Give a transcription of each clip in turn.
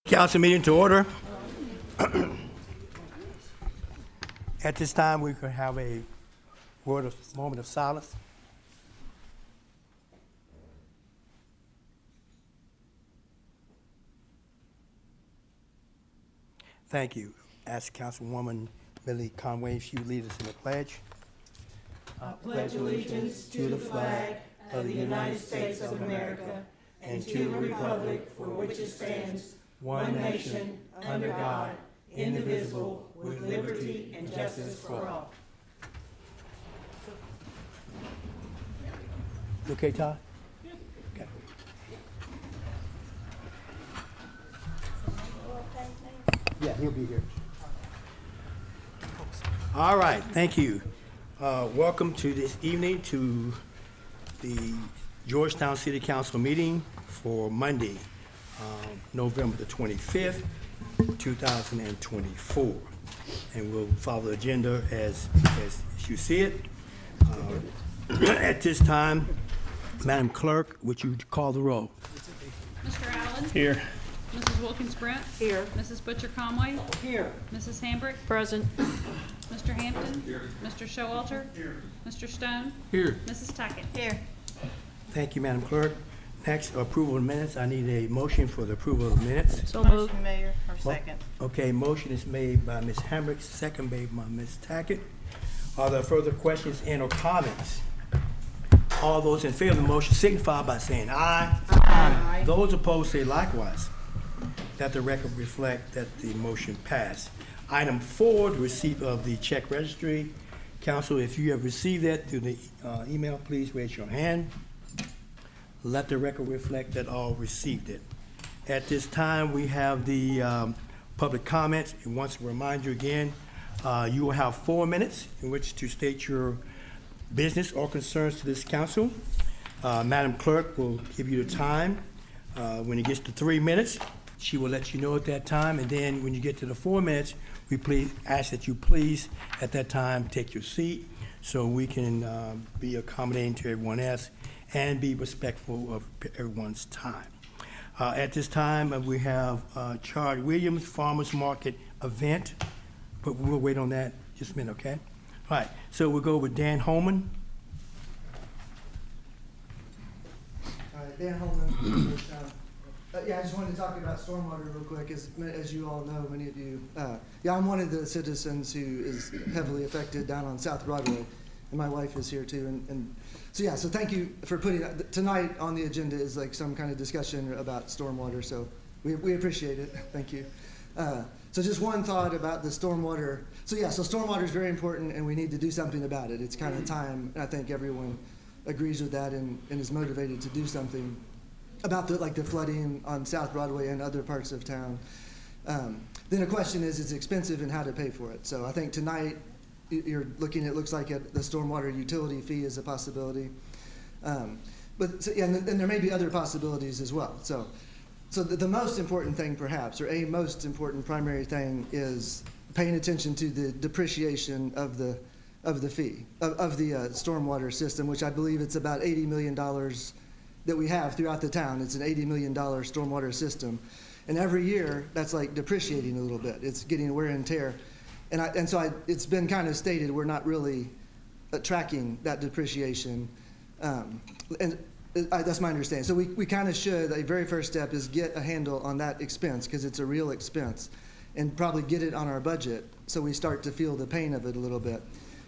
Council meeting to order. At this time, we could have a moment of silence. Thank you. Ask Councilwoman Millie Conway if she would lead us in the pledge. I pledge allegiance to the flag of the United States of America and to the republic for which it stands, one nation, under God, indivisible, with liberty and justice for all. You okay, Todd? Okay. Yeah, he'll be here. All right, thank you. Welcome to this evening to the Georgetown City Council meeting for Monday, November the 25th, 2024. And we'll follow the agenda as you see it. At this time, Madam Clerk, would you call the roll? Mr. Allen? Here. Mrs. Wilkins-Brent? Here. Mrs. Butcher-Conway? Here. Mrs. Hambrick? Present. Mr. Hampton? Here. Mr. Showalter? Here. Mr. Stone? Here. Mrs. Tackett? Here. Thank you, Madam Clerk. Next, approval of minutes. I need a motion for the approval of minutes. So moved. Mayor, or second. Okay, motion is made by Ms. Hambrick, second made by Ms. Tackett. Are there further questions and or comments? All those in favor of the motion signify by saying aye. Aye. Those opposed say likewise. Let the record reflect that the motion passed. Item 4, the receipt of the check registry. Council, if you have received that through the email, please raise your hand. Let the record reflect that all received it. At this time, we have the public comments. And once to remind you again, you will have 4 minutes in which to state your business or concerns to this council. Madam Clerk will give you the time. When it gets to 3 minutes, she will let you know at that time. And then when you get to the 4 minutes, we please ask that you please, at that time, take your seat so we can be accommodating to everyone else and be respectful of everyone's time. At this time, we have Charles Williams Farmers Market event, but we'll wait on that just a minute, okay? All right, so we'll go with Dan Holman. All right, Dan Holman. Yeah, I just wanted to talk about stormwater real quick. As you all know, many of you, yeah, I'm one of the citizens who is heavily affected down on South Broadway, and my wife is here too. And so yeah, so thank you for putting that. Tonight on the agenda is like some kind of discussion about stormwater, so we appreciate it. Thank you. So just one thought about the stormwater. So yeah, so stormwater is very important, and we need to do something about it. It's kind of time, and I think everyone agrees with that and is motivated to do something about the flooding on South Broadway and other parts of town. Then the question is, it's expensive and how to pay for it. So I think tonight you're looking at, looks like the stormwater utility fee is a possibility. But so, yeah, and there may be other possibilities as well. So the most important thing perhaps, or a most important primary thing, is paying attention to the depreciation of the fee, of the stormwater system, which I believe it's about $80 million that we have throughout the town. It's an $80 million stormwater system. And every year, that's like depreciating a little bit. It's getting wear and tear. And so it's been kind of stated we're not really tracking that depreciation. That's my understanding. So we kind of should, a very first step is get a handle on that expense, because it's a real expense, and probably get it on our budget so we start to feel the pain of it a little bit.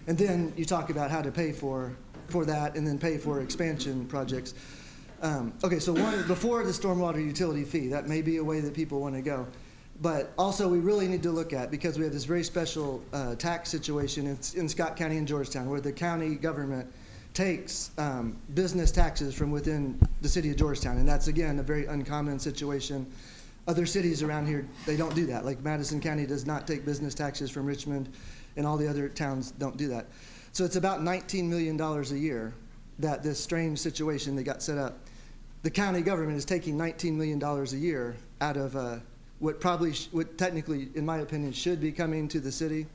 And then you talk about how to pay for that, and then pay for expansion projects. Okay, so before the stormwater utility fee, that may be a way that people want to go. But also we really need to look at, because we have this very special tax situation in Scott County and Georgetown, where the county government takes business taxes from within the city of Georgetown. And that's, again, a very uncommon situation. Other cities around here, they don't do that. Like Madison County does not take business taxes from Richmond, and all the other towns don't do that. So it's about $19 million a year that this strange situation that got set up. The county government is taking $19 million a year out of what technically, in my opinion, should be coming to the city.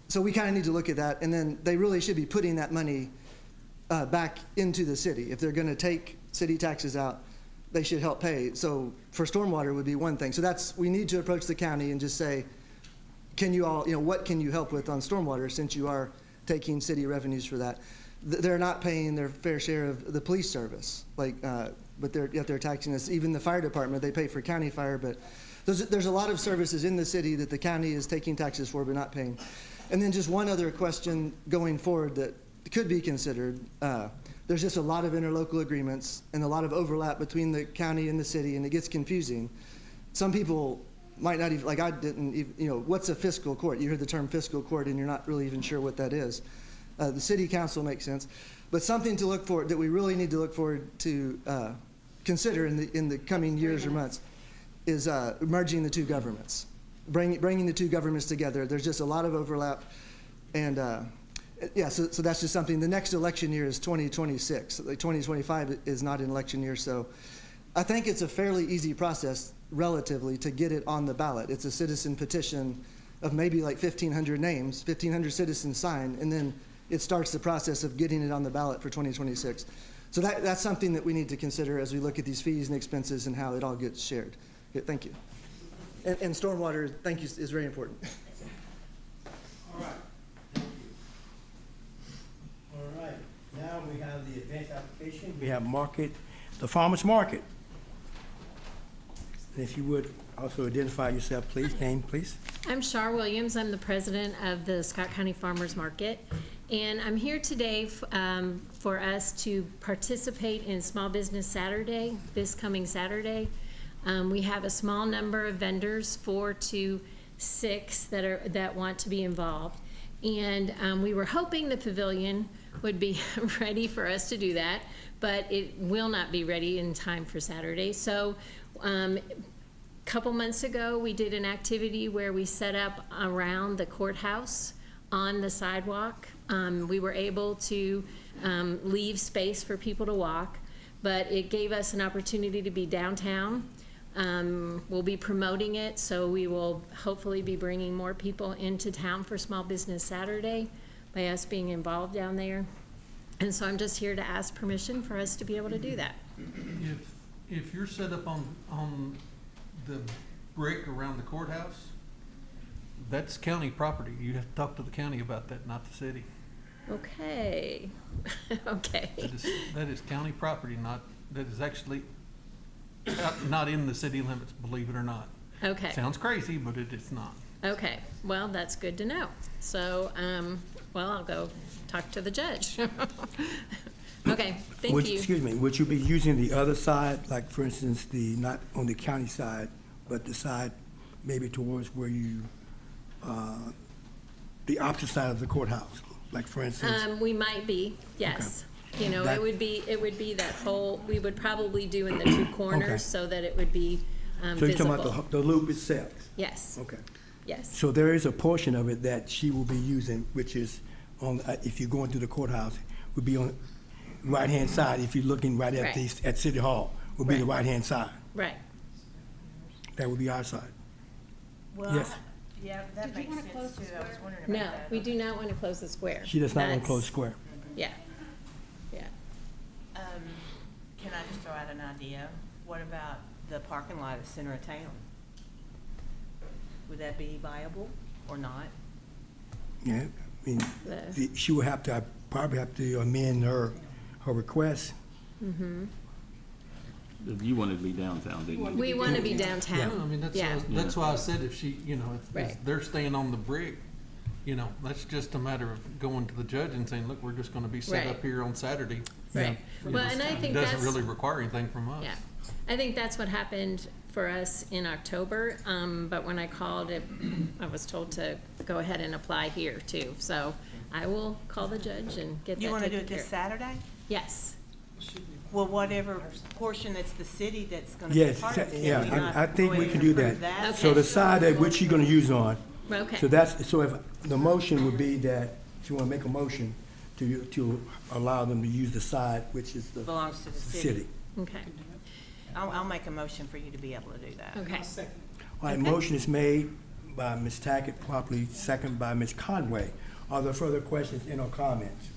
So we kind of need to look at that, and then they really should be putting that money back into the city. If they're going to take city taxes out, they should help pay. So for stormwater would be one thing. So we need to approach the county and just say, can you all, what can you help with on stormwater since you are taking city revenues for that? They're not paying their fair share of the police service, but they're taxing us. Even the fire department, they pay for county fire, but there's a lot of services in the city that the county is taking taxes for but not paying. And then just one other question going forward that could be considered. There's just a lot of interlocal agreements and a lot of overlap between the county and the city, and it gets confusing. Some people might not even, like I didn't even, what's a fiscal court? You heard the term fiscal court and you're not really even sure what that is. The city council makes sense, but something to look for, that we really need to look forward to consider in the coming years or months is merging the two governments, bringing the two governments together. There's just a lot of overlap, and so that's just something. The next election year is 2026. Like 2025 is not an election year, so I think it's a fairly easy process relatively to get it on the ballot. It's a citizen petition of maybe like 1,500 names, 1,500 citizens sign, and then it starts the process of getting it on the ballot for 2026. So that's something that we need to consider as we look at these fees and expenses and how it all gets shared. Okay, thank you. And stormwater, thank you, is very important. All right. Thank you. All right. Now we have the advanced application. We have the farmer's market. And if you would also identify yourself, please. Name, please. I'm Char Williams. I'm the president of the Scott County Farmers Market. And I'm here today for us to participate in Small Business Saturday, this coming Saturday. We have a small number of vendors, 4 to 6 that want to be involved. And we were hoping the pavilion would be ready for us to do that, but it will not be ready in time for Saturday. So couple months ago, we did an activity where we set up around the courthouse on the sidewalk. We were able to leave space for people to walk, but it gave us an opportunity to be downtown. We'll be promoting it, so we will hopefully be bringing more people into town for Small Business Saturday by us being involved down there. And so I'm just here to ask permission for us to be able to do that. If you're set up on the brick around the courthouse, that's county property. You have to talk to the county about that, not the city. Okay. Okay. That is county property, that is actually not in the city limits, believe it or not. Okay. Sounds crazy, but it is not. Okay, well, that's good to know. So, I'll go talk to the judge. Okay, thank you. Excuse me, would you be using the other side, like for instance, not on the county side, but the side maybe towards where the opposite side of the courthouse, like for instance? We might be, yes. Okay. That- it would be that whole, we would probably do in the two corners Okay. so that it would be So you're talking visible. about the loop itself? Yes, Okay. yes. So there is a portion of it that she will be using, which is on, if you're going through the courthouse, would be on right-hand side. If you're looking right at Right. at City Hall, would be the Right. right-hand side. Right. That would be our side. Well, Yes. yeah, that Did you makes wanna close sense the too. I was square? wondering about No, that. we do not want to close the square. She does not want to That's- close square. Yeah, yeah. Can I just throw out an idea? What about the parking lot at the center of town? Would that be viable or not? Yeah, I mean, The- she will have to, probably have to amend her request. You wanted to be downtown, didn't you? We want to be downtown. Yeah, I mean, Yeah. that's why I said if she, if Right. they're staying on the brick, that's just a matter of going to the judge and saying, look, we're just gonna be set Right. up here on Saturday. Right. You Well, know, and I think It that's. doesn't really require anything from us. Yeah, I think that's what happened for us in October, but when I called it, I was told to go ahead and apply here too. So I will call the judge and get that You want to do taken it care this of. Saturday? Yes, Well, whatever portion that's the city that's going to be Yes, part of it. yeah, can we not I think go we ahead can and do approve that. So the Okay. side that which you're gonna use on. okay. So if the motion would be that, if you wanna make a motion to allow them to use the side, which is the Belongs to the city. city. Okay, I'll make a motion for you to be able to do that. okay. All right, Okay. motion is made by Ms. Tackett, properly second by Ms. Conway. Are there further questions and or comments?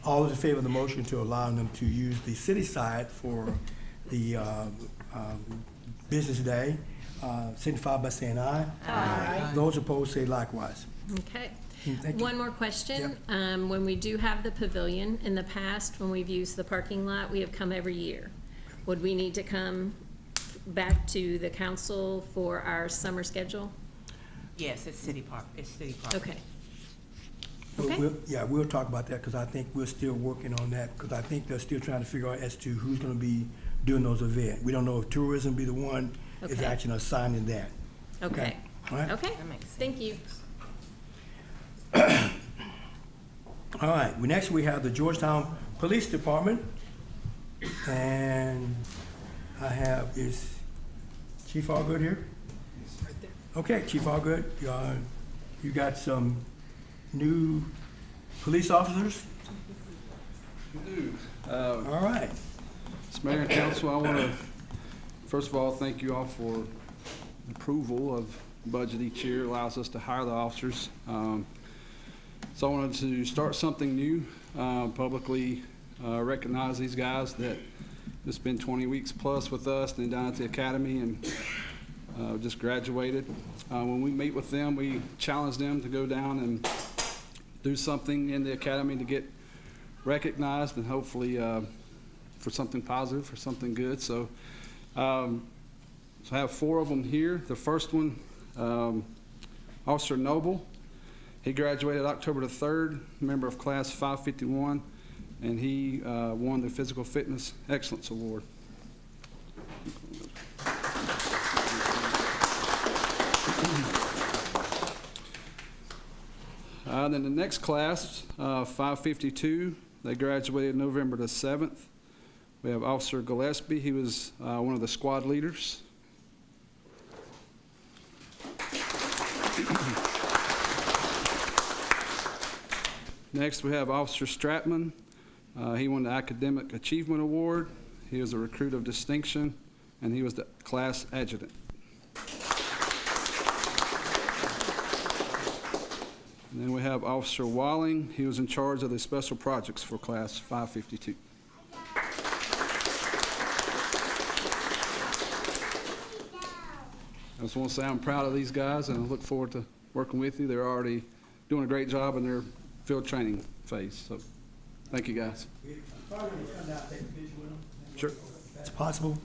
All those in favor of the motion to allow them to use the city side for the business day, signify by saying aye. Aye. Those opposed say likewise. Okay. Thank you. One more question. When we do have the pavilion, in the past, when we've used the parking lot, we have come every year. Would we need to come back to the council for our summer schedule? Yes, it's city park, it's city park. Okay. We'll- Okay. we'll talk about that, because I think we're still working on that, because I think they're still trying to figure out as to who's gonna be doing those events. We don't know if tourism be the one is Okay. actually assigning that. Okay. All right? Okay. That makes sense. Thank you. All right, next we have the Georgetown Police Department, and is Chief Allgood here? Okay, Chief Allgood, you got some new police officers? All right. Mr. Mayor and Council, I want to, first of all, thank you all for approval of the budget each year. It allows us to hire the officers. So I wanted to start something new, publicly recognize these guys that just been 20 weeks plus with us, then down at the academy and just graduated. When we meet with them, we challenge them to go down and do something in the academy to get recognized and hopefully for something positive, for something good. So, I have 4 of them here. The first one, Officer Noble. He graduated October the 3rd, member of class 551, and he won the Physical Fitness Excellence Award. Then the next class, 552, they graduated November the 7th. We have Officer Gillespie. He was one of the squad leaders. Next, we have Officer Stratman. He won the Academic Achievement Award. He was a recruit of distinction, and he was the class adjutant. And then we have Officer Walling. He was in charge of the special projects for class 552. I just want to say I'm proud of these guys, and I look forward to working with you. They're already doing a great job in their field training phase. So, thank you, guys. Sure. It's possible.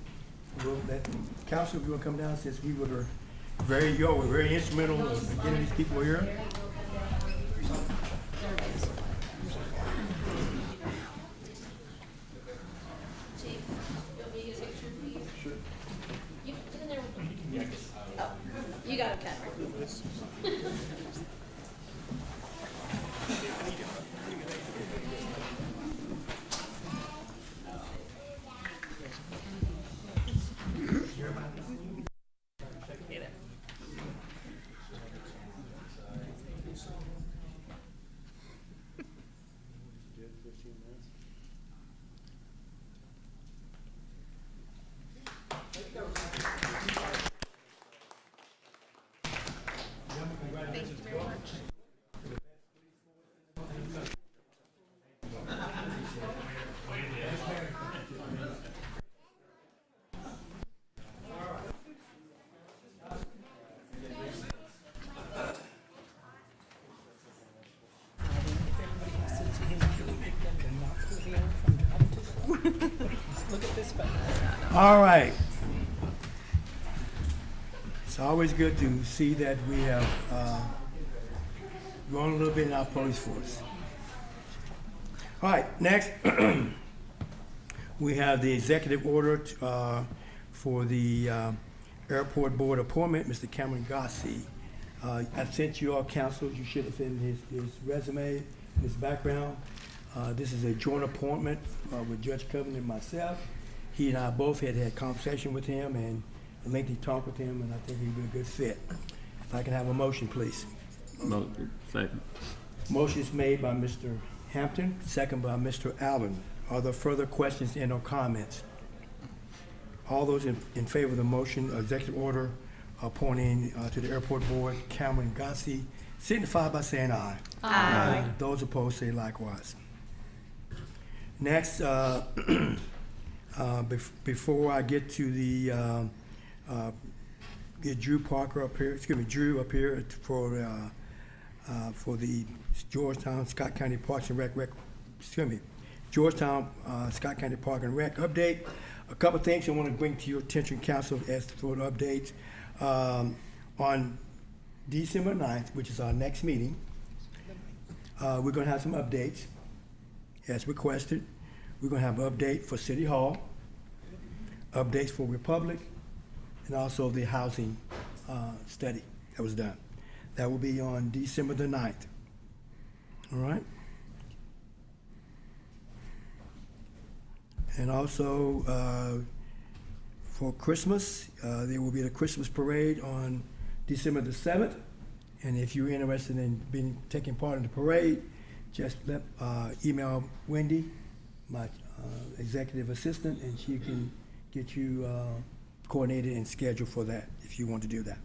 We'll let council, if you want to come down, since we were very instrumental in getting these people here. You got it covered. All right. It's always good to see that we have grown a little bit in our police force. All right, next, we have the executive order for the airport board appointment, Mr. Cameron Gossi. I sent you all counsel, you should have seen his resume, his background. This is a joint appointment with Judge Coven and myself. He and I both had conversation with him and a lengthy talk with him, and I think he'd be a good fit. If I can have a motion, please. Second. Motion is made by Mr. Hampton, second by Mr. Allen. Are there further questions and or comments? All those in favor of the motion, executive order appointing to the airport board Cameron Gossi, signify by saying aye. Aye. Those opposed say likewise. Next, before I get to the, get Drew Parker up here, Drew up here for the Georgetown, Scott County Parks and Rec, Georgetown, Scott County Park and Rec update. A couple of things I want to bring to your attention, council, as for the updates. On December 9th, which is our next meeting, we're going to have some updates as requested. We're going to have an update for City Hall, updates for Republic, and also the housing study that was done. That will be on December the 9th. All right? And also, for Christmas, there will be the Christmas parade on December the 7th. And if you're interested in taking part in the parade, just email Wendy, my executive assistant, and she can get you coordinated and scheduled for that if you want to do that.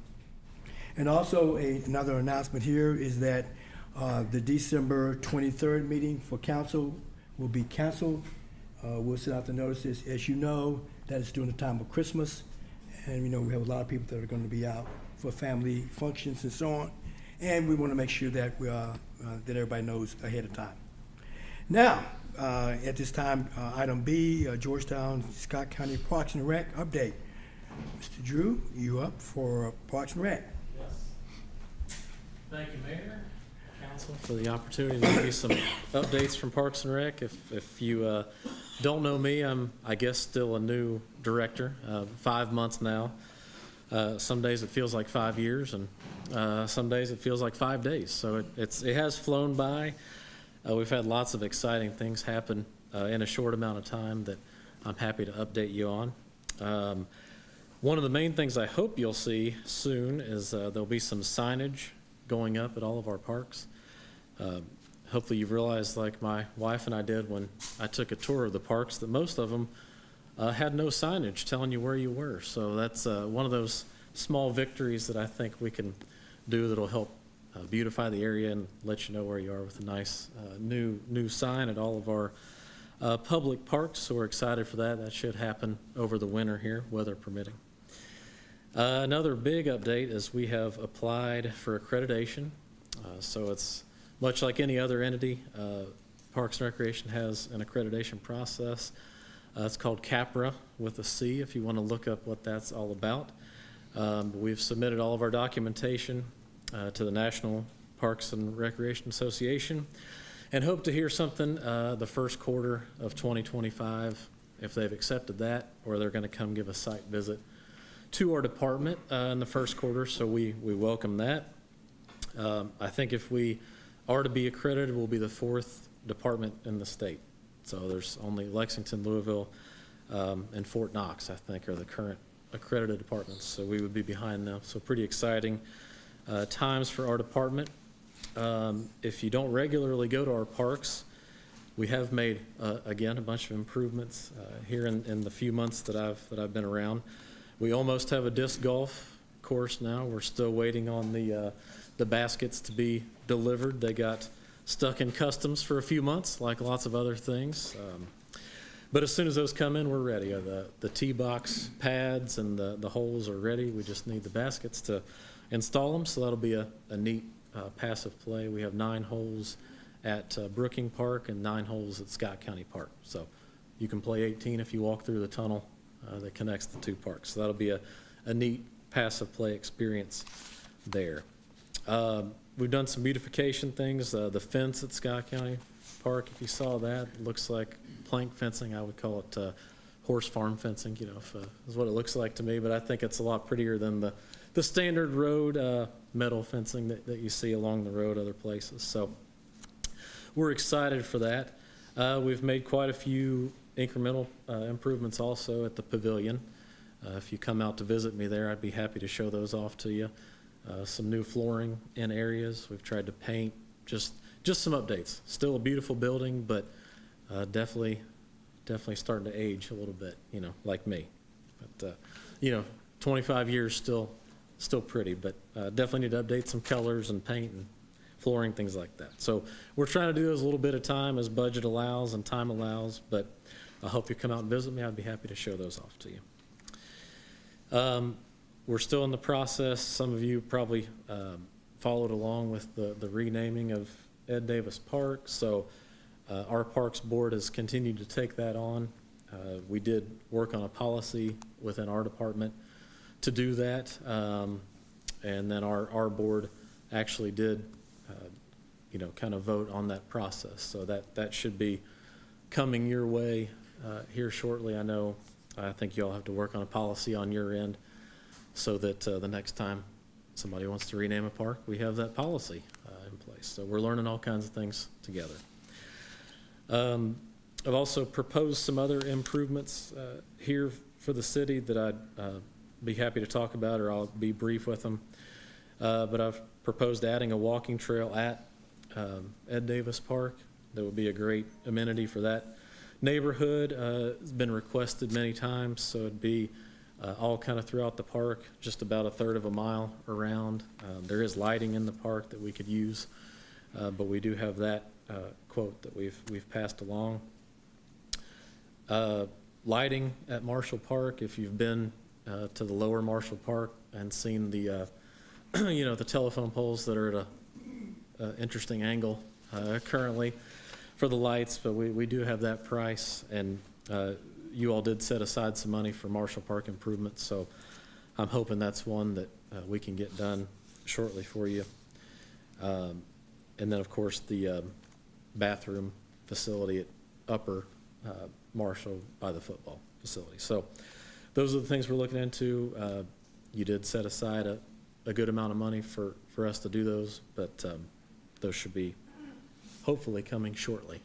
And also another announcement here is that the December 23rd meeting for council will be canceled. We'll send out the notices. As you know, that is during the time of Christmas, and we have a lot of people that are going to be out for family functions and so on. And we want to make sure that that everybody knows ahead of time. Now, at this time, item B, Georgetown, Scott County Parks and Rec update. Mr. Drew, you up for Parks and Rec? Yes. Thank you, Mayor, Council, for the opportunity to give you some updates from Parks and Rec. If you don't know me, I'm, I guess, still a new director, 5 months now. Some days it feels like 5 years, and some days it feels like 5 days. So it has flown by. We've had lots of exciting things happen in a short amount of time that I'm happy to update you on. One of the main things I hope you'll see soon is there'll be some signage going up at all of our parks. Hopefully you've realized, like my wife and I did when I took a tour of the parks, that most of them had no signage telling you where you were. So that's one of those small victories that I think we can do that'll help beautify the area and let you know where you are with a nice new sign at all of our public parks. So we're excited for that. That should happen over the winter here, weather permitting. Another big update is we have applied for accreditation. So it's much like any other entity. Parks and Recreation has an accreditation process. It's called CAPRA with a C if you want to look up what that's all about. We've submitted all of our documentation to the National Parks and Recreation Association and hope to hear something the first quarter of 2025 if they've accepted that, or they're going to come give a site visit to our department in the first quarter, so we welcome that. I think if we are to be accredited, we'll be the 4th department in the state. So there's only Lexington, Louisville, and Fort Knox, I think, are the current accredited departments. So we would be behind them. So pretty exciting times for our department. If you don't regularly go to our parks, we have made, again, a bunch of improvements here in the few months that I've been around. We almost have a disc golf course now. We're still waiting on the baskets to be delivered. They got stuck in customs for a few months, like lots of other things. But as soon as those come in, we're ready. The tee box pads and the holes are ready. We just need the baskets to install them, so that'll be a neat passive play. We have 9 holes at Brooking Park and 9 holes at Scott County Park. So you can play 18 if you walk through the tunnel that connects the 2 parks. So that'll be a neat passive play experience there. We've done some beautification things. The fence at Scott County Park, if you saw that, it looks like plank fencing. I would call it horse farm fencing, is what it looks like to me, but I think it's a lot prettier than the standard road metal fencing that you see along the road other places. So we're excited for that. We've made quite a few incremental improvements also at the pavilion. If you come out to visit me there, I'd be happy to show those off to you. Some new flooring in areas. We've tried to paint, just some updates. Still a beautiful building, but definitely starting to age a little bit, like me. But 25 years still pretty, but definitely need to update some colors and paint and flooring, things like that. So we're trying to do those a little bit at a time as budget allows and time allows, but I hope you come out and visit me. I'd be happy to show those off to you. We're still in the process. Some of you probably followed along with the renaming of Ed Davis Park. So our Parks Board has continued to take that on. We did work on a policy within our department to do that. And then our board actually did, kind of vote on that process. So that should be coming your way here shortly. I think you all have to work on a policy on your end so that the next time somebody wants to rename a park, we have that policy in place. So we're learning all kinds of things together. I've also proposed some other improvements here for the city that I'd be happy to talk about, or I'll be brief with them. But I've proposed adding a walking trail at Ed Davis Park. That would be a great amenity for that neighborhood. It's been requested many times, so it'd be all kind of throughout the park, just about a third of a mile around. There is lighting in the park that we could use, but we do have that quote that we've passed along. Lighting at Marshall Park, if you've been to the lower Marshall Park and seen the the telephone poles that are at a interesting angle currently for the lights, but we do have that price, and you all did set aside some money for Marshall Park improvements, so I'm hoping that's one that we can get done shortly for you. And then, of course, the bathroom facility at Upper Marshall by the football facility. So those are the things we're looking into. You did set aside a good amount of money for us to do those, but those should be hopefully coming shortly.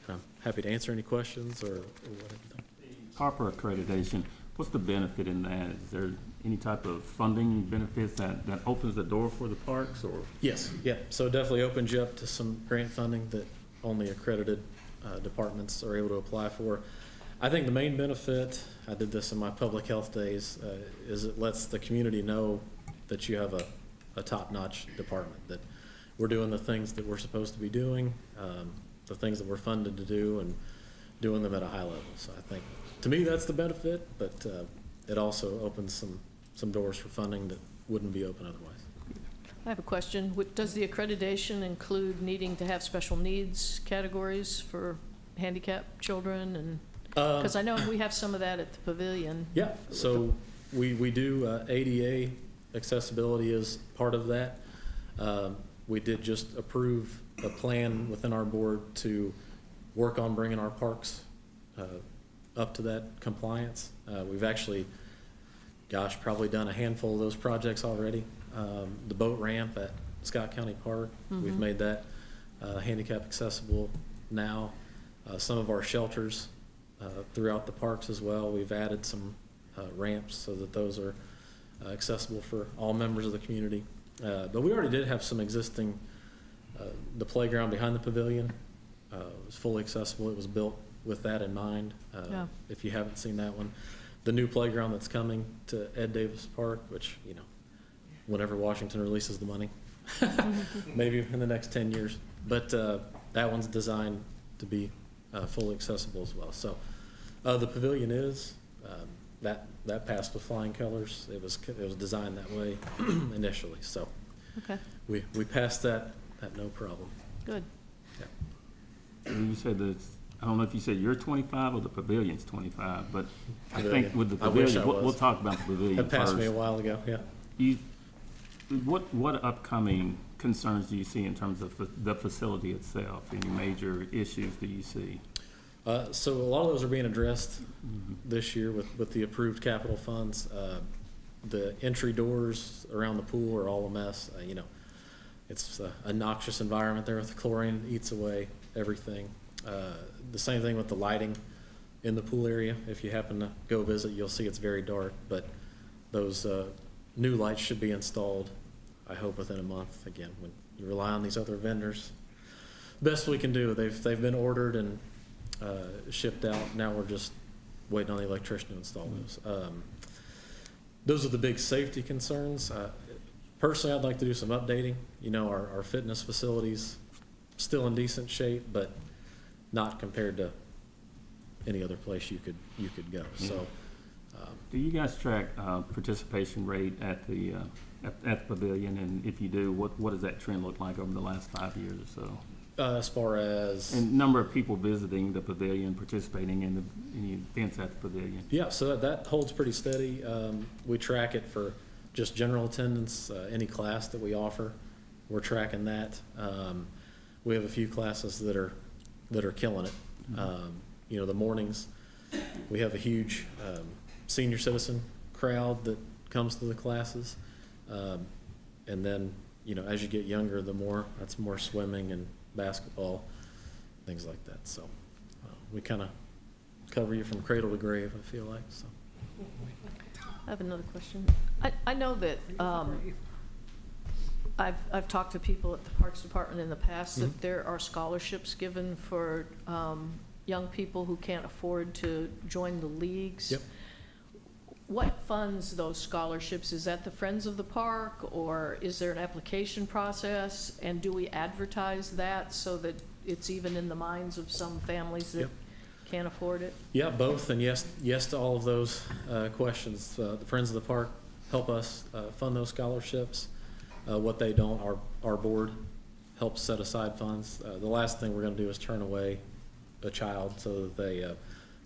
I'm happy to answer any questions or whatever. Harper accreditation, what's the benefit in that? Is there any type of funding benefits that opens the door for the parks, or? Yes, yeah, so it definitely opens you up to some grant funding that only accredited departments are able to apply for. I think the main benefit, I did this in my public health days, is it lets the community know that you have a top-notch department, that we're doing the things that we're supposed to be doing, the things that we're funded to do, and doing them at a high level. So I think, to me, that's the benefit, but it also opens some doors for funding that wouldn't be open otherwise. I have a question. Does the accreditation include needing to have special needs categories for handicapped children? And because I know we have some of that at the pavilion. Yeah, so we do ADA accessibility is part of that. We did just approve a plan within our board to work on bringing our parks up to that compliance. We've actually, probably done a handful of those projects already. The boat ramp at Scott County Park, we've made that handicap accessible now. Some of our shelters throughout the parks as well, we've added some ramps so that those are accessible for all members of the community. But we already did have some existing, the playground behind the pavilion was fully accessible. It was built with that in mind. Yeah. If you haven't seen that one, the new playground that's coming to Ed Davis Park, which, whenever Washington releases the money, maybe in the next 10 years. But that one's designed to be fully accessible as well. So the pavilion is, that passed with flying colors. It was designed that way initially. So Okay, we passed that no problem. good. Yeah. You said that, I don't know if you said you're 25 or the pavilion's 25, but I Pavilion. think with the I wish pavilion, I was. we'll talk about the pavilion That passed me a first. while ago, yeah. What upcoming concerns do you see in terms of the facility itself? Any major issues do you see? So a lot of those are being addressed this year with the approved capital funds. The entry doors around the pool are all a mess. It's a noxious environment there with the chlorine, eats away everything. The same thing with the lighting in the pool area. If you happen to go visit, you'll see it's very dark, but those new lights should be installed, I hope, within a month. Again, when you rely on these other vendors, best we can do. They've been ordered and shipped out. Now we're just waiting on the electrician to install those. Those are the big safety concerns. Personally, I'd like to do some updating. You know, our fitness facilities still in decent shape, but not compared to any other place you could go. So, Do you guys track participation rate at the pavilion? And if you do, what does that trend look like over the last 5 years or so? as far as And number of people visiting the pavilion, participating in any events at the pavilion? yeah, so that holds pretty steady. We track it for just general attendance, any class that we offer, we're tracking that. We have a few classes that are killing it. You know, the mornings, we have a huge senior citizen crowd that comes to the classes. And then, you know, as you get younger, that's more swimming and basketball, things like that. So we kind of cover you from cradle to grave, I feel like, so. I have another question. I know that I've talked to people at the Parks Department in the past that there are scholarships given for young people who can't afford to join the leagues. Yep. What funds those scholarships? Is that the Friends of the Park, or is there an application process? And do we advertise that so that it's even in the minds of some families that Yep. can't afford it? Yeah, both, and yes to all of those questions. The Friends of the Park help us fund those scholarships. What they don't, our board helps set aside funds. The last thing we're going to do is turn away a child so that they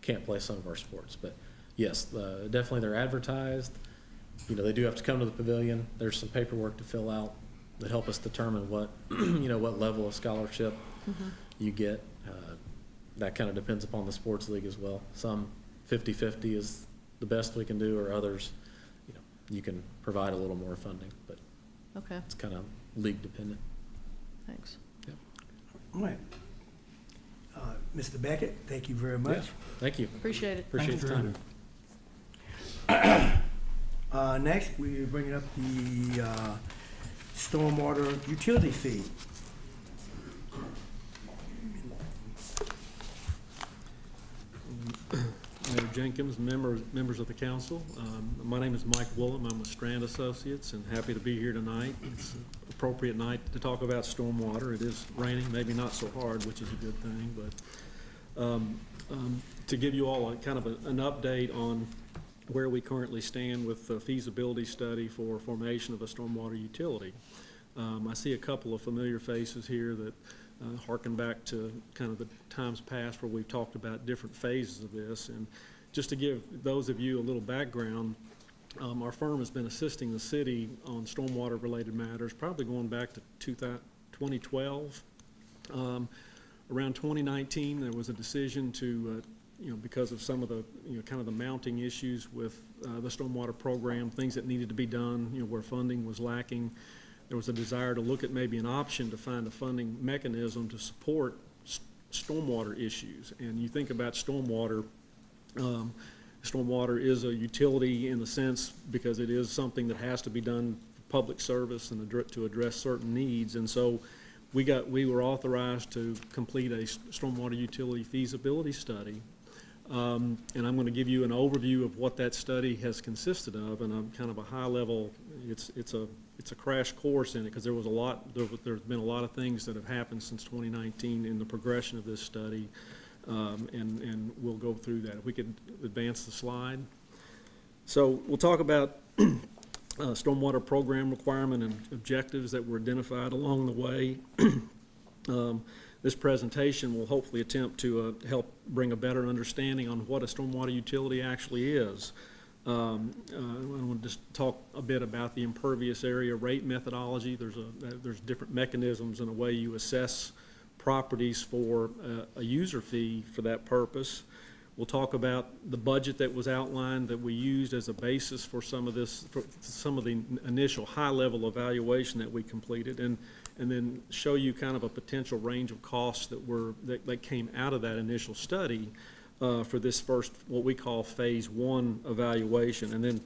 can't play some of our sports. But yes, definitely they're advertised. You know, they do have to come to the pavilion. There's some paperwork to fill out that help us determine what, you know, what level of scholarship you get. That kind of depends upon the sports league as well. Some 50-50 is the best we can do, or others, you know, you can provide a little more funding, but Okay, it's kind of league dependent. thanks. All right. Mr. Beckett, thank you very much. Yeah, thank you. Appreciate it. Appreciate the time. Next, we're bringing up the stormwater utility fee. Mayor Jenkins, members of the council. My name is Mike Woolham. I'm with Strand Associates and happy to be here tonight. It's an appropriate night to talk about stormwater. It is raining, maybe not so hard, which is a good thing, but to give you all a kind of an update on where we currently stand with the feasibility study for formation of a stormwater utility. I see a couple of familiar faces here that harken back to kind of the times past where we've talked about different phases of this. And just to give those of you a little background, our firm has been assisting the city on stormwater related matters probably going back to 2012. Around 2019, there was a decision to, you know, because of some of the, you know, kind of the mounting issues with the stormwater program, things that needed to be done, you know, where funding was lacking, there was a desire to look at maybe an option to find a funding mechanism to support stormwater issues. And you think about stormwater, stormwater is a utility in the sense because it is something that has to be done for public service and to address certain needs. And so we were authorized to complete a stormwater utility feasibility study. And I'm going to give you an overview of what that study has consisted of, and a kind of a high level. It's a crash course in it because there's been a lot of things that have happened since 2019 in the progression of this study, and we'll go through that. If we could advance the slide. So we'll talk about stormwater program requirement and objectives that were identified along the way. This presentation will hopefully attempt to help bring a better understanding on what a stormwater utility actually is. I want to just talk a bit about the impervious area rate methodology. There's different mechanisms in a way you assess properties for a user fee for that purpose. We'll talk about the budget that was outlined that we used as a basis for some of this, for some of the initial high-level evaluation that we completed, and then show you kind of a potential range of costs that came out of that initial study for this first, what we call phase one evaluation. And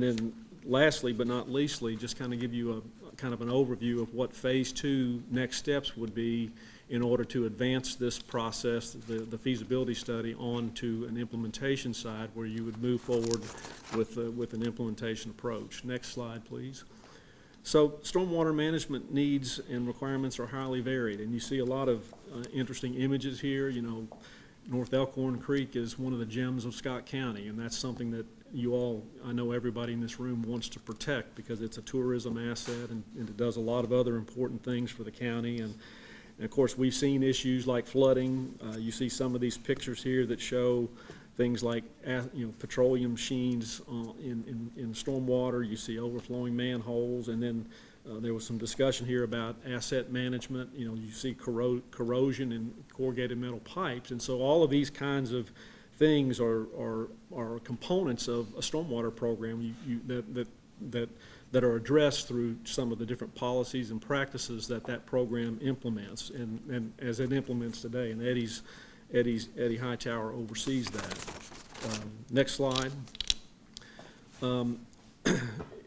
then lastly, but not leastly, just kind of give you a kind of an overview of what phase two next steps would be in order to advance this process, the feasibility study, onto an implementation side where you would move forward with an implementation approach. Next slide, please. So stormwater management needs and requirements are highly varied, and you see a lot of interesting images here. You know, North Elkhorn Creek is one of the gems of Scott County, and that's something that you all, I know everybody in this room wants to protect because it's a tourism asset and it does a lot of other important things for the county. And of course, we've seen issues like flooding. You see some of these pictures here that show things like petroleum sheens in stormwater. You see overflowing manholes, and then there was some discussion here about asset management. You know, you see corrosion in corrugated metal pipes, and so all of these kinds of things are components of a stormwater program that are addressed through some of the different policies and practices that program implements, and as it implements today. And Eddie Hightower oversees that. Next slide.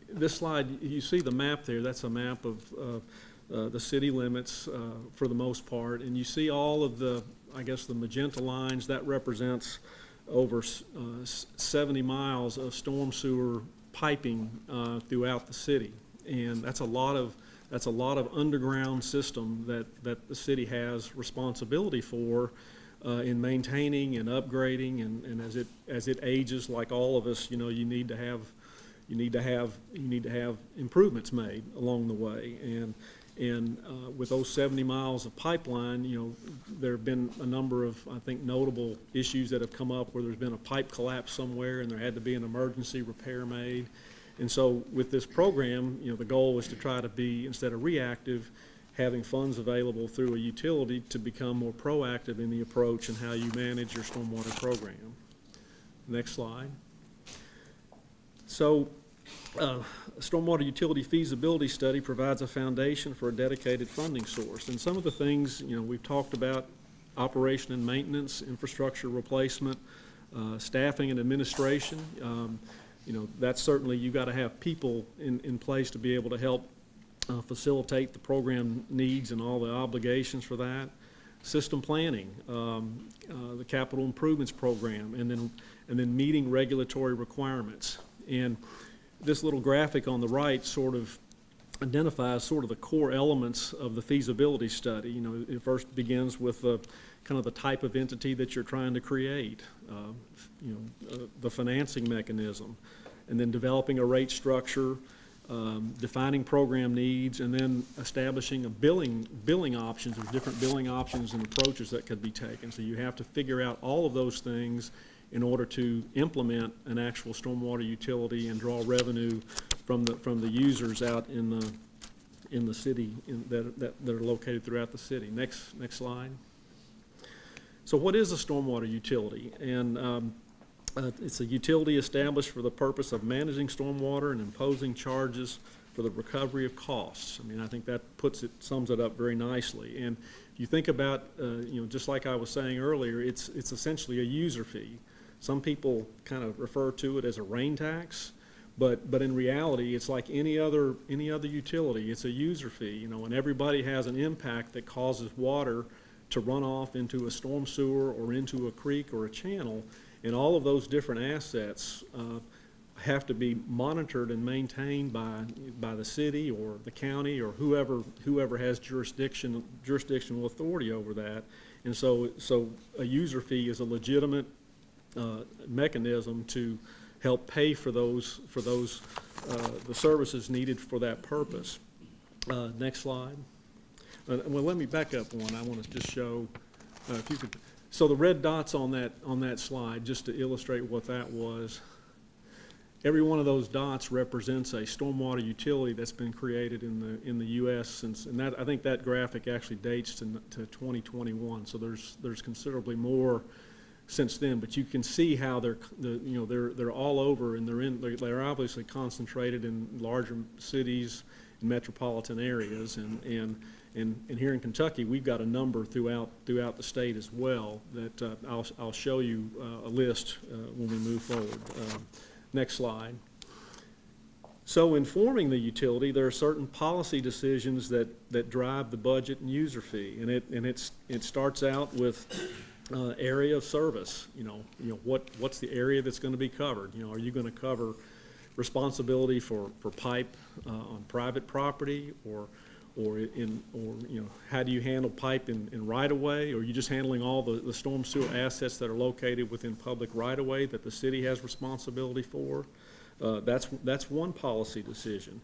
This slide, you see the map there. That's a map of the city limits for the most part, and you see all of the, I guess, the magenta lines. That represents over 70 miles of storm sewer piping throughout the city, and that's a lot of underground system that the city has responsibility for in maintaining and upgrading, and as it ages, like all of us, you know, you need to have improvements made along the way. And with those 70 miles of pipeline, you know, there have been a number of, I think, notable issues that have come up where there's been a pipe collapse somewhere and there had to be an emergency repair made. And so with this program, you know, the goal is to try to be, instead of reactive, having funds available through a utility to become more proactive in the approach and how you manage your stormwater program. Next slide. So a stormwater utility feasibility study provides a foundation for a dedicated funding source. And some of the things, you know, we've talked about: operation and maintenance, infrastructure replacement, staffing and administration. You know, that's certainly, you got to have people in place to be able to help facilitate the program needs and all the obligations for that. System planning, the capital improvements program, and then meeting regulatory requirements. And this little graphic on the right sort of identifies sort of the core elements of the feasibility study. You know, it first begins with kind of the type of entity that you're trying to create, the financing mechanism, and then developing a rate structure, defining program needs, and then establishing a billing options. There's different billing options and approaches that could be taken. So you have to figure out all of those things in order to implement an actual stormwater utility and draw revenue from the users out in the city that are located throughout the city. Next slide. So what is a stormwater utility? And it's a utility established for the purpose of managing stormwater and imposing charges for the recovery of costs. I mean, I think that sums it up very nicely. And if you think about, just like I was saying earlier, it's essentially a user fee. Some people kind of refer to it as a rain tax, but in reality, it's like any other utility. It's a user fee, and everybody has an impact that causes water to run off into a storm sewer or into a creek or a channel. And all of those different assets have to be monitored and maintained by the city or the county or whoever has jurisdictional authority over that. And so a user fee is a legitimate mechanism to help pay for those the services needed for that purpose. Next slide. Well, let me back up one. I want to just show if you could. So the red dots on that slide, just to illustrate what that was, every one of those dots represents a stormwater utility that's been created in the U.S. since, and that I think that graphic actually dates to 2021. So there's considerably more since then. But you can see how they're all over, and they're obviously concentrated in larger cities and metropolitan areas, and here in Kentucky, we've got a number throughout the state as well that I'll show you a list when we move forward. Next slide. So in forming the utility, there are certain policy decisions that drive the budget and user fee, and it starts out with area of service. What's the area that's going to be covered? Are you going to cover responsibility for pipe on private property, or how do you handle pipe in right-of-way, or are you just handling all the storm sewer assets that are located within public right-of-way that the city has responsibility for? That's one policy decision.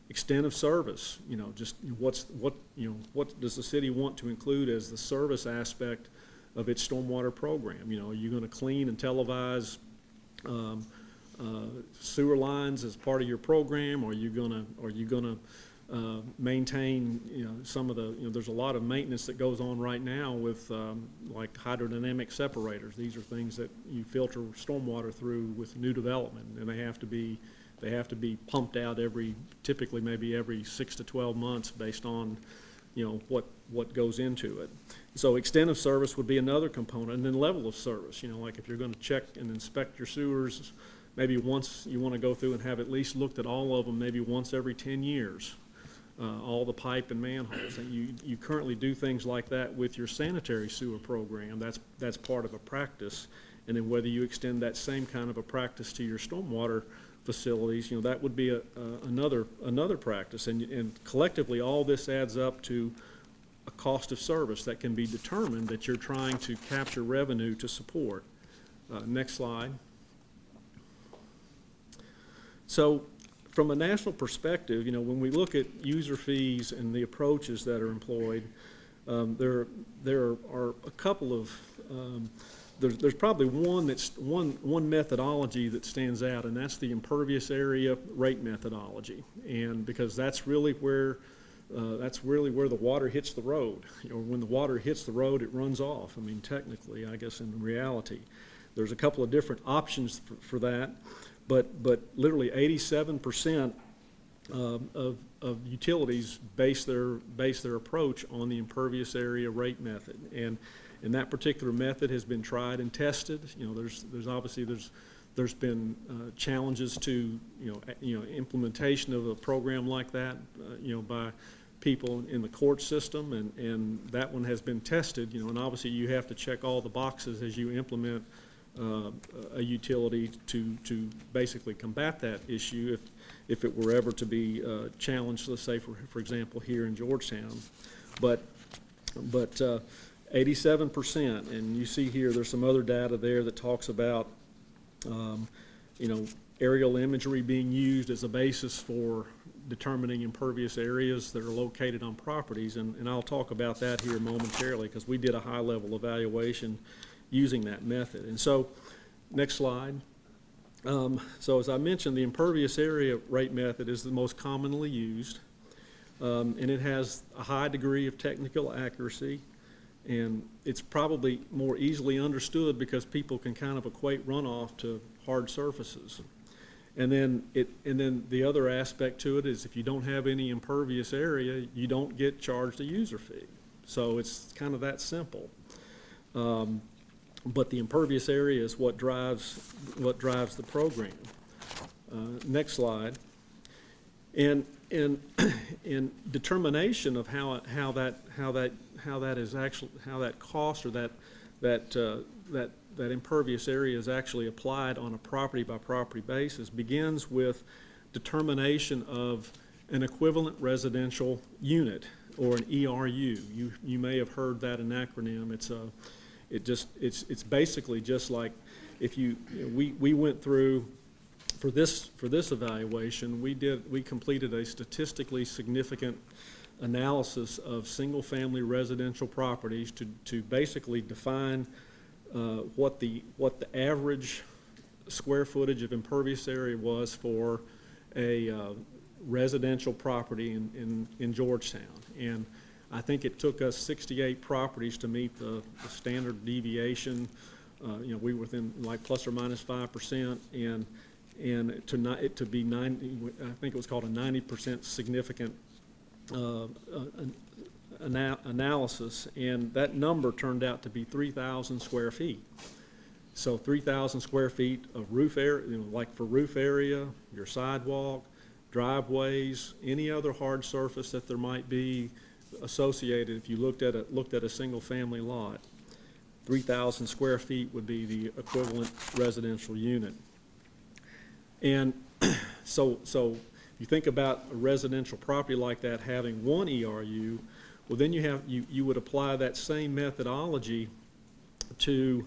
Extent of service, just what does the city want to include as the service aspect of its stormwater program? Are you going to clean and televise sewer lines as part of your program? Or are you going to maintain, some of the, there's a lot of maintenance that goes on right now with like hydrodynamic separators. These are things that you filter stormwater through with new development, and they have to be pumped out typically maybe every 6 to 12 months based on, what goes into it. So extent of service would be another component, and then level of service. Like if you're going to check and inspect your sewers, maybe once you want to go through and have at least looked at all of them, maybe once every 10 years. All the pipe and manholes. And you currently do things like that with your sanitary sewer program. That's part of a practice. And then whether you extend that same kind of a practice to your stormwater facilities, that would be another practice. And collectively, all this adds up to a cost of service that can be determined that you're trying to capture revenue to support. Next slide. So, from a national perspective, when we look at user fees and the approaches that are employed, there are a couple of there's probably one methodology that stands out, and that's the impervious area rate methodology. And because that's really where the water hits the road. When the water hits the road, it runs off. I mean, technically, I guess in reality, there's a couple of different options for that. But literally 87% of utilities base their approach on the impervious area rate method, and that particular method has been tried and tested. There's been challenges to implementation of a program like that by people in the court system, and that one has been tested. And obviously you have to check all the boxes as you implement a utility to basically combat that issue if it were ever to be challenged, let's say for example here in Georgetown. But 87%, and you see here there's some other data there that talks about aerial imagery being used as a basis for determining impervious areas that are located on properties, and I'll talk about that here momentarily because we did a high-level evaluation using that method. And so, next slide. So as I mentioned, the impervious area rate method is the most commonly used, and it has a high degree of technical accuracy, and it's probably more easily understood because people can kind of equate runoff to hard surfaces. And then the other aspect to it is if you don't have any impervious area, you don't get charged a user fee. So it's kind of that simple. But the impervious area is what drives the program. Next slide. And determination of how that cost or that impervious area is actually applied on a property by property basis begins with determination of an equivalent residential unit, or an ERU. You may have heard that an acronym. It's basically just like if we went through for this evaluation, we completed a statistically significant analysis of single-family residential properties to basically define what the average square footage of impervious area was for a residential property in Georgetown. And I think it took us 68 properties to meet the standard deviation. We were within like plus or minus 5%, and to be 90, I think it was called a 90% significant analysis, and that number turned out to be 3,000 square feet. So 3,000 square feet of roof area, like for roof area, your sidewalk, driveways, any other hard surface that there might be associated. If you looked at a single family lot, 3,000 square feet would be the equivalent residential unit. And So you think about a residential property like that having one ERU, well, then you would apply that same methodology to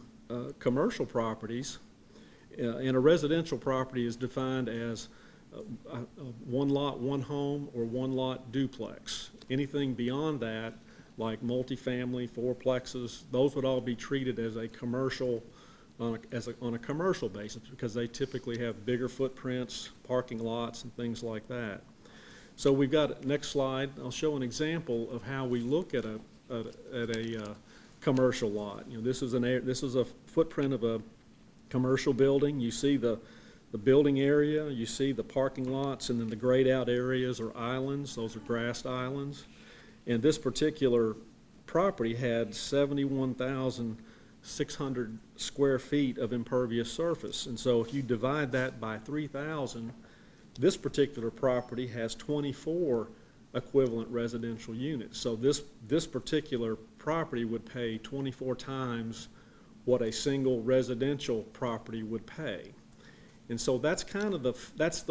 commercial properties. And a residential property is defined as one lot, one home, or one lot duplex. Anything beyond that, like multifamily, fourplexes, those would all be treated as a commercial, on a commercial basis, because they typically have bigger footprints, parking lots, and things like that. So we've got, next slide, I'll show an example of how we look at a commercial lot. You know, this is a footprint of a commercial building. You see the building area, you see the parking lots, and then the grayed out areas are islands. Those are grassed islands. And this particular property had 71,600 square feet of impervious surface. And so if you divide that by 3,000, this particular property has 24 equivalent residential units. So this particular property would pay 24 times what a single residential property would pay. And so that's kind of the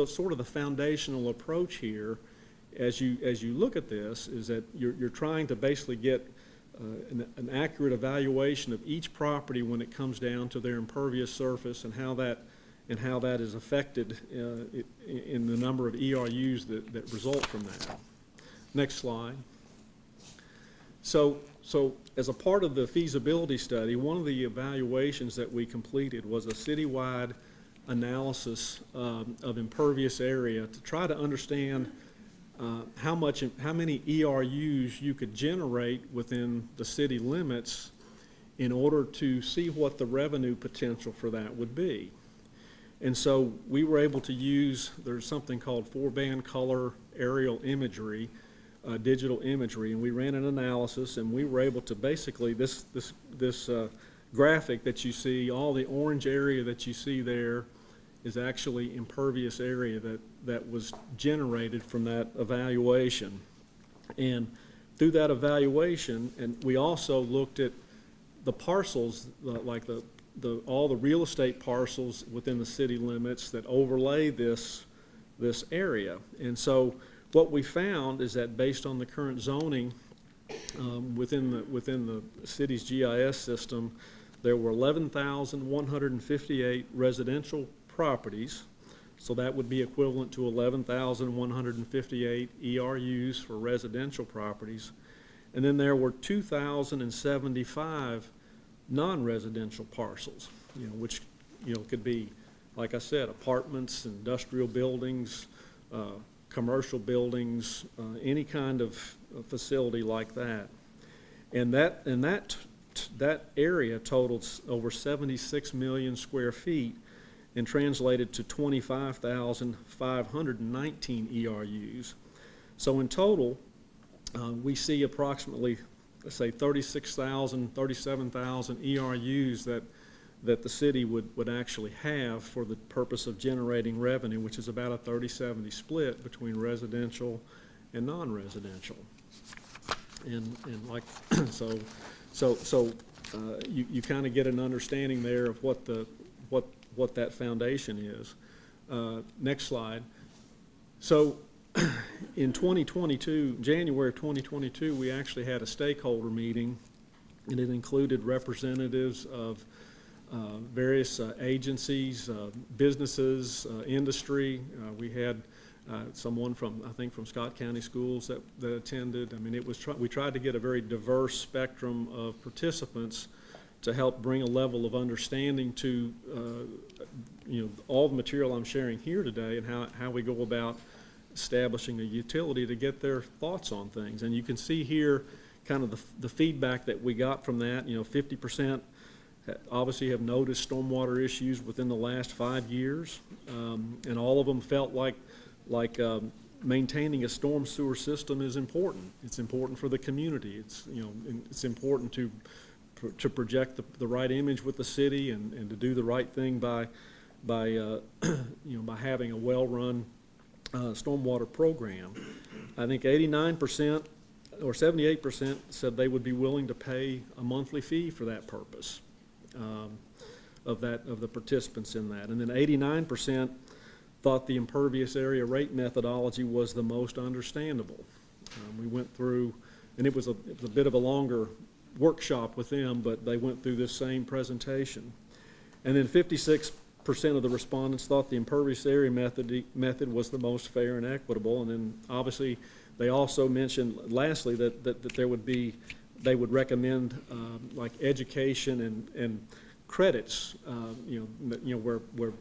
sort of the foundational approach here as you look at this, is that you're trying to basically get an accurate evaluation of each property when it comes down to their impervious surface and how that is affected in the number of ERUs that result from that. Next slide. So as a part of the feasibility study, one of the evaluations that we completed was a citywide analysis of impervious area to try to understand how many ERUs you could generate within the city limits in order to see what the revenue potential for that would be. And so we were able to use, there's something called 4-band color aerial imagery, digital imagery, and we ran an analysis, and we were able to basically, this graphic that you see, all the orange area that you see there is actually impervious area that was generated from that evaluation. And through that evaluation, and we also looked at the parcels, like all the real estate parcels within the city limits that overlay this area. And so what we found is that based on the current zoning within the city's GIS system, there were 11,158 residential properties, so that would be equivalent to 11,158 ERUs for residential properties. And then there were 2,075 non-residential parcels, which could be, like I said, apartments, industrial buildings, commercial buildings, any kind of facility like that. And that area totaled over 76 million square feet and translated to 25,519 ERUs. So in total, we see approximately, let's say, 36,000, 37,000 ERUs that the city would actually have for the purpose of generating revenue, which is about a 30-70 split between residential and non-residential. And like you kind of get an understanding there of what that foundation is. Next slide. So in 2022, January of 2022, we actually had a stakeholder meeting, and it included representatives of various agencies, businesses, industry. We had someone from Scott County Schools that attended. I mean, we tried to get a very diverse spectrum of participants to help bring a level of understanding to all the material I'm sharing here today, and how we go about establishing a utility to get their thoughts on things. And you can see here kind of the feedback that we got from that. 50% obviously have noticed stormwater issues within the last 5 years, and all of them felt like maintaining a storm sewer system is important. It's important for the community. It's important to project the right image with the city, and to do the right thing by having a well-run stormwater program. I think 89% or 78% said they would be willing to pay a monthly fee for that purpose, of the participants in that. And then 89% thought the impervious area rate methodology was the most understandable. We went through, and it was a bit of a longer workshop with them, but they went through this same presentation. And then 56% of the respondents thought the impervious area method was the most fair and equitable. And then obviously they also mentioned lastly that there would be, they would recommend like education and credits, where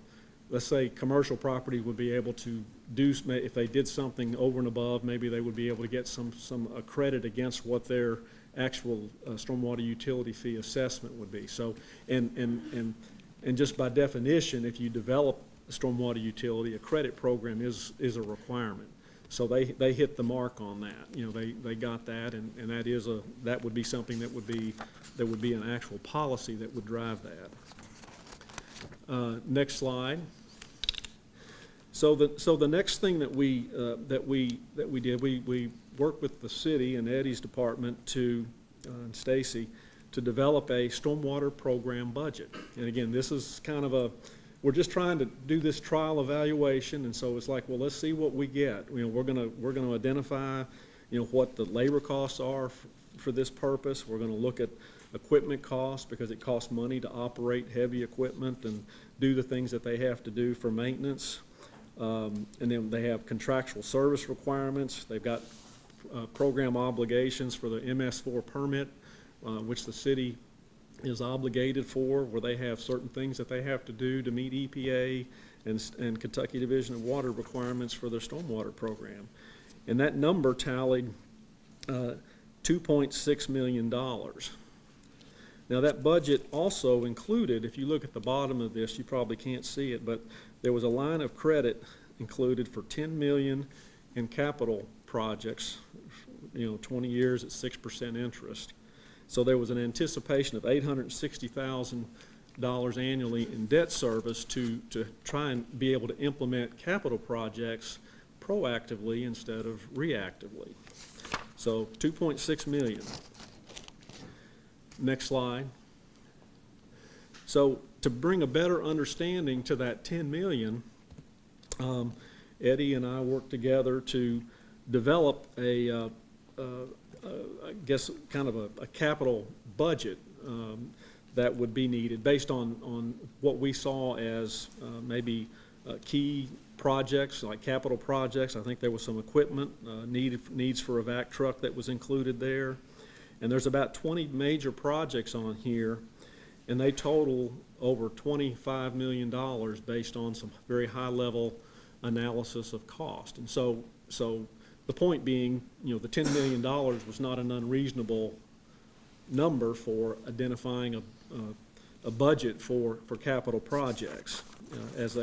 let's say commercial property would be able to do, if they did something over and above, maybe they would be able to get some credit against what their actual stormwater utility fee assessment would be. So, and just by definition, if you develop a stormwater utility, a credit program is a requirement. So they hit the mark on that. They got that, and that would be something that would be an actual policy that would drive that. Next slide. So the next thing that we did, we worked with the city and Eddie's department and Stacy to develop a stormwater program budget. And again, this is kind of we're just trying to do this trial evaluation, and so it's like, well, let's see what we get. We're gonna identify, what the labor costs are for this purpose. We're gonna look at equipment costs, because it costs money to operate heavy equipment and do the things that they have to do for maintenance. And then they have contractual service requirements. They've got program obligations for the MS4 permit, which the city is obligated for, where they have certain things that they have to do to meet EPA and Kentucky Division of Water requirements for their stormwater program. And that number tallied $2.6 million. Now that budget also included, if you look at the bottom of this, you probably can't see it, but there was a line of credit included for $10 million in capital projects, 20 years at 6% interest. So there was an anticipation of $860,000 annually in debt service to try and be able to implement capital projects proactively instead of reactively. So $2.6 million. Next slide. So to bring a better understanding to that $10 million, Eddie and I worked together to develop I guess kind of a capital budget that would be needed based on what we saw as maybe key projects, like capital projects. I think there was some equipment needs for a vac truck that was included there. And there's about 20 major projects on here, and they total over $25 million based on some very high-level analysis of cost. And so the point being, the $10 million was not an unreasonable number for identifying a budget for capital projects as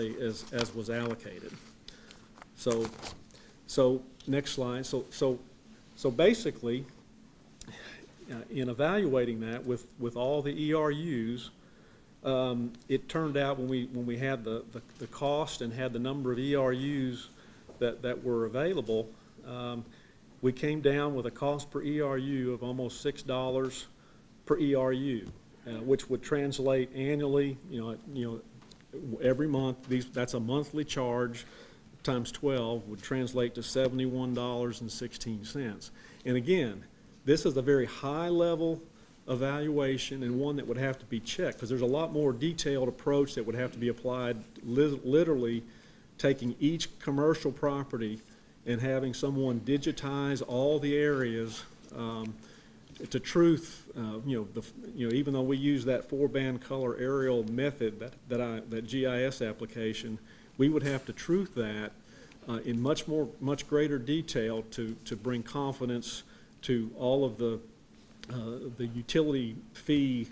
was allocated. So next slide. So basically, in evaluating that with all the ERUs, it turned out when we had the cost and had the number of ERUs that were available, we came down with a cost per ERU of almost $6 per ERU, which would translate annually, every month. That's a monthly charge times 12 would translate to $71.16. And again, this is a very high-level evaluation and one that would have to be checked, because there's a lot more detailed approach that would have to be applied, literally taking each commercial property and having someone digitize all the areas to truth. Even though we use that 4-band color aerial method, that GIS application, we would have to truth that in much greater detail to bring confidence to all of the utility fee,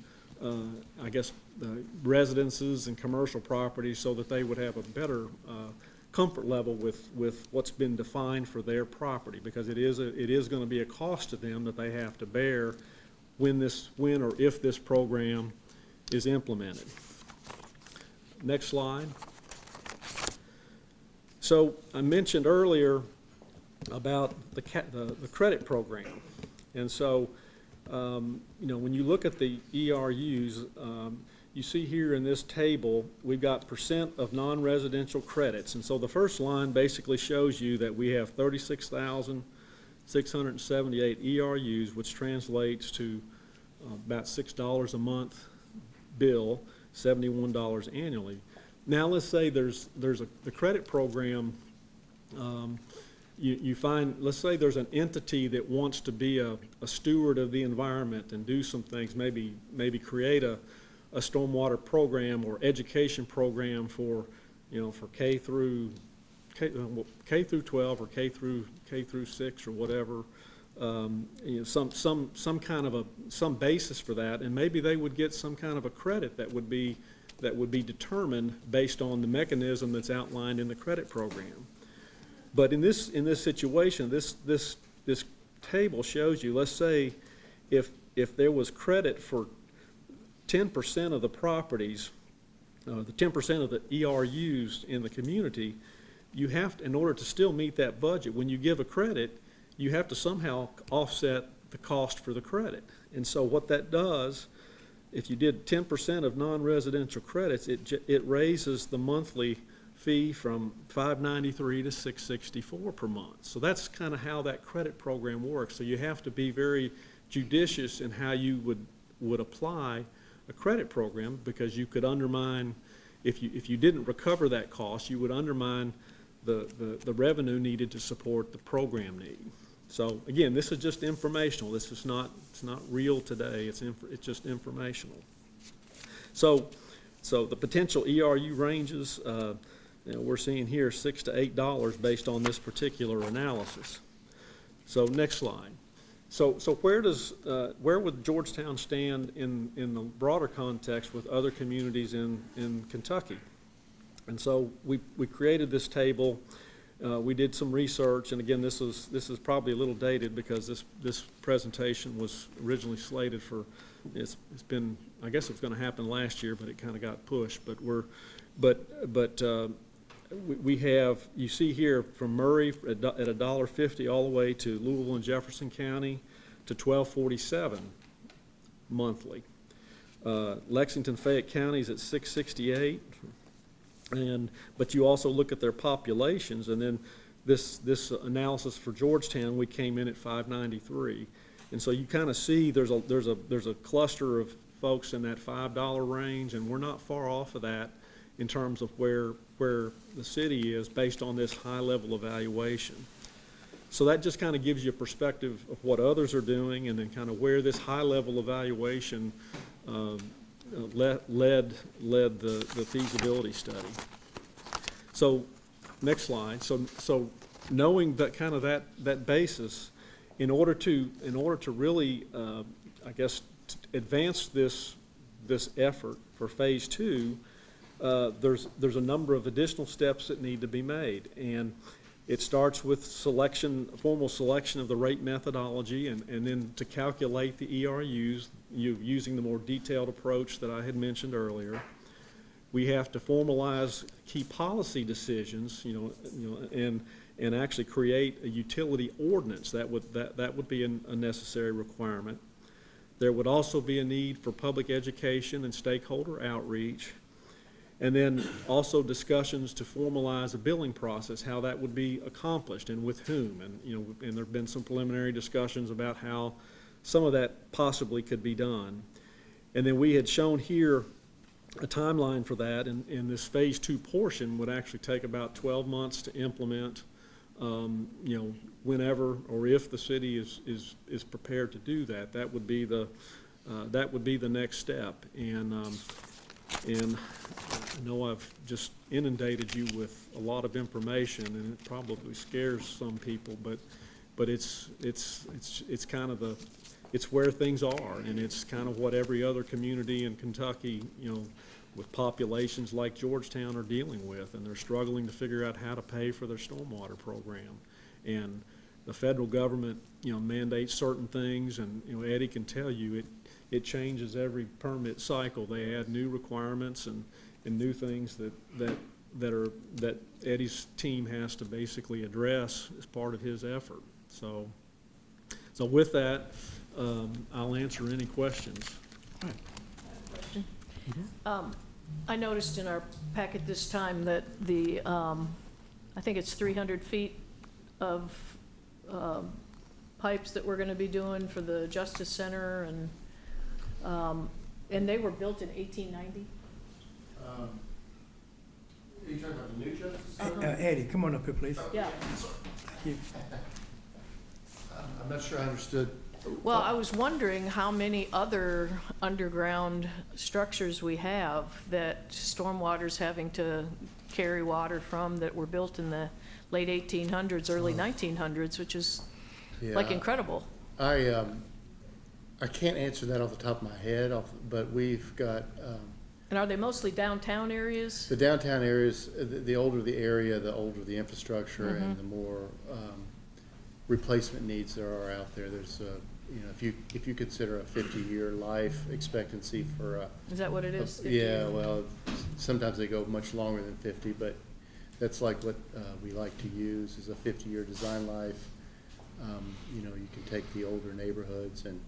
residences and commercial properties, so that they would have a better comfort level with what's been defined for their property, because it is going to be a cost to them that they have to bear when or if this program is implemented. Next slide. So I mentioned earlier about the credit program, and so when you look at the ERUs, you see here in this table, we've got percent of non-residential credits. And so the first line basically shows you that we have 36,678 ERUs, which translates to about $6 a month bill, $71 annually. Now let's say the credit program, you find, let's say there's an entity that wants to be a steward of the environment and do some things, maybe create a stormwater program or education program for, for K through 12 or K through 6 or whatever. Some kind of some basis for that, and maybe they would get some kind of a credit that would be determined based on the mechanism that's outlined in the credit program. But in this situation, this table shows you, let's say if there was credit for 10% of the properties, the 10% of the ERUs in the community, you have to, in order to still meet that budget, when you give a credit, you have to somehow offset the cost for the credit. And so what that does, if you did 10% of non-residential credits, it raises the monthly fee from $593 to $664 per month. So that's kind of how that credit program works. So you have to be very judicious in how you would apply a credit program, because you could undermine, if you didn't recover that cost, you would undermine the revenue needed to support the program need. So again, this is just informational. This is not, it's not real today. It's just informational. So the potential ERU ranges, we're seeing here $6 to $8 based on this particular analysis. So next slide. So where would Georgetown stand in the broader context with other communities in Kentucky? And so we created this table. We did some research, and again, this is probably a little dated because this presentation was originally slated for, it's been, I guess it was going to happen last year, but it kind of got pushed. But we have, you see here from Murray at $1.50 all the way to Louisville and Jefferson County to $12.47 monthly. Lexington, Fayette County is at $6.68. But you also look at their populations, and then this analysis for Georgetown, we came in at 593, and so you kind of see there's a cluster of folks in that $5 range, and we're not far off of that in terms of where the city is based on this high level evaluation. So that just kind of gives you a perspective of what others are doing, and then kind of where this high level evaluation led the feasibility study. So next slide. So knowing that kind of that basis, in order to really I guess advance this effort for phase 2, there's a number of additional steps that need to be made, and it starts with formal selection of the rate methodology, and then to calculate the ERUs, using the more detailed approach that I had mentioned earlier. We have to formalize key policy decisions, and actually create a utility ordinance. That would be a necessary requirement. There would also be a need for public education and stakeholder outreach. And then also discussions to formalize a billing process, how that would be accomplished and with whom. And and there have been some preliminary discussions about how some of that possibly could be done. And then we had shown here a timeline for that, and this phase 2 portion would actually take about 12 months to implement, whenever or if the city is prepared to do that. That would be the next step. And I know I've just inundated you with a lot of information, and it probably scares some people, but it's kind of it's where things are, and it's kind of what every other community in Kentucky, with populations like Georgetown, are dealing with, and they're struggling to figure out how to pay for their stormwater program. And the federal government, mandates certain things, and Eddie can tell you it changes every permit cycle. They add new requirements and new things that Eddie's team has to basically address as part of his effort. So with that, I'll answer any questions. I noticed in our packet this time that the, I think it's 300 feet of pipes that we're gonna be doing for the Justice Center, and they were built in 1890. Are you talking about the new Justice? Eddie, come on up here, please. Yeah. You- I'm not sure I understood. Well, I was wondering how many other underground structures we have that stormwater's having to carry water from that were built in the late 1800s, early 1900s, which is like Yeah. incredible. I can't answer that off the top of my head, but we've got, And are they mostly downtown areas? the downtown areas, the older the area, the older the infrastructure, and Mhm. the more replacement needs there are out there. There's, if you consider a 50-year life expectancy for a. Is that what it is? Yeah, well, sometimes they go much longer than 50, but that's like what we like to use is a 50-year design life. You can take the older neighborhoods and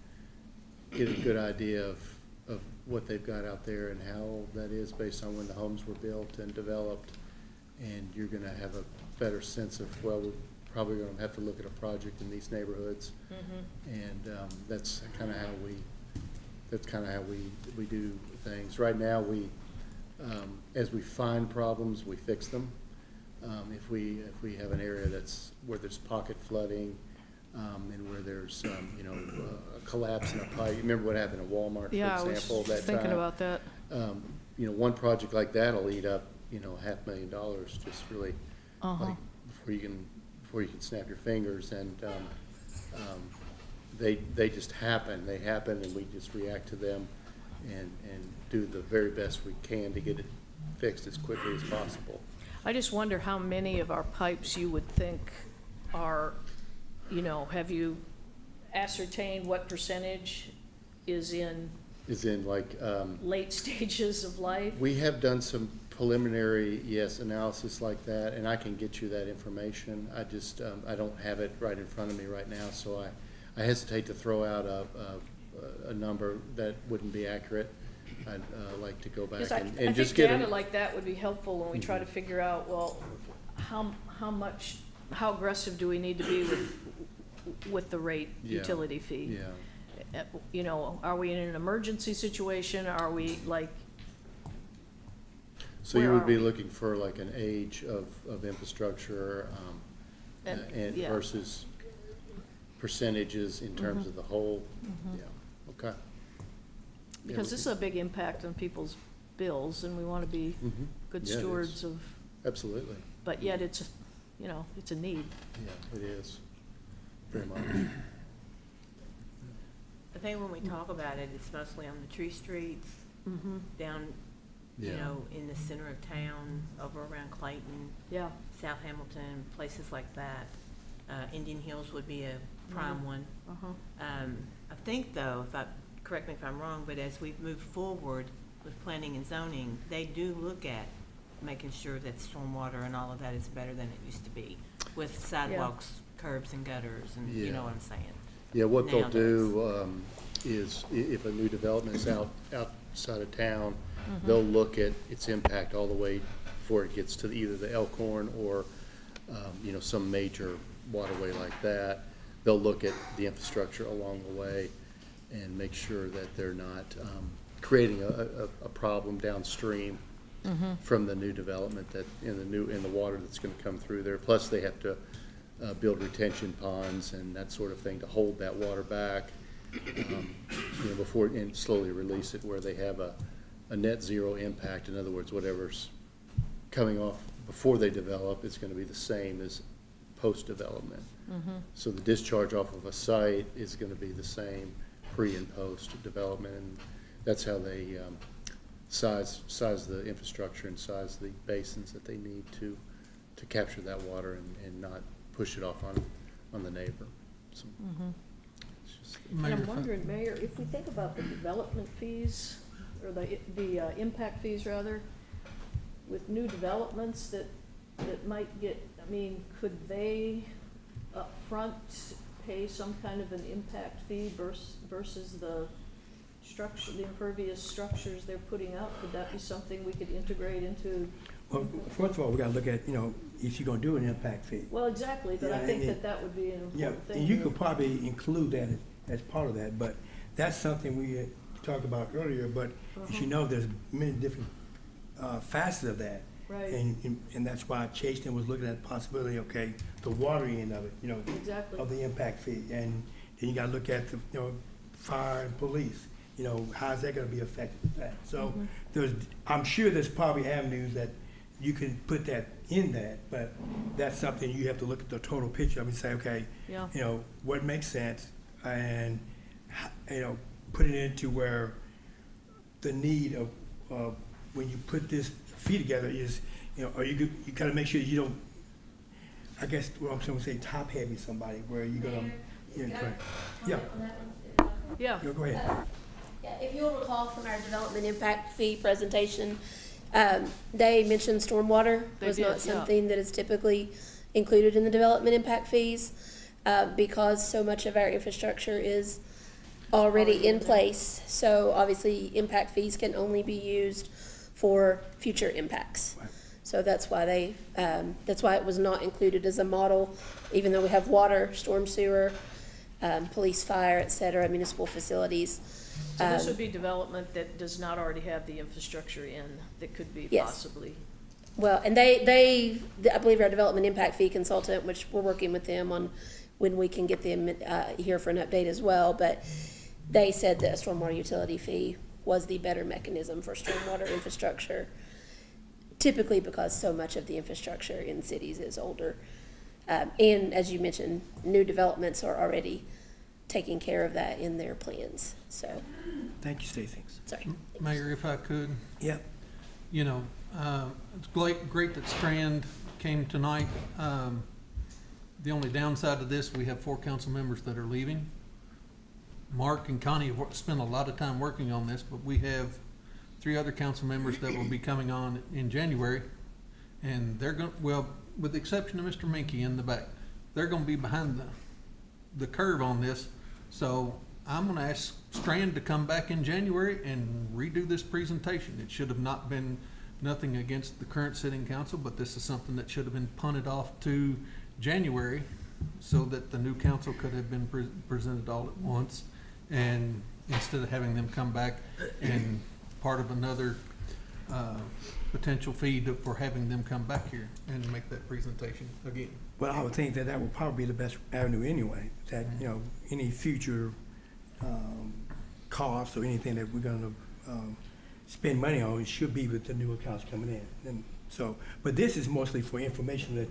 get a good idea of what they've got out there and how old that is based on when the homes were built and developed. And you're gonna have a better sense of, well, we're probably gonna have to look at a project in these neighborhoods. And that's kinda how we do things. Right now, as we find problems, we fix them. If we have an area where there's pocket flooding, and where there's, a collapse in a pipe. You remember what happened at Walmart, for Yeah, I example, was that thinking time? about that. One project like that'll eat up, $500,000 just really, like, before you can snap your fingers. And they just happen. They happen, and we just react to them and do the very best we can to get it fixed as quickly as possible. I just wonder how many of our pipes you would think are, have you ascertained what percentage is in Is in like, late stages of life? we have done some preliminary, analysis like that, and I can get you that information. I just, I don't have it right in front of me right now, so I hesitate to throw out a number that wouldn't be accurate. I'd like to go back Because I and think just get data them. like that would be helpful when we try to figure out, well, how aggressive do we need to be with the rate Yeah. utility fee? Yeah. Are we in an emergency situation? Are we like, So you where would are be we? looking for like an age of infrastructure, and yeah. versus percentages in terms of the whole? Yeah, okay. Because this is a big impact on people's bills, and we want to be Mhm. good Yeah, it is. stewards of, Absolutely. but yet it's a need. Yeah, it is. Very much. I think when we talk about it, it's mostly on the tree streets, down, Yeah. in the center of town, over around Clayton, Yeah. South Hamilton, places like that. Indian Hills would be a prime one. I think though, correct me if I'm wrong, but as we've moved forward with planning and zoning, they do look at making sure that stormwater and all of that is better than it used to be, with sidewalks, curbs and gutters, and you know Yeah. what I'm saying? Yeah, what they'll do is, if a new development is outside of town, they'll look at its impact all the way before it gets to either the Elkhorn or, some major waterway like that. They'll look at the infrastructure along the way and make sure that they're not creating a problem downstream from the new development that, in the water that's gonna come through there. Plus, they have to build retention ponds and that sort of thing to hold that water back, before, and slowly release it where they have a net zero impact. In other words, whatever's coming off before they develop is gonna be the same as post-development. So the discharge off of a site is gonna be the same pre and post-development, and that's how they size the infrastructure and size the basins that they need to capture that water and not push it off on the neighbor. So, it's just- And I'm wondering, Mayor, if we think about the development fees, or the impact fees rather, with new developments that might get, could they upfront pay some kind of an impact fee versus the structure, the impervious structures they're putting up, could that be something we could integrate into? Well, first of all, we gotta look at, if you're gonna do an impact fee. Well, exactly, but I Yeah, think and that that would be an Yeah, important thing. and you here. could probably include that as part of that, but that's something we had talked about earlier, but as you know, there's many different facets of that. Right. And that's why Chasten was looking at the possibility, okay, the water end of it, Exactly. of the impact fee. And then you gotta look at the, fire and police, how's that gonna be affected with that? So I'm sure there's probably avenues that you can put that in that, but that's something you have to look at the total picture of and say, okay, Yeah. what makes sense, and, put it into where the need of when you put this fee together is, or you gotta make sure you don't, I guess what I'm trying to say, top heavy somebody where you're gonna, correct. Yeah, Yeah. go ahead. Yeah, if you'll recall from our development impact fee presentation, they mentioned stormwater They was did, not yeah. something that is typically included in the development impact fees, because so much of our infrastructure is already in place. So obviously, impact fees can only be used for future impacts. Right. So that's why that's why it was not included as a model, even though we have water, storm sewer, police, fire, et cetera, municipal facilities. So this would be development that does not already have the infrastructure in, that could be Yes. possibly. Well, and I believe our development impact fee consultant, which we're working with them on when we can get them here for an update as well, but they said that a stormwater utility fee was the better mechanism for stormwater infrastructure, typically because so much of the infrastructure in cities is older. And as you mentioned, new developments are already taking care of that in their plans, so, Thank you, Stacy. sorry. Mayor, if I could, Yeah, it's great that Strand came tonight. The only downside of this, we have 4 council members that are leaving. Mark and Connie have spent a lot of time working on this, but we have 3 other council members that will be coming on in January. And they're with the exception of Mr. Minky in the back, they're gonna be behind the curve on this. So I'm gonna ask Strand to come back in January and redo this presentation. It should have not been nothing against the current sitting council, but this is something that should have been punted off to January so that the new council could have been presented all at once. And instead of having them come back and part of another potential fee for having them come back here and make that presentation again. well, I would think that would probably be the best avenue anyway, that, any future costs or anything that we're gonna spend money on, it should be with the new accounts coming in. And so, but this is mostly for information that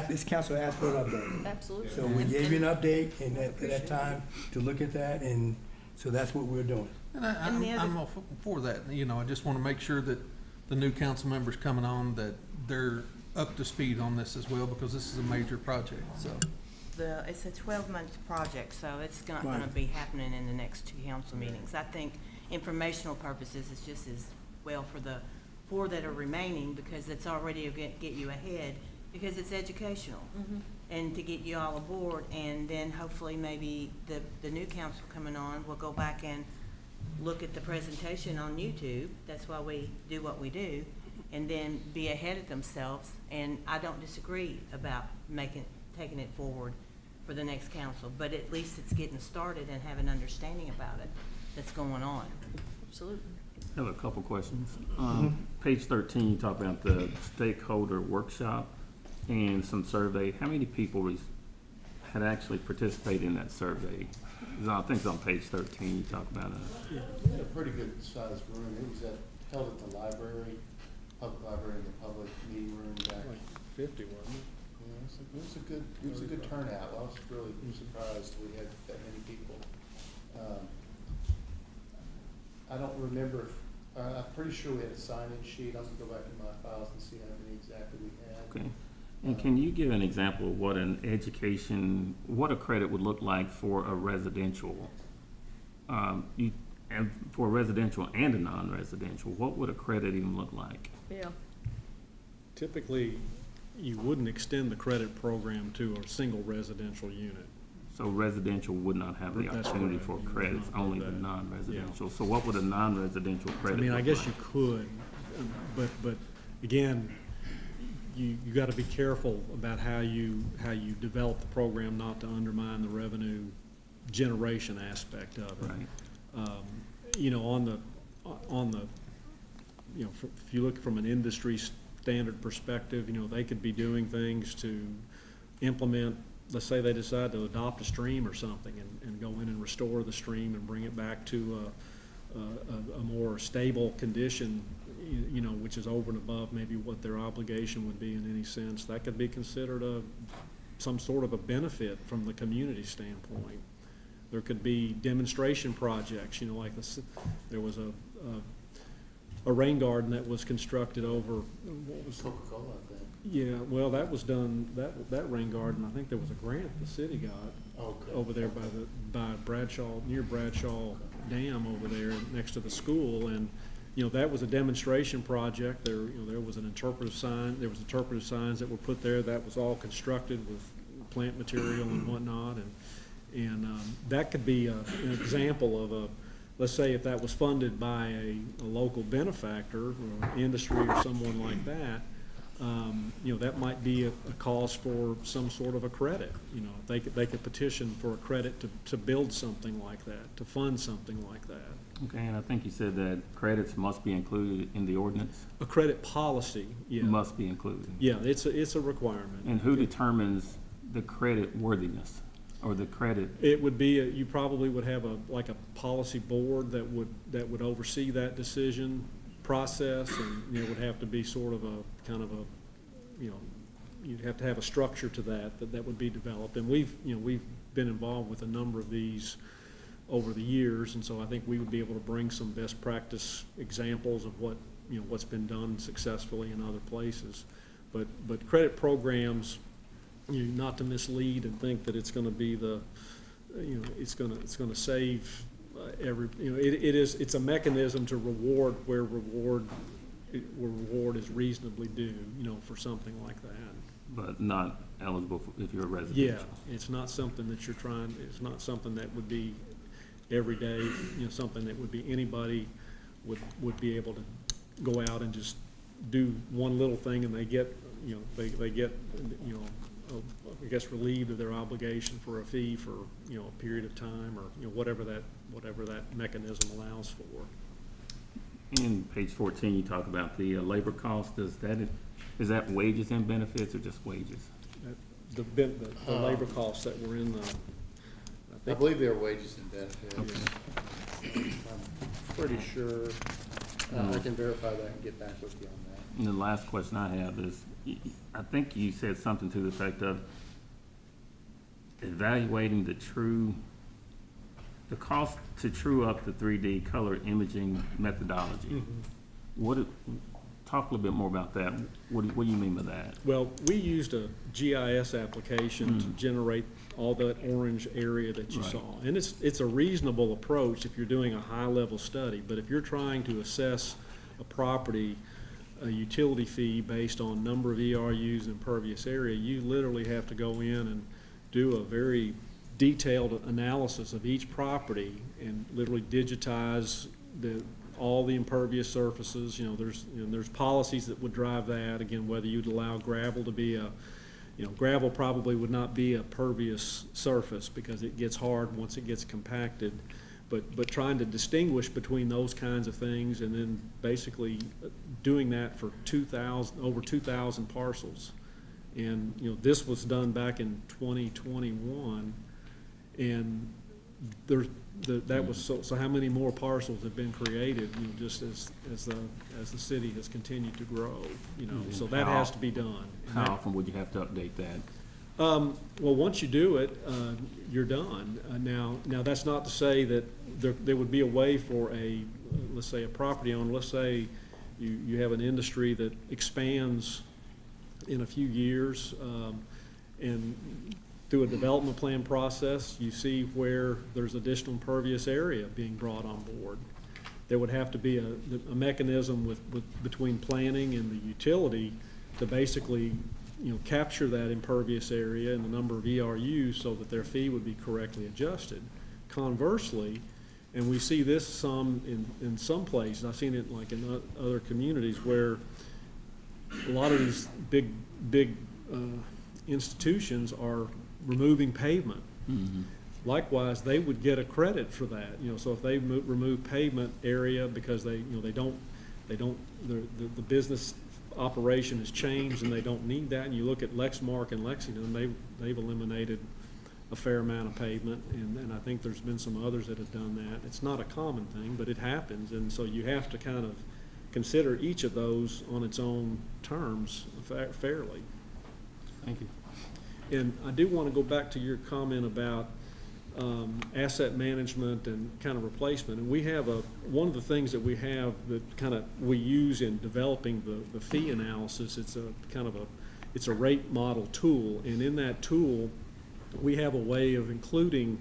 this council asked for an update. Absolutely. So we gave you an update and at that time to look at that, and so that's what we're doing. And And the other- I'm all for that. I just want to make sure that the new council members coming on, that they're up to speed on this as well, because this is a major project, so. It's a 12-month project, so it's not Right. gonna be happening in the next 2 council meetings. I think informational purposes is just as well for the 4 that are remaining, because it's already get you ahead, because it's educational. And to get you all aboard, and then hopefully maybe the new council coming on will go back and look at the presentation on YouTube. That's why we do what we do, and then be ahead of themselves. And I don't disagree about taking it forward for the next council, but at least it's getting started and have an understanding about it that's going on. Absolutely. I have a couple questions. Page 13, you talk about the stakeholder workshop and some survey. How many people had actually participated in that survey? I think it's on page 13, you talk about it. We had a pretty good sized room. It was held at the library, public library, in the public meeting room back. Like 50, wasn't it? Yeah, it was a good turnout. I was really surprised we had that many people. I don't remember, I'm pretty sure we had a sign-in sheet. I'm gonna go back in my files and see how many exactly we had. Okay. And can you give an example of what what a credit would look like for a residential? And for a residential and a non-residential, what would a credit even look like? Yeah. Typically, you wouldn't extend the credit program to a single residential unit. So residential would not have the That's opportunity correct. for You would credits, not do only the that. non-residential. So what would a non-residential I credit mean, I look guess like? you could, but again, you got to be careful about how you develop the program, not to undermine the revenue generation aspect of it. Right. You know, on the, you know, if you look from an industry standard perspective, you know, they could be doing things to implement, let's say they decide to adopt a stream or something and go in and restore the stream and bring it back to a more stable condition, you know, which is over and above maybe what their obligation would be in any sense. That could be considered some sort of a benefit from the community standpoint. There could be demonstration projects, you know, like there was a rain garden that was constructed over, what was Coca-Cola, I think. yeah, well, that was done, that rain garden, I think there was a grant the city got Okay. over there by Bradshaw, near Bradshaw Dam over there next to the school. And, you know, that was a demonstration project. There, you know, there was interpretive signs that were put there. That was all constructed with plant material and whatnot. And that could be an example of let's say if that was funded by a local benefactor or industry or someone like that, you know, that might be a cause for some sort of a credit. You know, they could petition for a credit to build something like that, to fund something like that. Okay, and I think you said that credits must be included in the ordinance? A credit policy, yeah. Must be included. Yeah, it's a requirement. And who determines the credit worthiness or the credit? It would be, you probably would have like a policy board that would oversee that decision process, and, you know, it would have to be sort of kind of you know, you'd have to have a structure to that would be developed. And we've been involved with a number of these over the years, and so I think we would be able to bring some best practice examples of what's been done successfully in other places. But credit programs, you know, not to mislead and think that it's going to be it's going to save it's a mechanism to reward where reward is reasonably due, you know, for something like that. But not eligible if you're a resident. Yeah, it's not something that it's not something that would be every day, you know, something that would be anybody would be able to go out and just do one little thing and they get, you know, they get, you know, I guess relieved of their obligation for a fee for, you know, a period of time, or, you know, whatever that mechanism allows for. In page 14, you talk about the labor cost. Is that wages and benefits or just wages? The labor costs that were in the, I believe they're wages and benefits. Okay. I'm pretty sure. I can verify that and get back with you on that. And the last question I have is, I think you said something to the effect of evaluating the cost to true up the 3D color imaging methodology. Mm-hmm. Talk a little bit more about that. What do you mean by that? Well, we used a GIS application to generate all that orange area that you saw. And it's a reasonable approach if you're doing a high-level study, but if you're trying to assess a property, a utility fee based on number of ERUs and impervious area, you literally have to go in and do a very detailed analysis of each property and literally digitize all the impervious surfaces. You know, there's policies that would drive that. Again, whether you'd allow gravel to be gravel probably would not be a pervious surface because it gets hard once it gets compacted. But trying to distinguish between those kinds of things, and then basically doing that for over 2,000 parcels. And, you know, this was done back in 2021, and that was so how many more parcels have been created, you know, just as the city has continued to grow, you know, so that has to be done. How often would you have to update that? Well, once you do it, you're done. Now that's not to say that there would be a way for let's say a property owner, let's say you have an industry that expands in a few years, and through a development plan process, you see where there's additional impervious area being brought on board. There would have to be a mechanism between planning and the utility to basically, capture that impervious area and the number of ERUs so that their fee would be correctly adjusted. Conversely, and we see this some in some places, I've seen it like in other communities where a lot of these big institutions are removing pavement. Mm-hmm. Likewise, they would get a credit for that. So if they remove pavement area because the business operation has changed and they don't need that, and you look at Lexmark and Lexington, they've eliminated a fair amount of pavement, and I think there's been some others that have done that. It's not a common thing, but it happens, and so you have to kind of consider each of those on its own terms fairly. Thank you. And I do want to go back to your comment about asset management and kind of replacement. And we have one of the things that we have that we use in developing the fee analysis. It's a rate model tool, and in that tool, we have a way of including,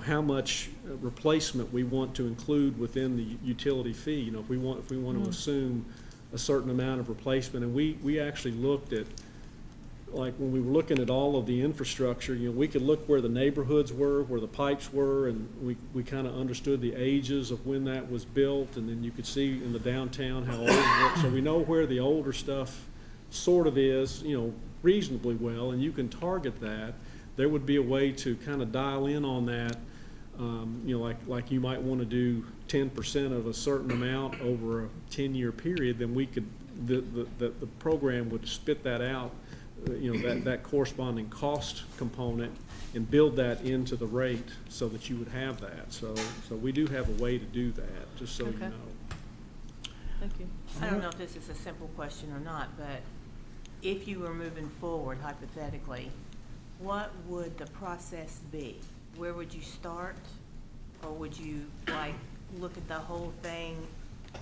how much replacement we want to include within the utility fee. If we want to assume a certain amount of replacement, and we actually looked at, like when we were looking at all of the infrastructure, we could look where the neighborhoods were, where the pipes were, and we kind of understood the ages of when that was built, and then you could see in the downtown how old it was. So we know where the older stuff sort of is, reasonably well, and you can target that. There would be a way to kind of dial in on that, like you might want to do 10% of a certain amount over a 10-year period, then we could, the program would spit that out, that corresponding cost component, and build that into the rate so that you would have that. So we do have a way to do that, just so you know. Thank you. I don't know if this is a simple question or not, but if you were moving forward hypothetically, what would the process be? Where would you start? Or would you look at the whole thing?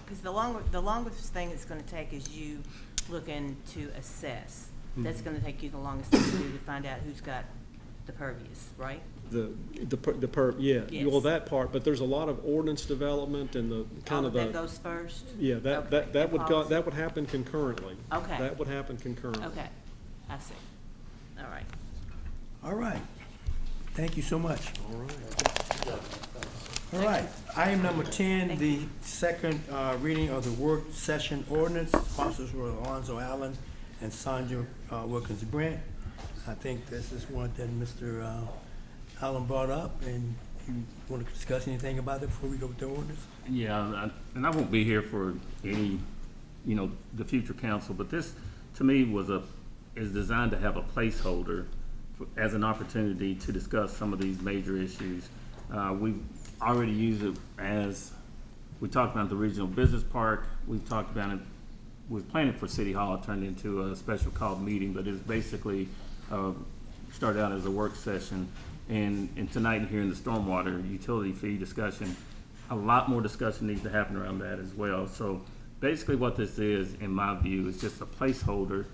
Because the longest thing it's going to take is you looking to assess. That's going to take you the longest thing to do to find out who's got the pervious, right? Yes. Well, that part, but there's a lot of ordinance development and the kind of the. That goes first? Yeah, Okay. that would happen concurrently. Okay. That would happen concurrently. Okay, I see. All right. All right. Thank you so much. All right. All right. Item number 10, the second reading of the work session ordinance. Sponsors were Alonzo Allen and Sandra Wilkins Brent. I think this is one that Mr. Allen brought up, and you want to discuss anything about it before we go with the ordinance? Yeah, and I won't be here for any, the future council, but this, to me, is designed to have a placeholder as an opportunity to discuss some of these major issues. We've already used it as, we talked about the regional business park, we've talked about it, we planned it for City Hall, it turned into a special called meeting, but it's basically started out as a work session. And tonight here in the stormwater utility fee discussion, a lot more discussion needs to happen around that as well. So basically what this is, in my view, is just a placeholder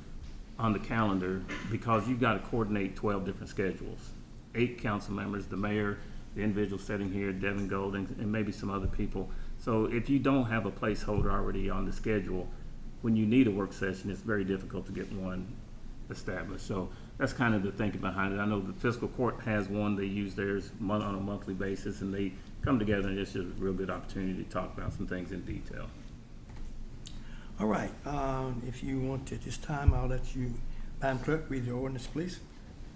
on the calendar, because you've got to coordinate 12 different schedules. 8 council members, the mayor, the individual sitting here, Devin Golding, and maybe some other people. So if you don't have a placeholder already on the schedule, when you need a work session, it's very difficult to get one established. So that's kind of the thinking behind it. I know the fiscal court has one. They use theirs on a monthly basis, and they come together, and it's just a real good opportunity to talk about some things in detail. All right. If you want to, at this time, I'll let you, Madam Clerk, read the ordinance, please.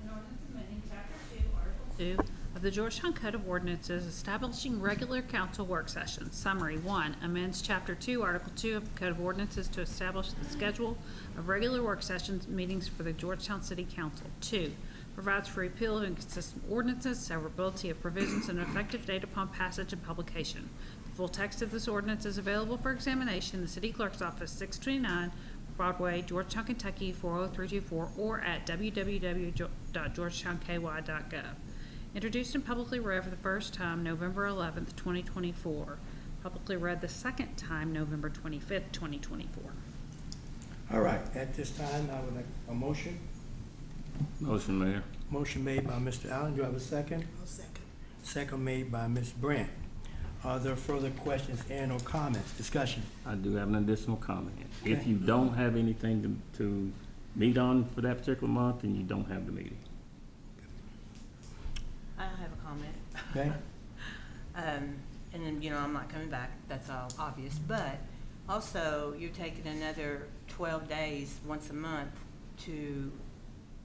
An ordinance amending Chapter 2, Article 2 of the Georgetown Code of Ordinances establishing regular council work sessions. Summary 1, amends Chapter 2, Article 2 of the Code of Ordinances to establish the schedule of regular work sessions meetings for the Georgetown City Council. 2, provides for repeal of inconsistent ordinances, severability of provisions, and an effective date upon passage and publication. The full text of this ordinance is available for examination in the City Clerk's Office, 629 Broadway, Georgetown, Kentucky, 40324, or at www.georgetownky.gov. Introduced and publicly read for the first time November 11th, 2024. Publicly read the second time November 25th, 2024. All right. At this time, I would like a motion. Motion, Mayor. Motion made by Mr. Allen. Do I have a second? I'll second. Second made by Ms. Brandt. Are there further questions and or comments? Discussion? I do have an additional comment. Okay. If you don't have anything to meet on for that particular month and you don't have the meeting. I have a comment. Okay? And then, you know, I'm not coming back, that's all obvious, but also you're taking another 12 days, once a month, to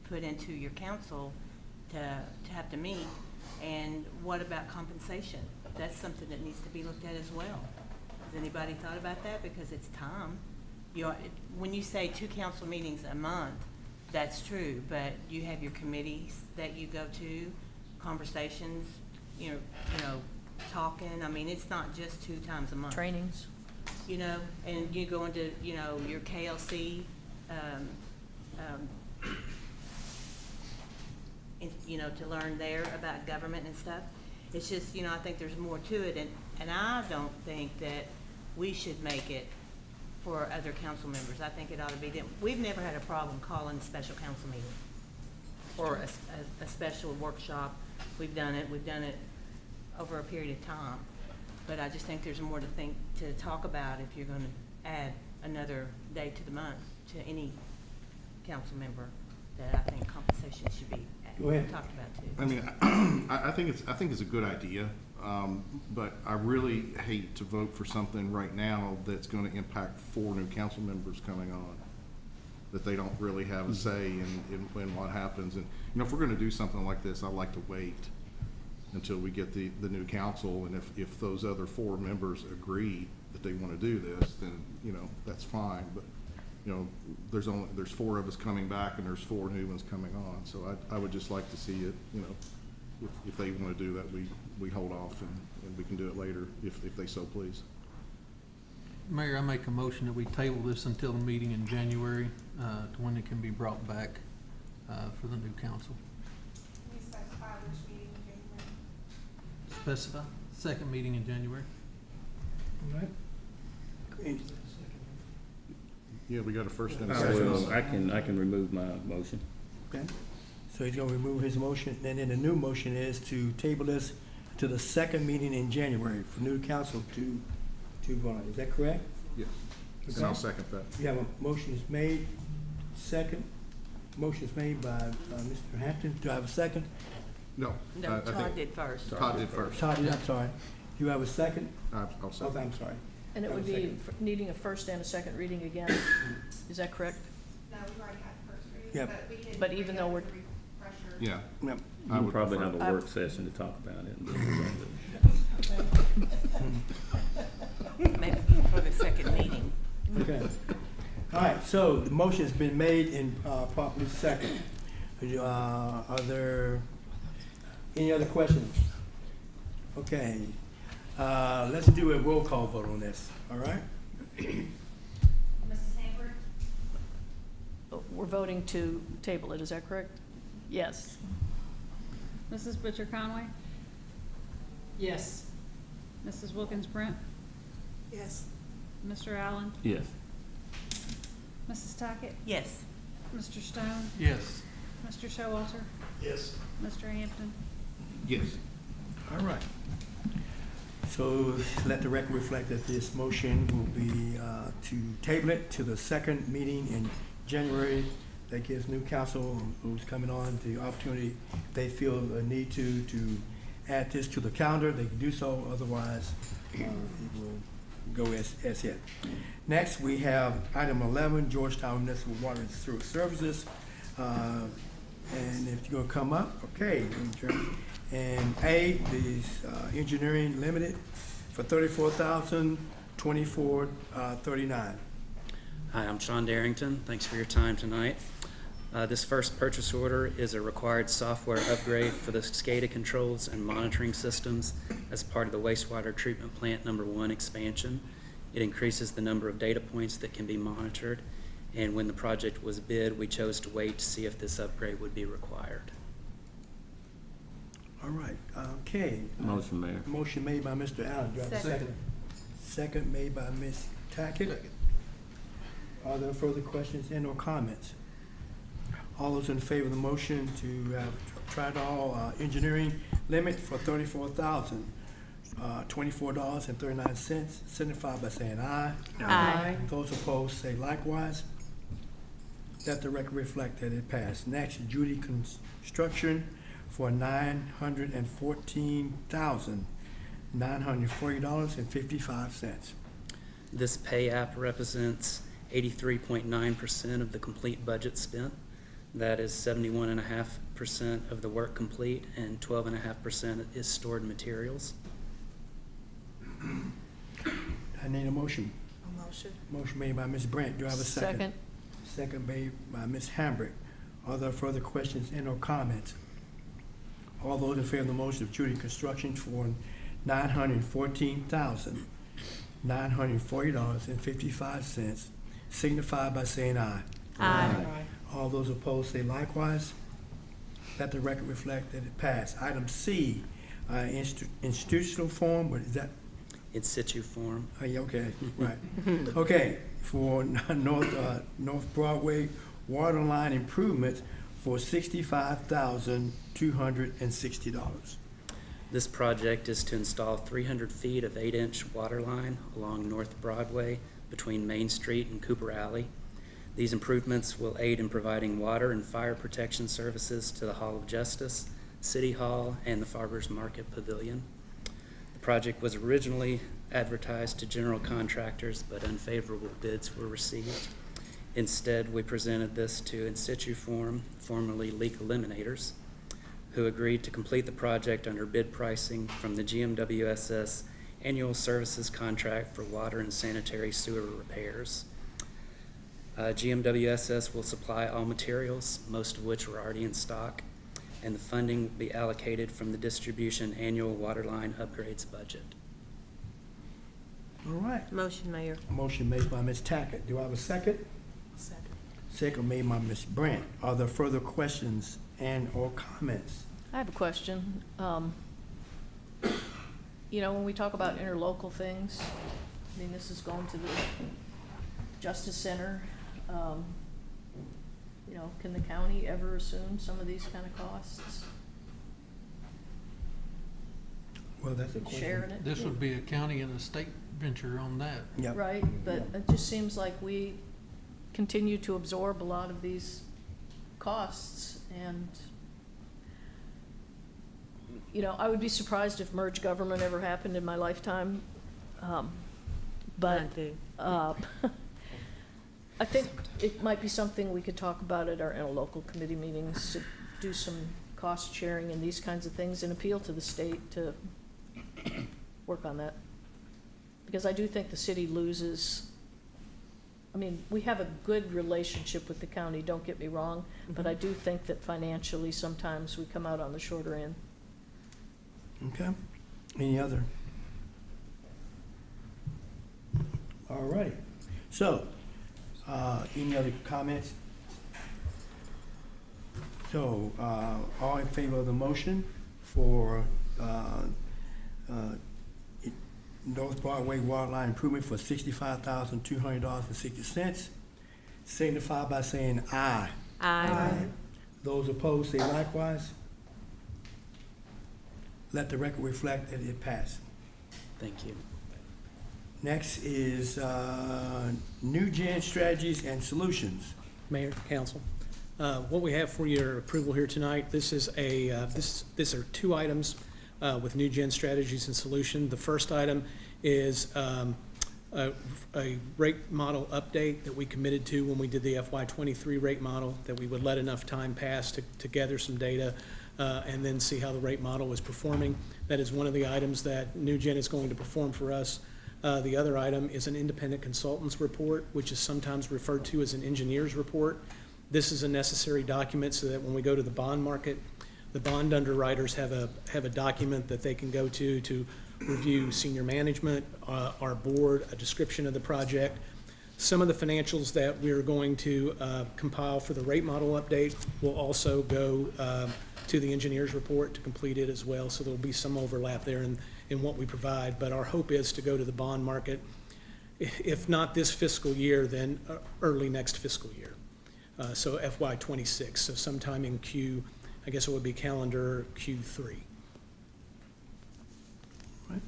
put into your council to have to meet. And what about compensation? That's something that needs to be looked at as well. Has anybody thought about that? Because it's time. When you say 2 council meetings a month, that's true, but you have your committees that you go to, conversations, you know, talking. I mean, it's not just 2 times a month. Trainings. You know, and you go into, you know, your KLC, you know, to learn there about government and stuff. It's just, you know, I think there's more to it, and I don't think that we should make it for other council members. I think it ought to be them. We've never had a problem calling a special council meeting or a special workshop. We've done it over a period of time. But I just think there's more to talk about if you're going to add another day to the month to any council member, that I think compensation should be talked about too. I mean, I think it's a good idea, but I really hate to vote for something right now that's going to impact 4 new council members coming on, that they don't really have a say in what happens. And, you know, if we're going to do something like this, I'd like to wait until we get the new council, and if those other 4 members agree that they want to do this, then, you know, that's fine. But, you know, there's 4 of us coming back and there's 4 new ones coming on. So I would just like to see it, you know, if they want to do that, we hold off and we can do it later if they so please. Mayor, I make a motion that we table this until the meeting in January, to when it can be brought back for the new council. Can you specify which meeting in January? Specify, second meeting in January. All right. Great. Yeah, we got a first and a All right. second. I can remove my motion. Okay, so he's gonna remove his motion, and then the new motion is to table this to the second meeting in January for new council to vote on. Is that correct? Yes, and Okay. I'll second that. You have a motion is made, second. Motion is made by Mr. Hampton. Do I have a second? No. No, I Todd think did first. Todd did first. Todd, I'm sorry. Do you have a second? I'll Oh, second. I'm sorry. And it would be needing a first and a second reading again. Is that correct? No, we've already had the first reading, Yeah. but we can. But even though we're- Refresher. Yeah. Yep. I We'll would probably prefer- have a work session to talk about it. Maybe for the second meeting. Okay. All right, so the motion has been made and properly second. Are there any other questions? Okay, let's do a roll call vote on this, all right? Mrs. Hayward? We're voting to table it, is that correct? Yes. Mrs. Butcher Conway? Yes. Mrs. Wilkins Brent? Yes. Mr. Allen? Yes. Mrs. Tackett? Yes. Mr. Stone? Yes. Mr. Showalter? Yes. Mr. Hampton? Yes. All right. So let the record reflect that this motion will be to table it to the second meeting in January. That gives new council who's coming on the opportunity, if they feel a need to add this to the calendar, they can do so. Otherwise, it will go as yet. Next, we have item 11, Georgetown Municipal Water and Sewer Services. And if you're gonna come up, okay. And A, the engineering limited for $34,024.39. Hi, I'm Sean Darrington. Thanks for your time tonight. This first purchase order is a required software upgrade for the SCADA controls and monitoring systems as part of the wastewater treatment plant number 1 expansion. It increases the number of data points that can be monitored, and when the project was bid, we chose to wait to see if this upgrade would be required. All right, okay. Motion, Mayor. Motion made by Mr. Allen. Do I have a second? Second made by Ms. Tackett. Are there further questions and or comments? All those in favor of the motion to Tridal Engineering limit for $34,024.39 signify by saying aye. Aye. Those opposed say likewise. Let the record reflect that it passed. Next, Judy Construction for $914,940.55. This pay app represents 83.9% of the complete budget spent. That is 71.5% of the work complete, and 12.5% is stored materials. I need a motion. A motion. Motion made by Ms. Brandt. Do I have a second? Second. Second made by Ms. Hambrick. Are there further questions and or comments? All those in favor of the motion of Judy Construction for $914,940.55 signify by saying aye. Aye. All those opposed say likewise. Let the record reflect that it passed. Item C, institutional form, what is that? In situ form. Oh, yeah, okay, right. Okay, for North Broadway water line improvements for $65,260. This project is to install 300 feet of 8-inch water line along North Broadway between Main Street and Cooper Alley. These improvements will aid in providing water and fire protection services to the Hall of Justice, City Hall, and the Farmers Market Pavilion. The project was originally advertised to general contractors, but unfavorable bids were received. Instead, we presented this to In Situ Form, formerly Leak Eliminators, who agreed to complete the project under bid pricing from the GMWSS Annual Services Contract for Water and Sanitary Sewer Repairs. GMWSS will supply all materials, most of which were already in stock, and the funding will be allocated from the distribution annual water line upgrades budget. All right. Motion, Mayor. Motion made by Ms. Tackett. Do I have a second? Second. Second made by Ms. Brandt. Are there further questions and or comments? I have a question. You know, when we talk about interlocal things, I mean, this is going to the Justice Center. You know, can the county ever assume some of these kind of costs? Well, that's a question. Sharing it? This would be a county and a state venture on that. Yep. Right, but it just seems like we continue to absorb a lot of these costs, and, you know, I would be surprised if merged government ever happened in my lifetime. But, Mine too. I think it might be something we could talk about at our interlocal committee meetings, to do some cost sharing and these kinds of things, and appeal to the state to work on that. Because I do think the city loses, I mean, we have a good relationship with the county, don't get me wrong, but I do think that financially, sometimes we come out on the shorter end. Okay. Any other? All righty. So, any other comments? So, all in favor of the motion for North Broadway water line improvement for $65,200.60, signify by saying aye. Aye. Those opposed say likewise. Let the record reflect that it passed. Thank you. Next is New Gen Strategies and Solutions. Mayor, Council. What we have for your approval here tonight, this is these are two items with New Gen Strategies and Solution. The first item is a rate model update that we committed to when we did the FY23 rate model, that we would let enough time pass to gather some data and then see how the rate model was performing. That is one of the items that New Gen is going to perform for us. The other item is an independent consultant's report, which is sometimes referred to as an engineer's report. This is a necessary document so that when we go to the bond market, the bond underwriters have a document that they can go to review senior management, our board, a description of the project. Some of the financials that we're going to compile for the rate model update will also go to the engineer's report to complete it as well, so there'll be some overlap there in what we provide, but our hope is to go to the bond market, if not this fiscal year, then early next fiscal year. So FY26, so sometime in I guess it would be calendar Q3. Right.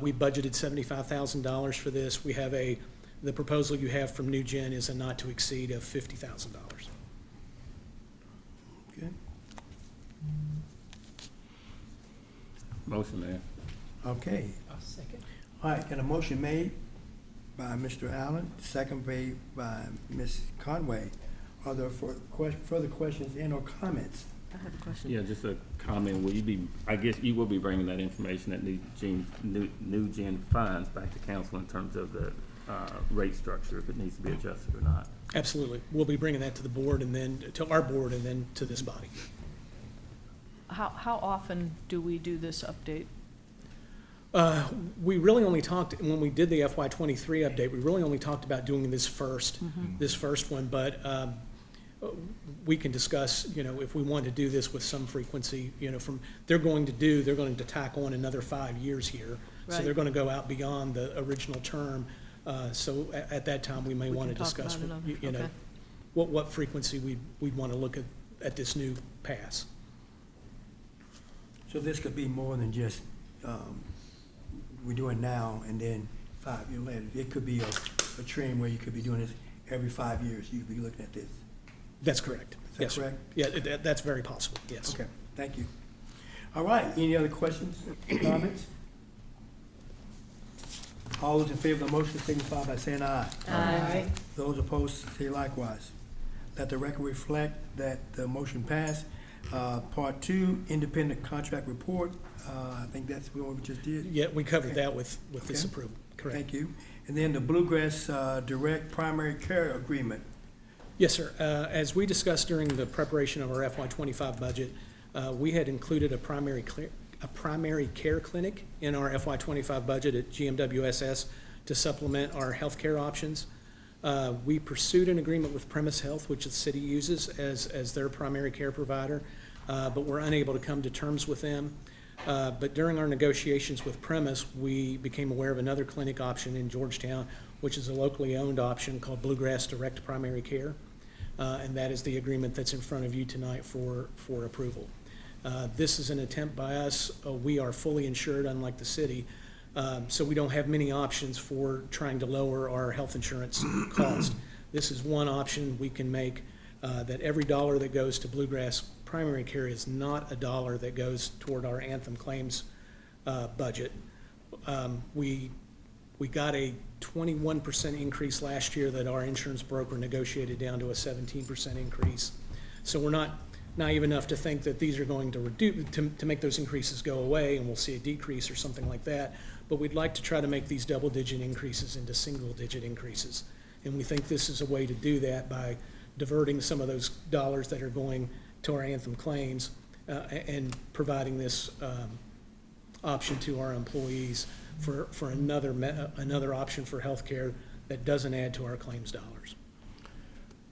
We budgeted $75,000 for this. We have a the proposal you have from New Gen is a not to exceed of $50,000. Okay. Motion, Mayor. Okay. All right, got a motion made by Mr. Allen, second made by Ms. Conway. Are there further questions and or comments? I have a question. Yeah, just a comment. Will you be, I guess you will be bringing that information that New Gen finds back to council in terms of the rate structure, if it needs to be adjusted or not? Absolutely. We'll be bringing that to the board and then to our board and then to this body. How often do we do this update? We really only talked, when we did the FY '23 update, we really only talked about doing this first one, but we can discuss, if we want to do this with some frequency, they're going to tack on another 5 years here. So Right. they're going to go out beyond the original term. So at that time, we may We want to can talk discuss, about it on- okay. what frequency we'd want to look at this new pass. So this could be more than just, we're doing now and then 5 years later. It could be a trend where you could be doing this every 5 years, you could be looking at this. That's correct. Is that Yes, sir. correct? Yeah, that's very possible, yes. Okay, thank you. All right, any other questions, comments? All those in favor of the motion signify by saying aye. Aye. Those opposed say likewise. Let the record reflect that the motion passed. Part 2, independent contract report, I think that's what we just did. Yeah, we covered that with this Okay. approval, correct. Thank you. And then the Bluegrass Direct Primary Care Agreement. Yes, sir. As we discussed during the preparation of our FY '25 budget, we had included a primary care clinic in our FY '25 budget at GMWSS to supplement our healthcare options. We pursued an agreement with Premise Health, which the city uses as their primary care provider, but we're unable to come to terms with them. But during our negotiations with Premise, we became aware of another clinic option in Georgetown, which is a locally owned option called Bluegrass Direct Primary Care. And that is the agreement that's in front of you tonight for approval. This is an attempt by us. We are fully insured, unlike the city, so we don't have many options for trying to lower our health insurance cost. This is one option we can make, that every dollar that goes to Bluegrass Primary Care is not a dollar that goes toward our Anthem claims budget. We got a 21% increase last year that our insurance broker negotiated down to a 17% increase. So we're not naive enough to think that these are going to reduce, to make those increases go away and we'll see a decrease or something like that. But we'd like to try to make these double-digit increases into single-digit increases. And we think this is a way to do that by diverting some of those dollars that are going to our Anthem claims and providing this option to our employees for another option for healthcare that doesn't add to our claims dollars.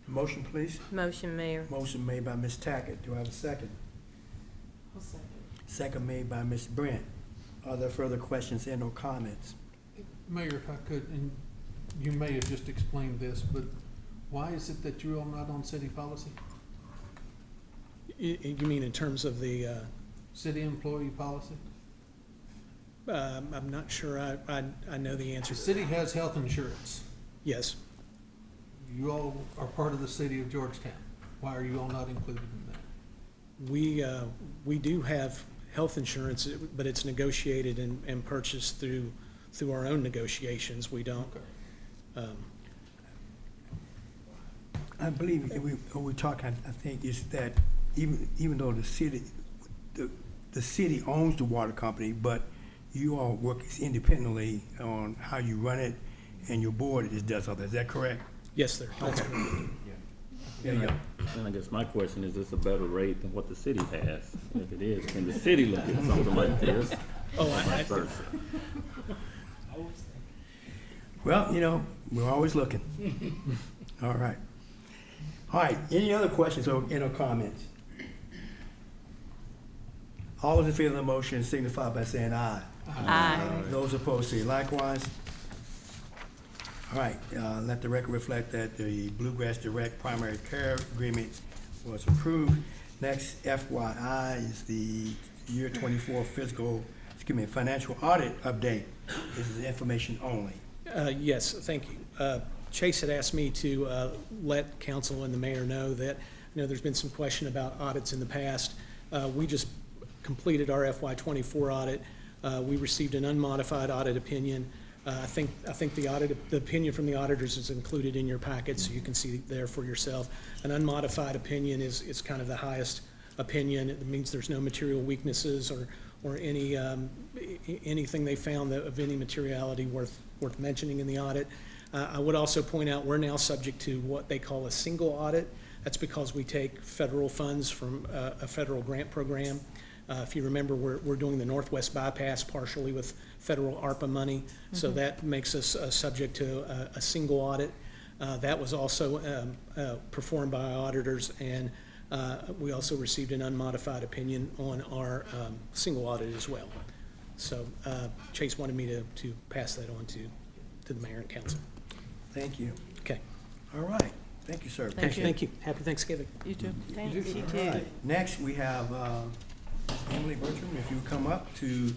Motion, please. Motion, Mayor. Motion made by Ms. Tackett. Do I have a second? I'll second. Second made by Ms. Brent. Are there further questions and or comments? Mayor, if I could, and you may have just explained this, but why is it that you are not on city policy? You mean in terms of the, City employee policy? I'm not sure I know the answer. The city has health insurance. Yes. You all are part of the city of Georgetown. Why are you all not included in that? We do have health insurance, but it's negotiated and purchased through our own negotiations. We don't. Okay. I believe we talk, I think, is that even though the city owns the water company, but you all work independently on how you run it, and your board just does all that. Is that correct? Yes, sir. That's correct. There you go. And I guess my question is this a better rate than what the city has? If it is, can the city look at something like this? Oh, Or vice versa? Well, we're always looking. All right. All right, any other questions or comments? All those in favor of the motion signify by saying aye. Aye. Those opposed say likewise. All right, let the record reflect that the Bluegrass Direct Primary Care Agreement was approved. Next, FYI, is the year 24 financial audit update. This is information only. Yes, thank you. Chase had asked me to let council and the mayor know that, there's been some question about audits in the past. We just completed our FY '24 audit. We received an unmodified audit opinion. I think the opinion from the auditors is included in your packet, so you can see there for yourself. An unmodified opinion is kind of the highest opinion. It means there's no material weaknesses or any anything they found of any materiality worth mentioning in the audit. I would also point out we're now subject to what they call a single audit. That's because we take federal funds from a federal grant program. If you remember, we're doing the Northwest Bypass partially with federal ARPA money, so that makes us subject to a single audit. That was also performed by auditors, and we also received an unmodified opinion on our single audit as well. So Chase wanted me to pass that on to the mayor and council. Thank you. Okay. All right. Thank you, sir. Thank you. Happy Thanksgiving. You too. All right. Next, we have Ms. Emily Bertram. If you would come up to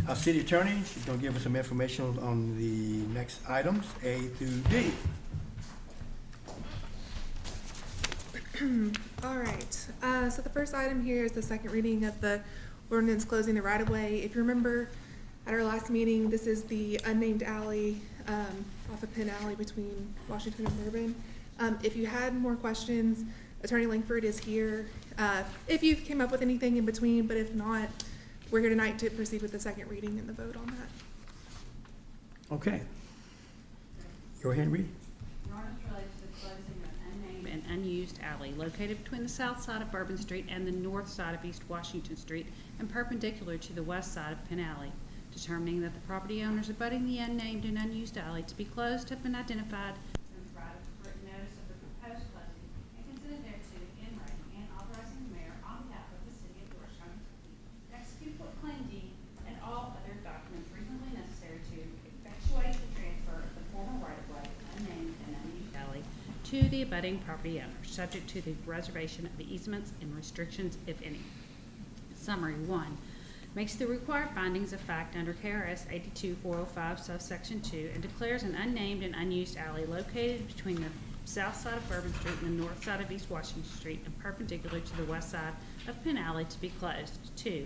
our city attorney, she's going to give us some information on the next items, A through D. All right, so the first item here is the second reading of the ordinance closing the right-of-way. If you remember, at our last meeting, this is the unnamed alley off of Penn Alley between Washington and Bourbon. If you had more questions, Attorney Langford is here. If you came up with anything in between, but if not, we're here tonight to proceed with the second reading and the vote on that. Okay. Go ahead and read. An ordinance related to the closing of an unnamed and unused alley located between the south side of Bourbon Street and the north side of East Washington Street and perpendicular to the west side of Penn Alley. Determining that the property owners abutting the unnamed and unused alley to be closed have been identified, since right of written notice of the proposed closing and consented thereto in writing, and authorizing the mayor on behalf of the city of Georgetown, Kentucky, to execute quitclaim deed and all other documents reasonably necessary to effectuate the transfer of the former right-of-way, unnamed and unused alley, to the abutting property owners, subject to the reservation of the easements and restrictions, if any. Summary 1. Makes the required findings of fact under KRS 82405 subsection 2 and declares an unnamed and unused alley located between the south side of Bourbon Street and the north side of East Washington Street and perpendicular to the west side of Penn Alley to be closed. 2.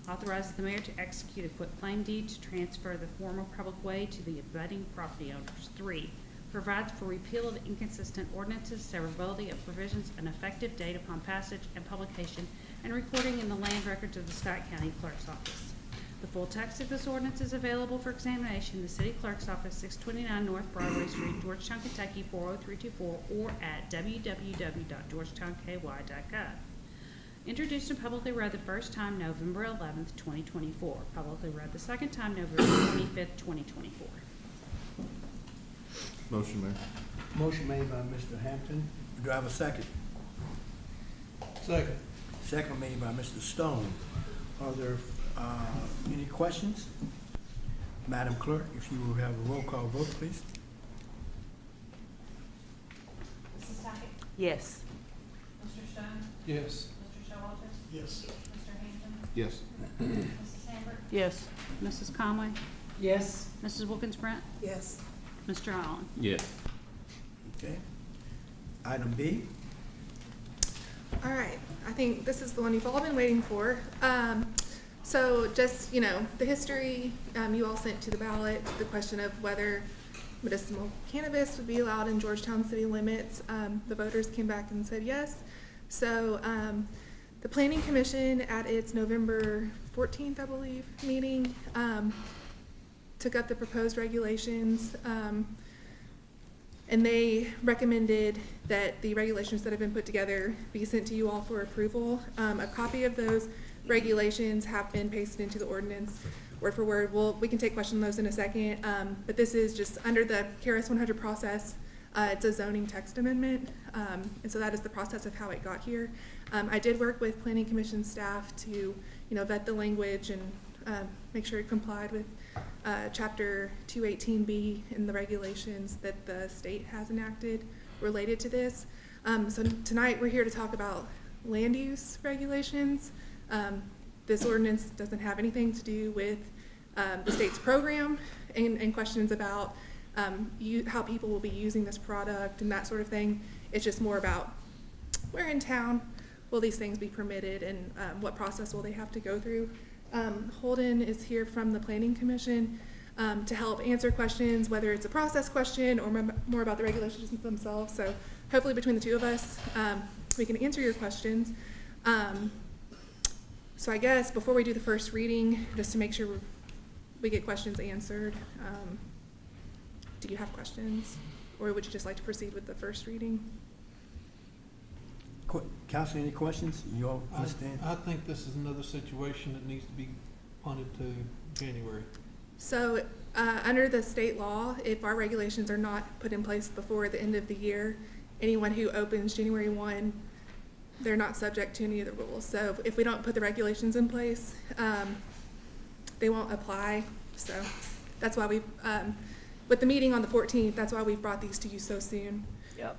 Authorizes the mayor to execute a quitclaim deed to transfer the former public way to the abutting property owners. 3. Provides for repeal of inconsistent ordinances, severability of provisions, an effective date upon passage and publication, and recording in the land records of the Scott County Clerk's Office. The full text of this ordinance is available for examination in the City Clerk's Office, 629 North Broadway Street, Georgetown, Kentucky, 40324, or at www.georgetownky.gov. Introduced and publicly read the first time November 11th, 2024. Publicly read the second time November 25th, 2024. Motion, Mayor. Motion made by Mr. Hampton. Do I have a second? Second. Second made by Mr. Stone. Are there any questions? Madam Clerk, if you will have a roll call vote, please. Mrs. Tackett? Yes. Mr. Stone? Yes. Mr. Showalter? Yes. Mr. Hampton? Yes. Mrs. Sandberg? Yes. Mrs. Conway? Yes. Mrs. Wilkins-Brent? Yes. Mr. Allen? Yes. Okay. Item B. All right, I think this is the one you've all been waiting for. So just, the history, you all sent to the ballot, the question of whether medicinal cannabis would be allowed in Georgetown city limits. The voters came back and said yes. So the Planning Commission at its November 14th, I believe, meeting, took up the proposed regulations, and they recommended that the regulations that have been put together be sent to you all for approval. A copy of those regulations have been pasted into the ordinance word for word. We can take questions on those in a second, but this is just under the KRS 100 process. It's a zoning text amendment, and so that is the process of how it got here. I did work with Planning Commission staff to, vet the language and make sure it complied with Chapter 218B in the regulations that the state has enacted related to this. So tonight we're here to talk about land use regulations. This ordinance doesn't have anything to do with the state's program and questions about how people will be using this product and that sort of thing. It's just more about where in town will these things be permitted, and what process will they have to go through. Holden is here from the Planning Commission to help answer questions, whether it's a process question or more about the regulations themselves. So hopefully between the two of us, we can answer your questions. So I guess before we do the first reading, just to make sure we get questions answered, do you have questions? Or would you just like to proceed with the first reading? Council, any questions? You all understand? I think this is another situation that needs to be punted to January. So, under the state law, if our regulations are not put in place before the end of the year, anyone who opens January 1, they're not subject to any of the rules. So if we don't put the regulations in place, they won't apply. So that's why we, with the meeting on the 14th, that's why we've brought these to you so soon. Yep.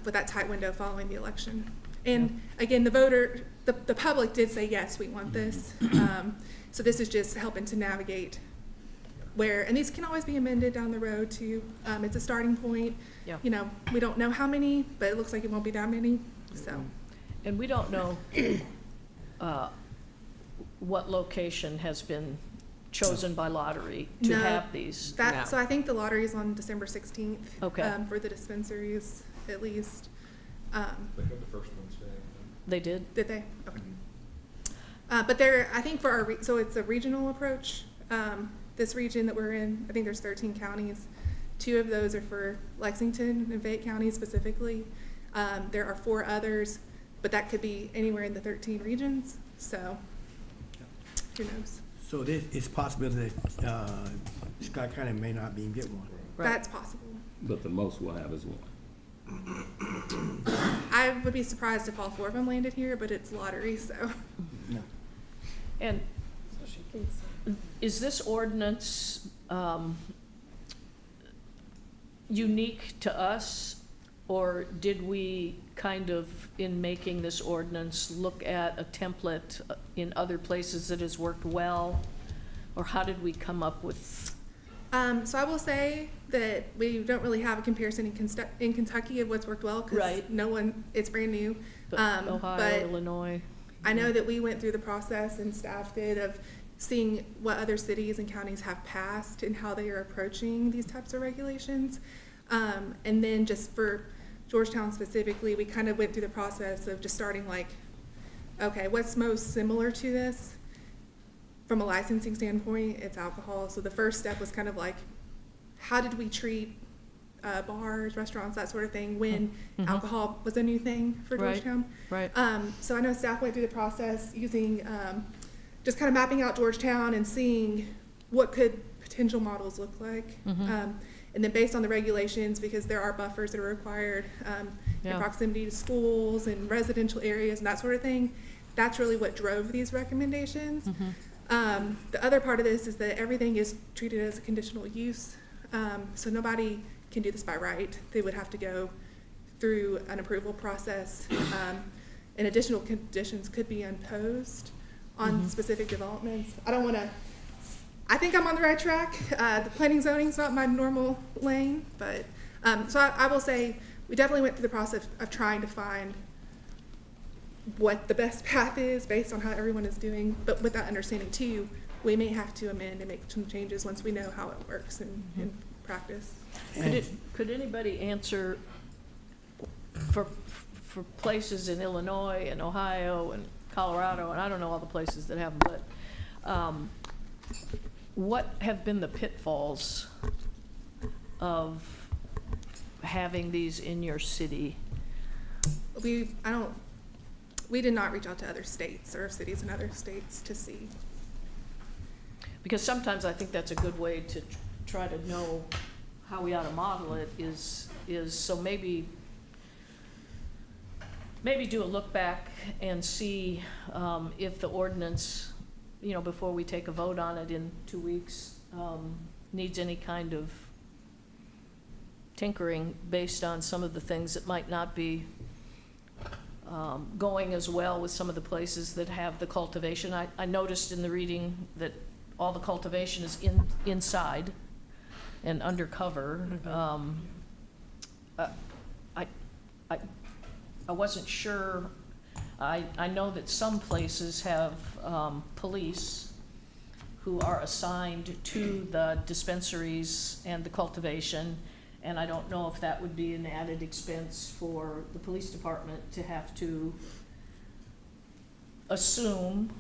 With that tight window following the election. And again, the public did say, yes, we want this. So this is just helping to navigate where, and these can always be amended down the road too. It's a starting point. Yeah. You know, we don't know how many, but it looks like it won't be that many, so. And we don't know what location has been chosen by lottery to No, have these now. So I think the lottery is on December 16th. Okay. For the dispensaries, at least. They had the first one today. They did? Did they? Okay. But there, I think for our, so it's a regional approach. This region that we're in, I think there's 13 counties. 2 of those are for Lexington and Fayette County specifically. There are 4 others, but that could be anywhere in the 13 regions. So who knows? So it's possible that Scott County may not even get one. Right. That's possible. But the most we'll have is one. I would be surprised if all 4 of them landed here, but it's lottery, so. No. And is this ordinance unique to us? Or did we kind of, in making this ordinance, look at a template in other places that has worked well? Or how did we come up with? So I will say that we don't really have a comparison in Kentucky of what's worked well, because Right. no one, it's brand new. Ohio, but Illinois? I know that we went through the process, and staff did, of seeing what other cities and counties have passed and how they are approaching these types of regulations. And then just for Georgetown specifically, we kind of went through the process of just starting like, okay, what's most similar to this? From a licensing standpoint, it's alcohol. So the first step was kind of like, how did we treat bars, restaurants, that sort of thing, when alcohol was a new thing for Georgetown? Right. So I know staff went through the process using, just kind of mapping out Georgetown and seeing what could potential models look like. And then based on the regulations, because there are buffers that are required in proximity to schools and residential areas and that sort of thing, that's really what drove these recommendations. The other part of this is that everything is treated as a conditional use. So nobody can do this by right. They would have to go through an approval process. And additional conditions could be imposed on specific developments. I think I'm on the right track. The planning zoning's not my normal lane, but, so I will say, we definitely went through the process of trying to find what the best path is based on how everyone is doing, but with that understanding too, we may have to amend and make some changes once we know how it works in practice. Could anybody answer for places in Illinois and Ohio and Colorado, and I don't know all the places that have them, but what have been the pitfalls of having these in your city? We did not reach out to other states or cities in other states to see. Because sometimes I think that's a good way to try to know how we ought to model it, is so maybe do a look back and see if the ordinance, you know, before we take a vote on it in 2 weeks, needs any kind of tinkering based on some of the things that might not be going as well with some of the places that have the cultivation. I noticed in the reading that all the cultivation is inside, and undercover. I wasn't sure, I know that some places have police who are assigned to the dispensaries and the cultivation, and I don't know if that would be an added expense for the police department to have to assume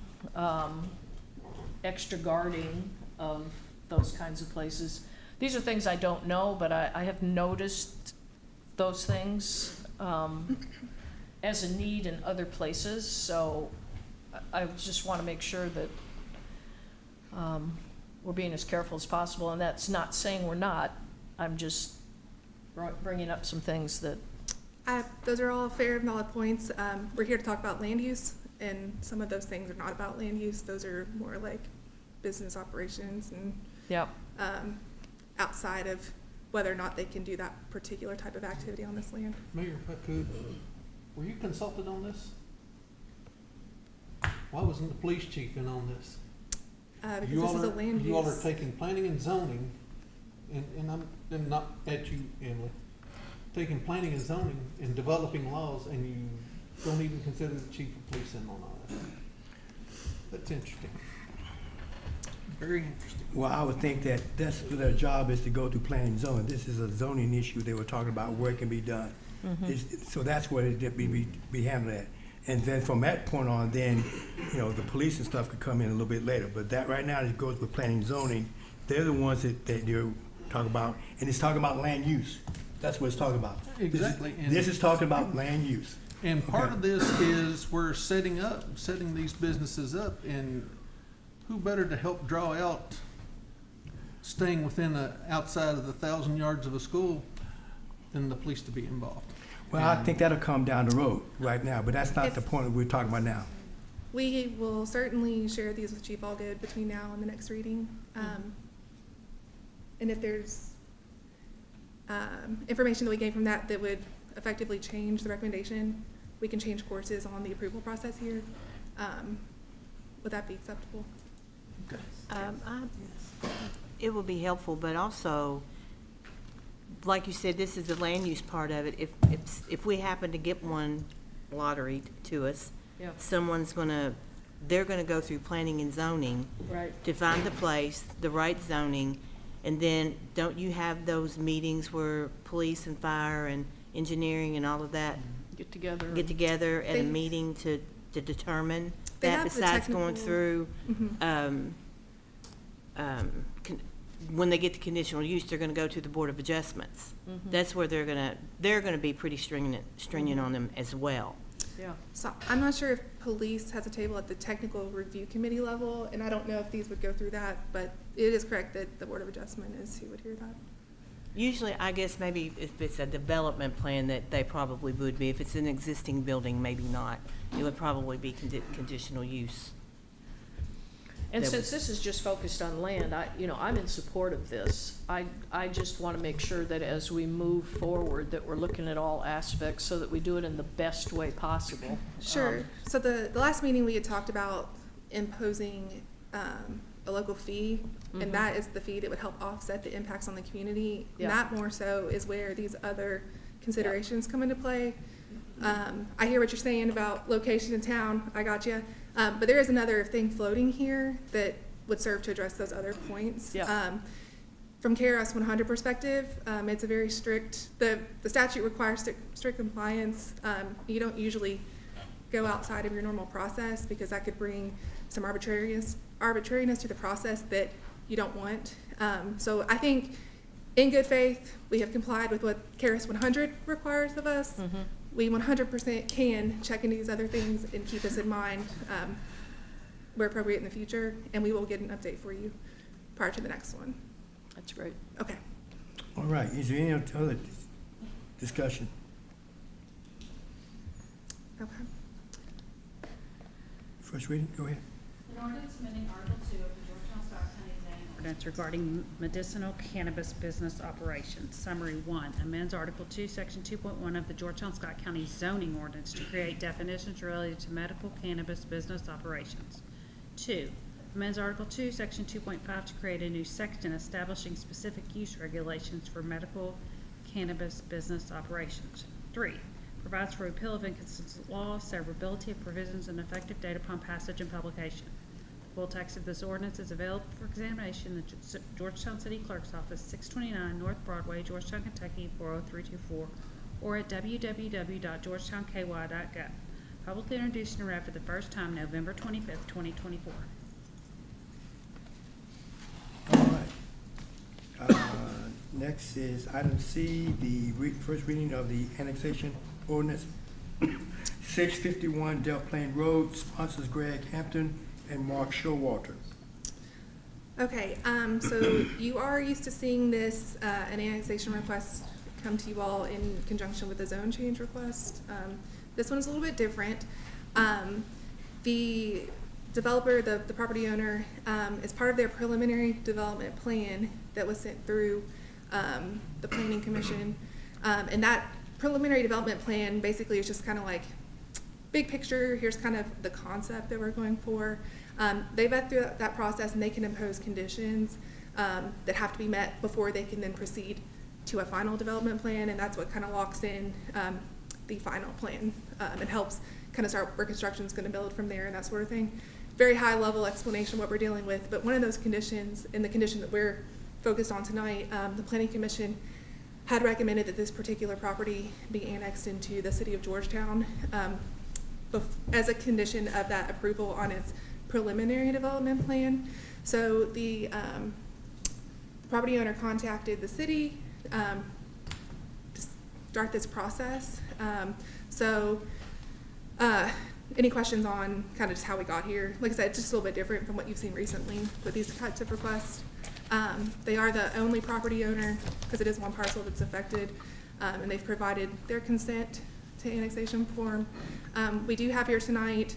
extra guarding of those kinds of places. These are things I don't know, but I have noticed those things as a need in other places, so I just want to make sure that we're being as careful as possible, and that's not saying we're not. I'm just bringing up some things that. Those are all fair and valid points. We're here to talk about land use, and some of those things are not about land use. Those are more like business operations and Yep. Outside of whether or not they can do that particular type of activity on this land. Mayor, if I could, were you consulted on this? Why wasn't the police chief in on this? Because You this all is a are- land use. You all are taking planning and zoning, and I'm not at you, Emily, taking planning and zoning and developing laws, and you don't even consider the chief of police in on all that. That's interesting. Very interesting. Well, I would think that that's their job, is to go through planning and zoning. This is a zoning issue. They were talking about where it can be done. So that's where it be handled at. And then from that point on, then, the police and stuff could come in a little bit later. But that right now, it goes with planning and zoning. They're the ones that they're talking about, and it's talking about land use. That's what it's talking about. Exactly. This is talking about land use. And part Okay. of this is we're setting these businesses up, and who better to help draw out staying within outside of the 1,000 yards of a school than the police to be involved. Well, I think that'll come down the road right now, but that's not the point that we're talking about now. We will certainly share these with Chief Allgood between now and the next reading. And if there's information that we gain from that would effectively change the recommendation, we can change courses on the approval process here. Would that be acceptable? It would be helpful, but also, like you said, this is the land use part of it. If we happen to get one lottery to us, Yeah. they're gonna go through planning and zoning Right. to find the place, the right zoning, and then don't you have those meetings where police and fire and engineering and all of that Get together. get together at a They- meeting to determine They that, have the besides going technical- through, Mhm. when they get to conditional use, they're gonna go to the Board of Adjustments. That's where they're gonna be pretty stringent on them as well. Yeah. So I'm not sure if police has a table at the technical review committee level, and I don't know if these would go through that, but it is correct that the Board of Adjustment is who would hear that. Usually, I guess maybe if it's a development plan, that they probably would be. If it's an existing building, maybe not. It would probably be conditional use. And That since this is just focused on land, I'm in support of this. I just want to make sure that as we move forward, that we're looking at all aspects so that we do it in the best way possible. Sure. So the last meeting, we had talked about imposing a local fee, and that is the fee that would help offset the impacts on the community. Yeah. And that more so is where these other considerations come into play. I hear what you're saying about location in town. I got you. But there is another thing floating here that would serve to address those other points. Yeah. From KRS 100 perspective, it's a very strict, the statute requires strict compliance. You don't usually go outside of your normal process because that could bring some arbitrariness to the process that you don't want. So I think in good faith, we have complied with what KRS 100 requires of us. We 100% can check into these other things and keep this in mind where appropriate in the future, and we will get an update for you prior to the next one. That's great. Okay. All right, is there any other discussion? Okay. First reading, go ahead. An ordinance amending Article 2 of the Georgetown Scott County zoning ordinance regarding medicinal cannabis business operations. Summary 1, amends Article 2, Section 2.1 of the Georgetown Scott County zoning ordinance to create definitions related to medical cannabis business operations. 2, Amends Article 2, Section 2.5 to create a new section establishing specific use regulations for medical cannabis business operations. 3, provides for repeal of inconsistent law, severability of provisions, and effective date upon passage and publication. The full text of this ordinance is available for examination in the Georgetown City Clerk's Office, 629 North Broadway, Georgetown, Kentucky, 40324, or at www.georgetownky.gov. Publicly introduced and read for the first time November 25th, 2024. All right. Next is item C, the first reading of the annexation ordinance, 651 Del Plain Road, sponsors Greg Hampton and Mark Showalter. Okay, so you are used to seeing this, an annexation request come to you all in conjunction with a zone change request. This one is a little bit different. The developer, the property owner, is part of their preliminary development plan that was sent through the Planning Commission. And that preliminary development plan basically is just kind of like, big picture, here's kind of the concept that we're going for. They vet through that process and they can impose conditions that have to be met before they can then proceed to a final development plan, and that's what kind of locks in the final plan. It helps kind of start where construction is going to build from there and that sort of thing. Very high level explanation of what we're dealing with, but one of those conditions, and the condition that we're focused on tonight, the Planning Commission had recommended that this particular property be annexed into the city of Georgetown as a condition of that approval on its preliminary development plan. So the property owner contacted the city to start this process. Any questions on kind of just how we got here? Like I said, it's just a little bit different from what you've seen recently with these types of requests. They are the only property owner because it is one parcel that's affected, and they've provided their consent to annexation form. We do have here tonight,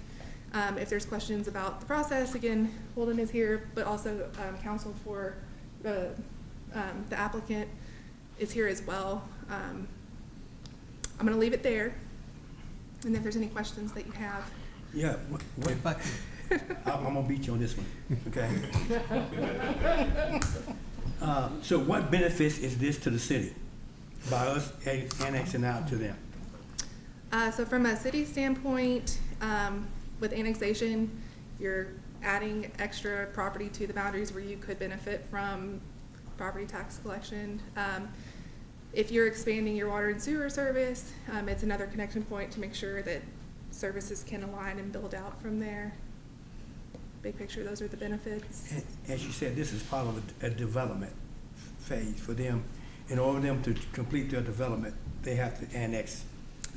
if there's questions about the process, again, Holden is here, but also counsel for the applicant is here as well. I'm going to leave it there, and if there's any questions that you have. Yeah, I'm gonna beat you on this one, okay? So what benefits is this to the city by us annexing out to them? So from a city standpoint, with annexation, you're adding extra property to the boundaries where you could benefit from property tax collection. If you're expanding your water and sewer service, it's another connection point to make sure that services can align and build out from there. Big picture, those are the benefits. And as you said, this is part of a development phase for them. In order for them to complete their development, they have to annex.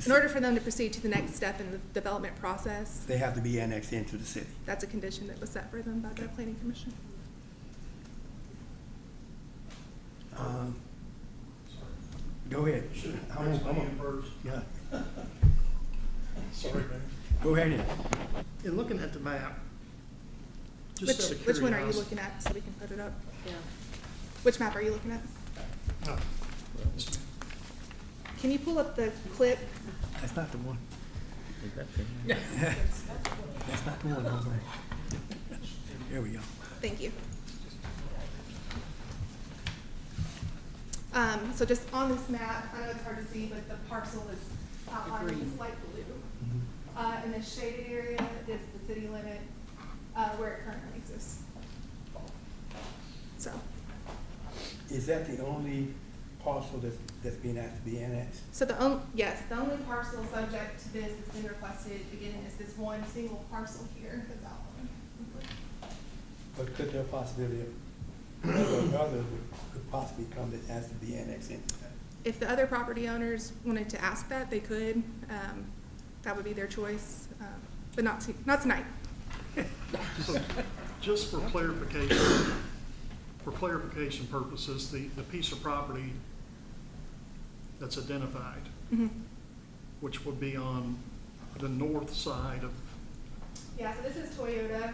In order for them to proceed to the next step in the development process, They have to be annexed into the city. that's a condition that was set for them by the Planning Commission. Go ahead. Yeah. Sorry, man. Go ahead. In looking at the map, just out of Which one are you curiosity- looking at so we can put it up? Yeah. Which map are you looking at? Oh, Can you pull up the clip? That's not the one. That's not the one. Jose. There we go. Thank you. So just on this map, I know it's hard to see, but the parcel is outlined in light blue. And the shaded area is the city limit, where it currently exists. So, Is that the only parcel that's being asked to be annexed? so the only parcel subject to this that's been requested, again, is this one single parcel here that's outlined. But could there a possibility of another could possibly come that has to be annexed into that? If the other property owners wanted to ask that, they could. That would be their choice, but not tonight. So, just for clarification purposes, the piece of property that's identified, Mhm. which would be on the north side of, Yeah, so this is Toyota.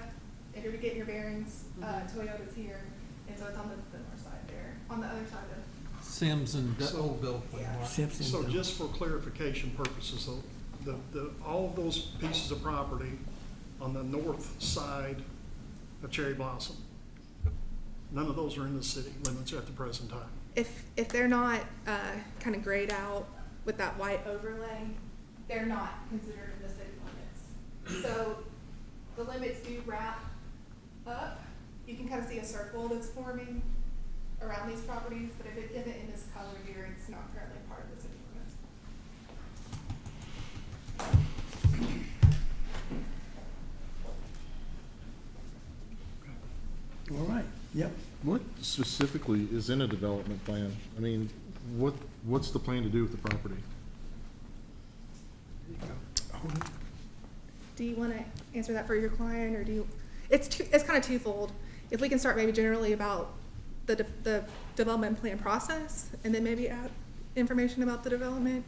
If you're getting your bearings, Toyota's here, and so it's on the north side there, on the other side of. Sims and So- Old Bill. Yeah. Simpson. so just for clarification purposes, so all of those pieces of property on the north side a cherry blossom. None of those are in the city limits at the present time. If they're not kind of grayed out with that white overlay, they're not considered in the city limits. So the limits do wrap up. You can kind of see a circle that's forming around these properties, but if it isn't in this color here, it's not currently part of the city limits. All right, yep. What specifically is in a development plan? I mean, what's the plan to do with the property? Do you want to answer that for your client, or do you? It's kind of twofold. If we can start maybe generally about the development plan process, and then maybe add information about the development,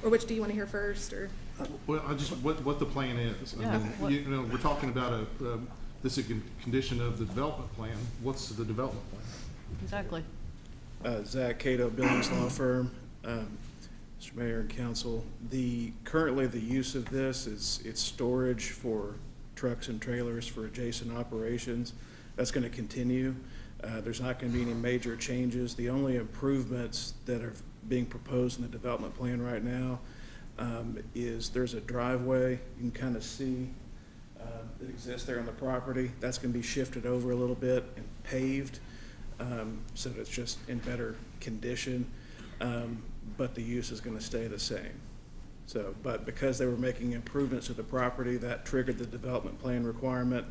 or which do you want to hear first, or? Well, I just, what the plan is. I Yeah, mean, what- you know, we're talking about this is a condition of the development plan. What's the development plan? Exactly. Zach Cato, Billings Law Firm. Mr. Mayor and Council, currently the use of this is it's storage for trucks and trailers for adjacent operations. That's going to continue. There's not going to be any major changes. The only improvements that are being proposed in the development plan right now is there's a driveway you can kind of see that exists there on the property. That's going to be shifted over a little bit and paved so that it's just in better condition, but the use is going to stay the same. So, but because they were making improvements to the property, that triggered the development plan requirement,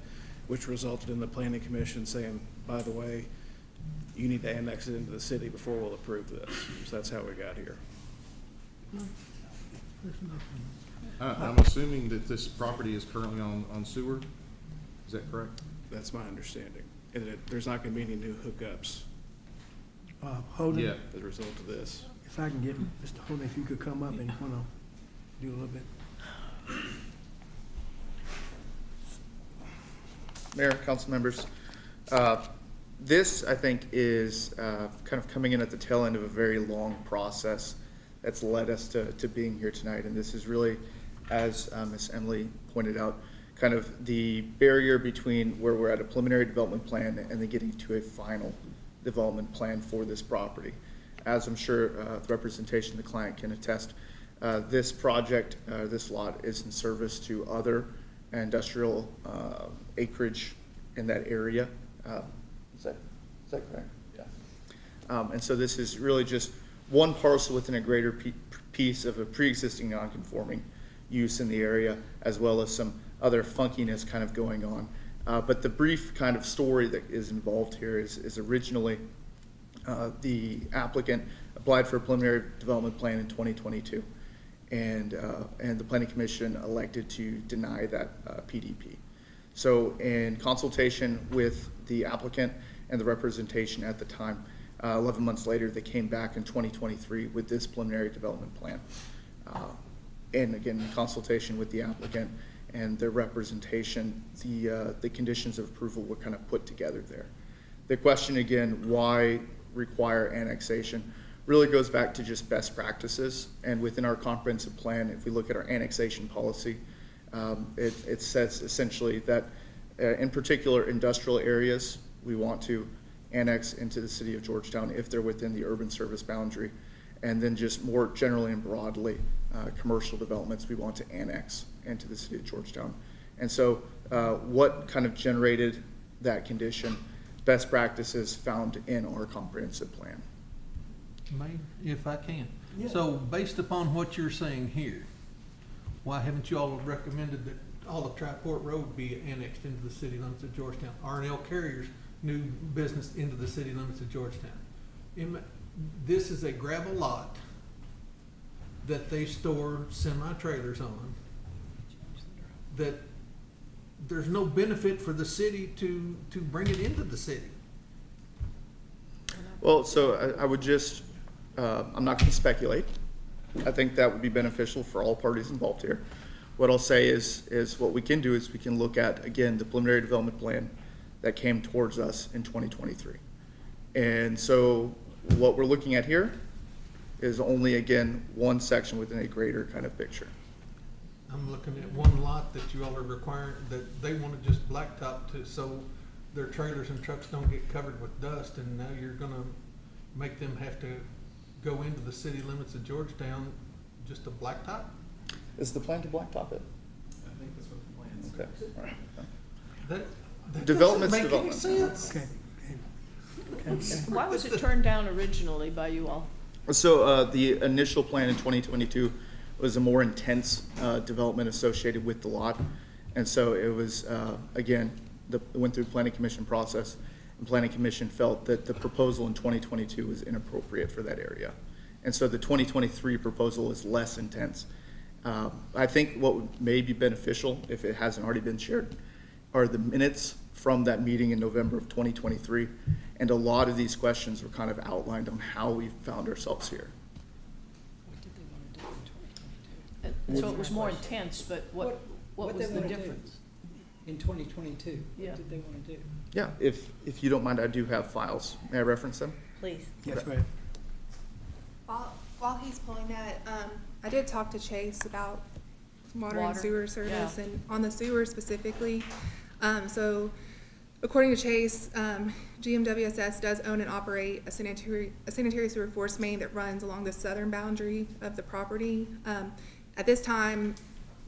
which resulted in the planning commission saying, by the way, you need to annex it into the city before we'll approve this. So that's how we got here. I'm assuming that this property is currently on sewer. Is that correct? That's my understanding. And there's not going to be any new hookups Holden, Yeah. as a result of this. if I can get Mr. Holden, if you could come up and want to do a little bit. Mayor, council members, this, I think, is kind of coming in at the tail end of a very long process that's led us to being here tonight. And this is really, as Ms. Emily pointed out, kind of the barrier between where we're at a preliminary development plan and then getting to a final development plan for this property. As I'm sure the representation of the client can attest, this project, this lot is in service to other industrial acreage in that area. Is that correct? Yeah. And so this is really just one parcel within a greater piece of a pre-existing non-conforming use in the area, as well as some other funkiness kind of going on. But the brief kind of story that is involved here is originally the applicant applied for a preliminary development plan in 2022. And the Planning Commission elected to deny that PDP. So in consultation with the applicant and the representation at the time, 11 months later, they came back in 2023 with this preliminary development plan. And again, in consultation with the applicant and their representation, the conditions of approval were kind of put together there. The question again, why require annexation, really goes back to just best practices. And within our comprehensive plan, if we look at our annexation policy, it says essentially that in particular industrial areas, we want to annex into the city of Georgetown if they're within the urban service boundary. And then just more generally and broadly, commercial developments we want to annex into the city of Georgetown. And so what kind of generated that condition? Best practices found in our comprehensive plan. Mayor, if I can. Yeah. So based upon what you're saying here, why haven't you all recommended that all of Triport Road be annexed into the city limits of Georgetown? R&L Carrier's new business into the city limits of Georgetown. This is a gravel lot that they store semi-trailers on, that there's no benefit for the city to bring it into the city. Well, so I would just, I'm not going to speculate. I think that would be beneficial for all parties involved here. What I'll say is what we can do is we can look at, again, the preliminary development plan that came towards us in 2023. And so what we're looking at here is only, again, one section within a greater kind of picture. I'm looking at one lot that you all are requiring, that they want to just blacktop to, so their trailers and trucks don't get covered with dust, and now you're gonna make them have to go into the city limits of Georgetown, just a blacktop? Is the plan to blacktop it? I think that's what the plan is. Okay, all right. That Development's doesn't make any development. sense. Okay. Why was it turned down originally by you all? So the initial plan in 2022 was a more intense development associated with the lot. And so it was, again, it went through planning commission process, and planning commission felt that the proposal in 2022 was inappropriate for that area. And so the 2023 proposal is less intense. I think what may be beneficial, if it hasn't already been shared, are the minutes from that meeting in November of 2023. And a lot of these questions were kind of outlined on how we found ourselves here. So it was more intense, but what was they the wanna do? difference? In 2022, Yeah. what did they want to do? Yeah, if you don't mind, I do have files. May I reference them? Please. Yes, Okay. go ahead. While he's pulling that, I did talk to Chase about water and Water, sewer service, yeah. and on the sewer specifically. So according to Chase, GMWSS does own and operate a sanitary sewer force main that runs along the southern boundary of the property. At this time,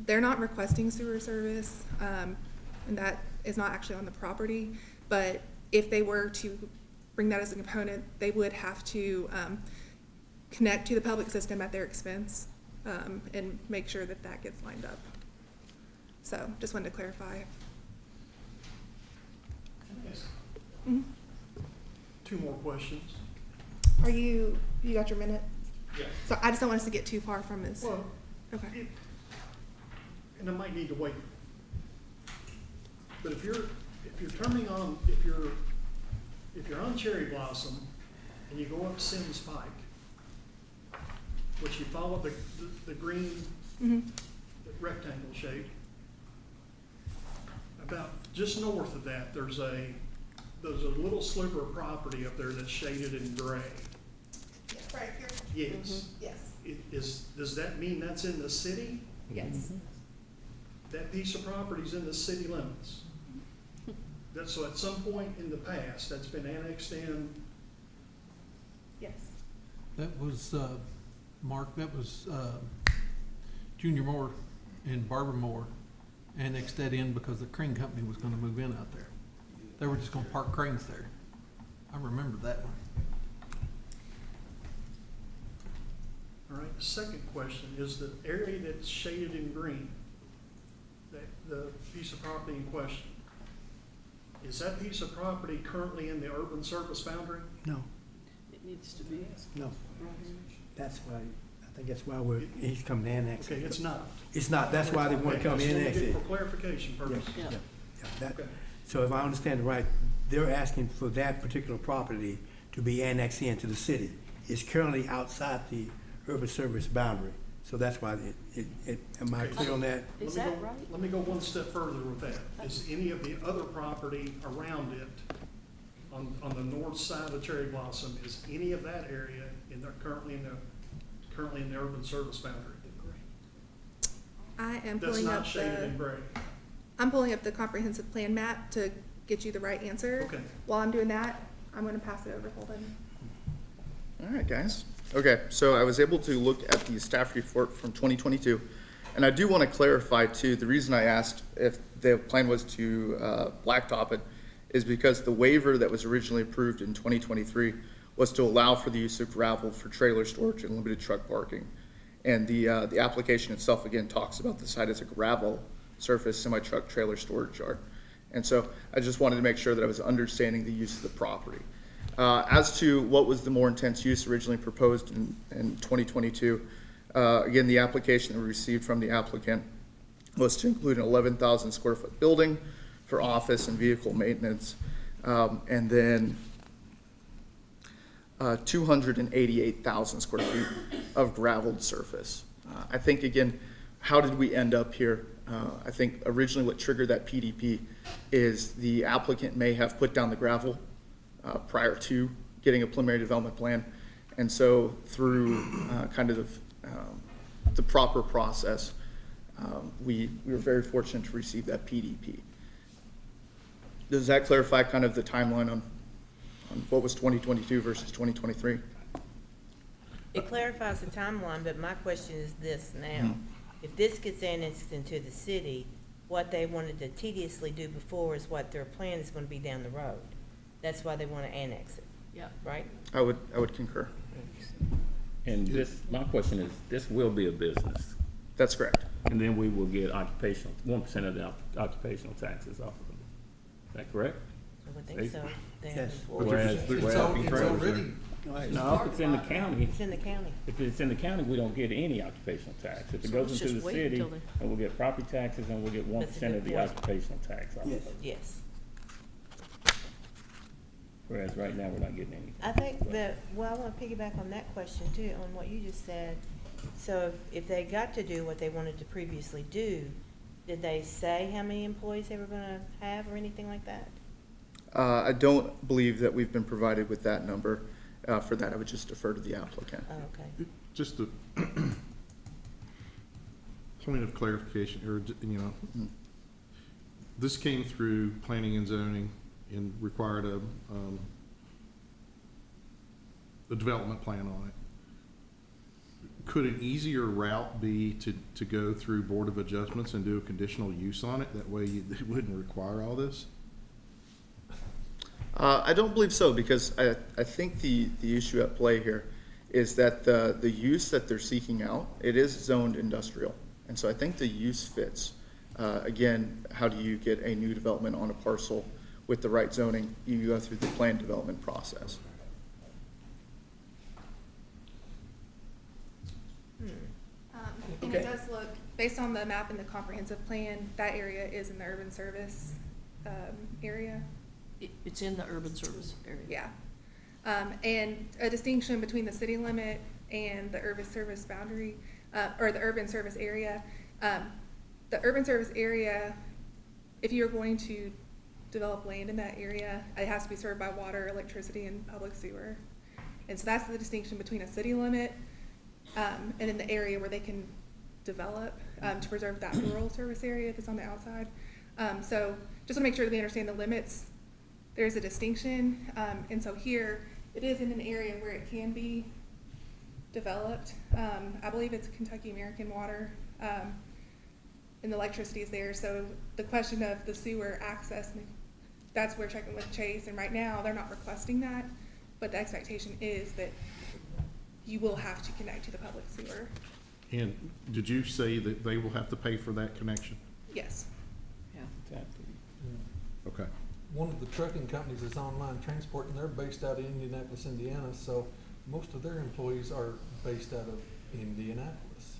they're not requesting sewer service, and that is not actually on the property. But if they were to bring that as a component, they would have to connect to the public system at their expense, and make sure that that gets lined up. So just wanted to clarify. Mhm. Two more questions. You got your minute? Yeah. So I just don't want us to get too far from this. Well, Okay. and I might need to wait. But if you're on Cherry Blossom and you go up Sims Pike, which you follow the green rectangle shape, about just north of that, there's a little sliver of property up there that's shaded in gray. Yes, right here. Yes. Yes. Does that mean that's in the city? Yes. That piece of property's in the city limits. So at some point in the past, that's been annexed in. Yes. That was, Mark, that was Junior Moore and Barbara Moore annexed that in because the crane company was gonna move in out there. They were just gonna park cranes there. I remember that one. All right, the second question is the area that's shaded in green, the piece of property in question. Is that piece of property currently in the urban service boundary? No, It needs to be. no. That's why, I think that's why he's coming to annex it. Okay, it's not. It's not, that's why they want to come Okay, I just annex wanted to it. get for clarification Yeah, purposes. yeah, yeah, that, Okay. so if I understand it right, they're asking for that particular property to be annexed into the city. It's currently outside the urban service boundary, so that's why am I clear on that? Is Let me that go- right? Let me go one step further with that. Is any of the other property around it, on the north side of Cherry Blossom, is any of that area currently in the urban service boundary? I am That's pulling not up shaded in gray. I'm pulling up the comprehensive plan map to get you the right answer. Okay. While I'm doing that, I'm gonna pass it over, Holden. All right, guys. Okay, so I was able to look at the staff report from 2022, and I do want to clarify too, the reason I asked if the plan was to blacktop it is because the waiver that was originally approved in 2023 was to allow for the use of gravel for trailer storage and limited truck parking. And the application itself, again, talks about the site as a gravel surface semi-truck trailer storage yard. And so I just wanted to make sure that I was understanding the use of the property. As to what was the more intense use originally proposed in 2022, again, the application that we received from the applicant was to include an 11,000 square foot building for office and vehicle maintenance, and then 288,000 square feet of gravelled surface. I think, again, how did we end up here? I think originally what triggered that PDP is the applicant may have put down the gravel prior to getting a preliminary development plan. And so through kind of the proper process, we were very fortunate to receive that PDP. Does that clarify kind of the timeline on what was 2022 versus 2023? It clarifies the timeline, but my question is this now. If this gets annexed into the city, what they wanted to tediously do before is what their plan is gonna be down the road. That's why they wanna annex it, Yeah. right? I would concur. And this, my question is, this will be a business, That's correct. and then we will get occupational, 1% of the occupational taxes off of them. Is that correct? I would think so. They have Yes. employees. Whereas, It's already, no, if it's in the county, It's in the county. if it's in the county, we don't get any occupational tax. If it So goes let's into the just wait city, until they- then we'll get property taxes and we'll get 1% of the point. occupational tax off of Yes. it. Yes. Whereas right now, we're not getting anything. I think that, well, I want to piggyback on that question too, on what you just said. So if they got to do what they wanted to previously do, did they say how many employees they were going to have or anything like that? I don't believe that we've been provided with that number. For that, I would just defer to the applicant. Oh, okay. Just a point of clarification, or, this came through planning and zoning and required a development plan on it. Could an easier route be to go through Board of Adjustments and do a conditional use on it? That way it wouldn't require all this? I don't believe so, because I think the issue at play here is that the use that they're seeking out, it is zoned industrial. And so I think the use fits. Again, how do you get a new development on a parcel with the right zoning? You go through the plan development process. And it does look, based on the map and the comprehensive plan, that area is in the urban service area. It's in the urban service area. Yeah. And a distinction between the city limit and the urban service boundary, or the urban service area. The urban service area, if you're going to develop land in that area, it has to be served by water, electricity, and public sewer. And so that's the distinction between a city limit and then the area where they can develop to preserve that rural service area that's on the outside. So just want to make sure that we understand the limits. There's a distinction, and so here, it is in an area where it can be developed. I believe it's Kentucky American Water, and the electricity is there, so the question of the sewer access, that's where checking with Chase, and right now, they're not requesting that, but the expectation is that you will have to connect to the public sewer. And did you say that they will have to pay for that connection? Yes. Okay. one of the trucking companies is Online Transport, and they're based out of Indianapolis, Indiana, so most of their employees are based out of Indianapolis.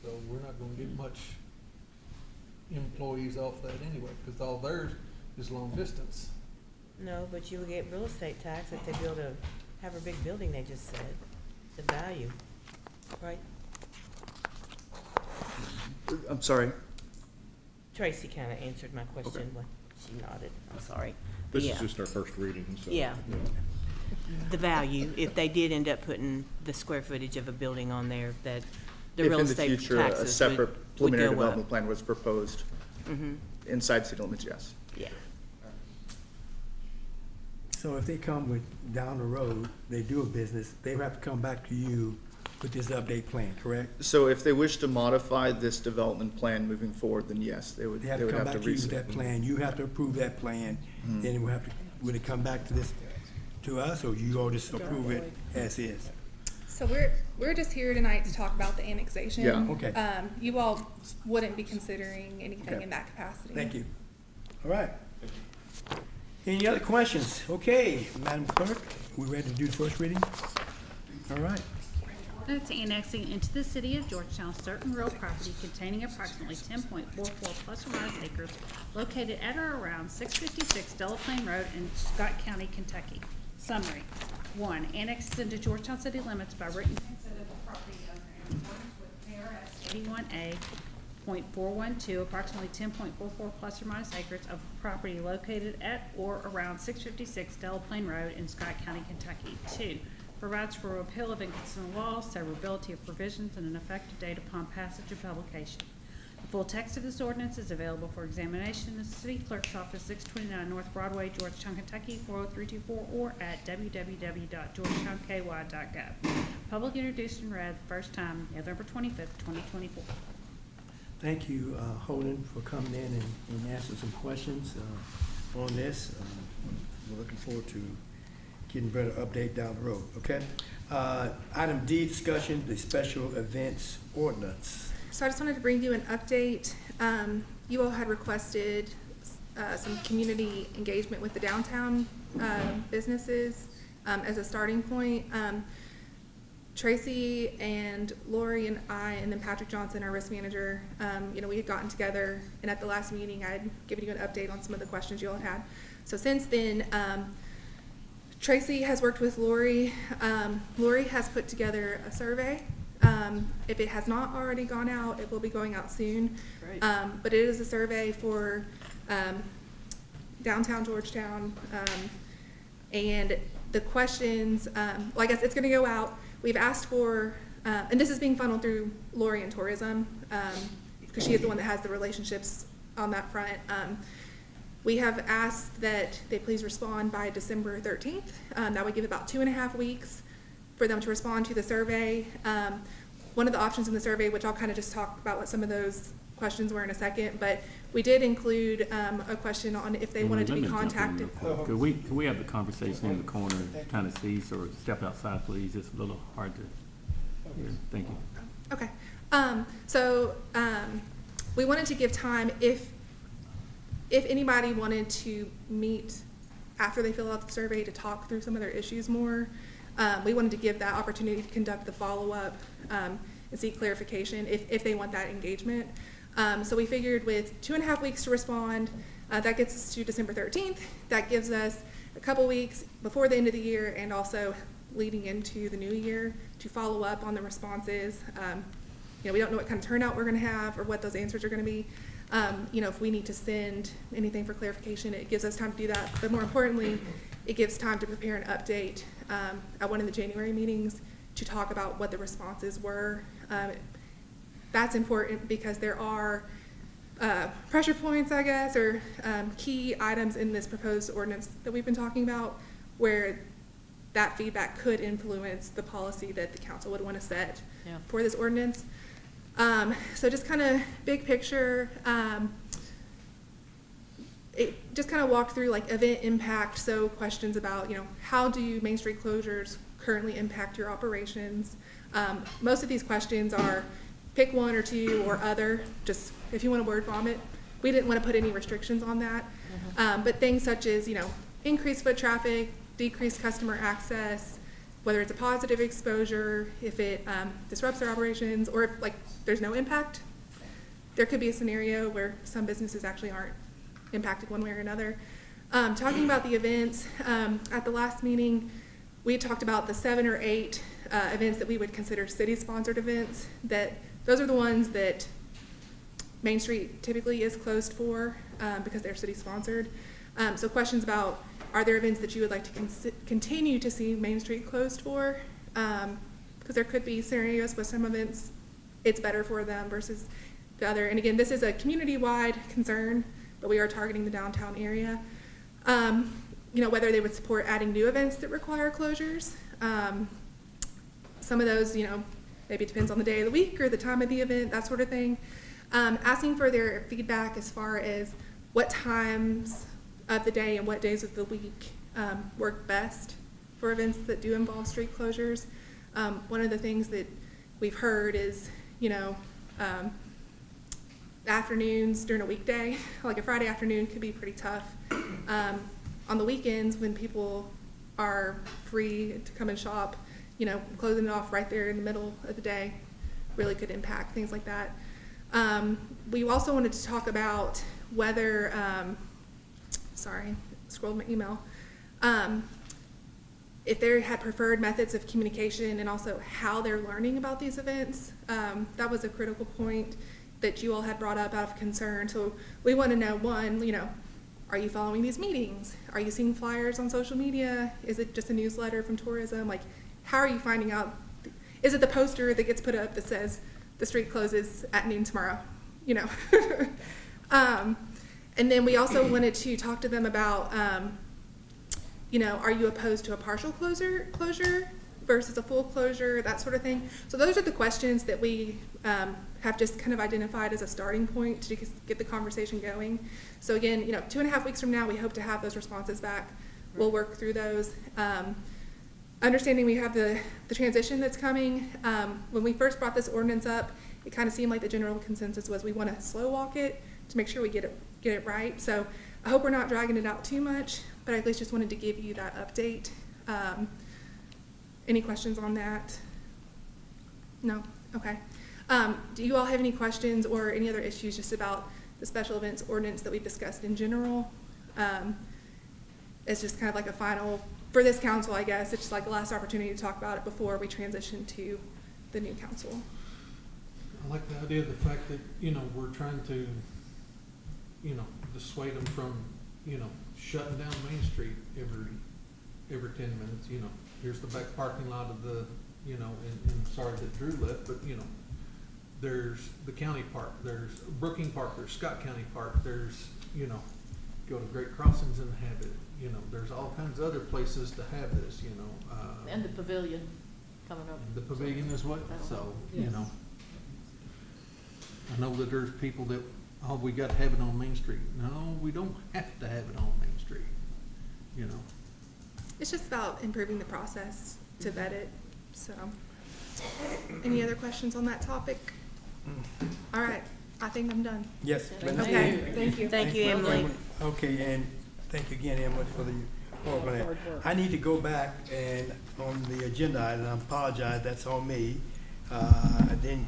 So we're not gonna get much employees off that anyway, because all theirs is long distance. No, but you will get real estate tax if they build have a big building, they just said, the value, right? I'm sorry. Tracy kind of answered my question when she nodded, I'm sorry. This Yeah. is just our first reading, so. Yeah. The value, if they did end up putting the square footage of a building on there, that the real estate If in the future, a taxes separate would preliminary go development up. plan was proposed inside city limits, yes. Yeah. So if they come with, down the road, they do a business, they have to come back to you with this update plan, correct? So if they wish to modify this development plan moving forward, then yes, they would They have to come have back to to you with resubmit. that plan, you have to approve that plan, then it will have to, would it come back to this, to us, or you all just approve it as is? So we're just here tonight to talk about the annexation. Yeah. Okay. You all wouldn't be considering anything Okay. in that capacity. Thank you. All right. Any other questions? Okay, Madam Clerk, we ready to do the first reading? All right. It's annexing into the city of Georgetown certain real property containing approximately 10.44 plus or minus acres located at or around 656 Delaplane Road in Scott County, Kentucky. Summary. 1. Annexed into Georgetown city limits by written consent of the property owner in accordance with KRS 81A.412, approximately 10.44 plus or minus acres of property located at or around 656 Delaplane Road in Scott County, Kentucky. 2. Provides for repeal of inconsistent laws, severability of provisions, and an effective date upon passage of publication. The full text of this ordinance is available for examination in the city clerk's office, 629 North Broadway, Georgetown, Kentucky, 40324, or at www.georgetownky.gov. Public introduced and read the first time, November 25th, 2024. Thank you, Holden, for coming in and answering some questions on this. We're looking forward to getting better update down the road, okay? Item D, discussion, the special events ordinance. So I just wanted to bring you an update. You all had requested some community engagement with the downtown businesses as a starting point. Tracy and Lori and I, and then Patrick Johnson, our risk manager, we had gotten together, and at the last meeting, I had given you an update on some of the questions you all had. So since then, Tracy has worked with Lori. Lori has put together a survey. If it has not already gone out, it will be going out soon. But it is a survey for downtown Georgetown. And the questions, well, I guess it's going to go out. We've asked for, and this is being funneled through Lori and Tourism, because she is the one that has the relationships on that front. We have asked that they please respond by December 13th. That would give about 2.5 weeks for them to respond to the survey. One of the options in the survey, which I'll kind of just talk about what some of those questions were in a second, but we did include a question on if they wanted to be contacted. Could we have the conversation in the corner, kind of cease, or step outside, please? It's a little hard to hear. Thank you. Okay. We wanted to give time if anybody wanted to meet after they fill out the survey to talk through some of their issues more. We wanted to give that opportunity to conduct the follow-up and seek clarification if they want that engagement. So we figured with 2.5 weeks to respond, that gets us to December 13th. That gives us a couple weeks before the end of the year and also leading into the new year to follow up on the responses. We don't know what kind of turnout we're going to have or what those answers are going to be. If we need to send anything for clarification, it gives us time to do that. But more importantly, it gives time to prepare an update at one of the January meetings to talk about what the responses were. That's important because there are pressure points, I guess, or key items in this proposed ordinance that we've been talking about where that feedback could influence the policy that the council would want to set for this ordinance. So just kind of big picture, it just kind of walked through like event impact. So questions about, how do Main Street closures currently impact your operations? Most of these questions are pick one or two or other, just if you want to word vomit. We didn't want to put any restrictions on that. But things such as, increased foot traffic, decreased customer access, whether it's a positive exposure, if it disrupts their operations, or if there's no impact. There could be a scenario where some businesses actually aren't impacted one way or another. Talking about the events, at the last meeting, we had talked about the 7 or 8 events that we would consider city-sponsored events. Those are the ones that Main Street typically is closed for because they're city-sponsored. So questions about, are there events that you would like to continue to see Main Street closed for? Because there could be scenarios with some events, it's better for them versus the other. And again, this is a community-wide concern, but we are targeting the downtown area. Whether they would support adding new events that require closures. Some of those, maybe it depends on the day of the week or the time of the event, that sort of thing. Asking for their feedback as far as what times of the day and what days of the week work best for events that do involve street closures. One of the things that we've heard is, afternoons during a weekday, like a Friday afternoon could be pretty tough. On the weekends when people are free to come and shop, closing it off right there in the middle of the day really could impact things like that. We also wanted to talk about whether, sorry, scrolled my email, if they had preferred methods of communication and also how they're learning about these events. That was a critical point that you all had brought up out of concern. So we want to know, one, are you following these meetings? Are you seeing flyers on social media? Is it just a newsletter from tourism? How are you finding out? Is it the poster that gets put up that says the street closes at noon tomorrow? you know. And then we also wanted to talk to them about, you know, are you opposed to a partial closure versus a full closure, that sort of thing. So those are the questions that we have just kind of identified as a starting point to get the conversation going. So again, you know, 2.5 weeks from now, we hope to have those responses back. We'll work through those. Understanding we have the transition that's coming. When we first brought this ordinance up, it kind of seemed like the general consensus was we want to slow walk it to make sure we get it right. So I hope we're not dragging it out too much, but I at least just wanted to give you that update. Any questions on that? No? Okay. Do you all have any questions or any other issues just about the special events ordinance that we've discussed in general? It's just kind of like a final, for this council, I guess, it's just like the last opportunity to talk about it before we transition to the new council. I like the idea of the fact that, you know, we're trying to, you know, dissuade them from, you know, shutting down Main Street every 10 minutes, you know. Here's the back parking lot of the, you know, and sorry that Drew left, but, you know, there's the county park, there's Brooking Park, there's Scott County Park, there's, you know, go to Great Crossings and have it, you know, there's all kinds of other places to have this, you know. And the pavilion coming up. The pavilion as well, so, you know. I know that there's people that, oh, we gotta have it on Main Street. No, we don't have to have it on Main Street, you know. It's just about improving the process to vet it, so. Any other questions on that topic? All right, I think I'm done. Yes. Okay, thank you. Thank you, Emily. Okay, and thank you again, Emily, for the work on that. I need to go back and on the agenda item, I apologize, that's on me. Then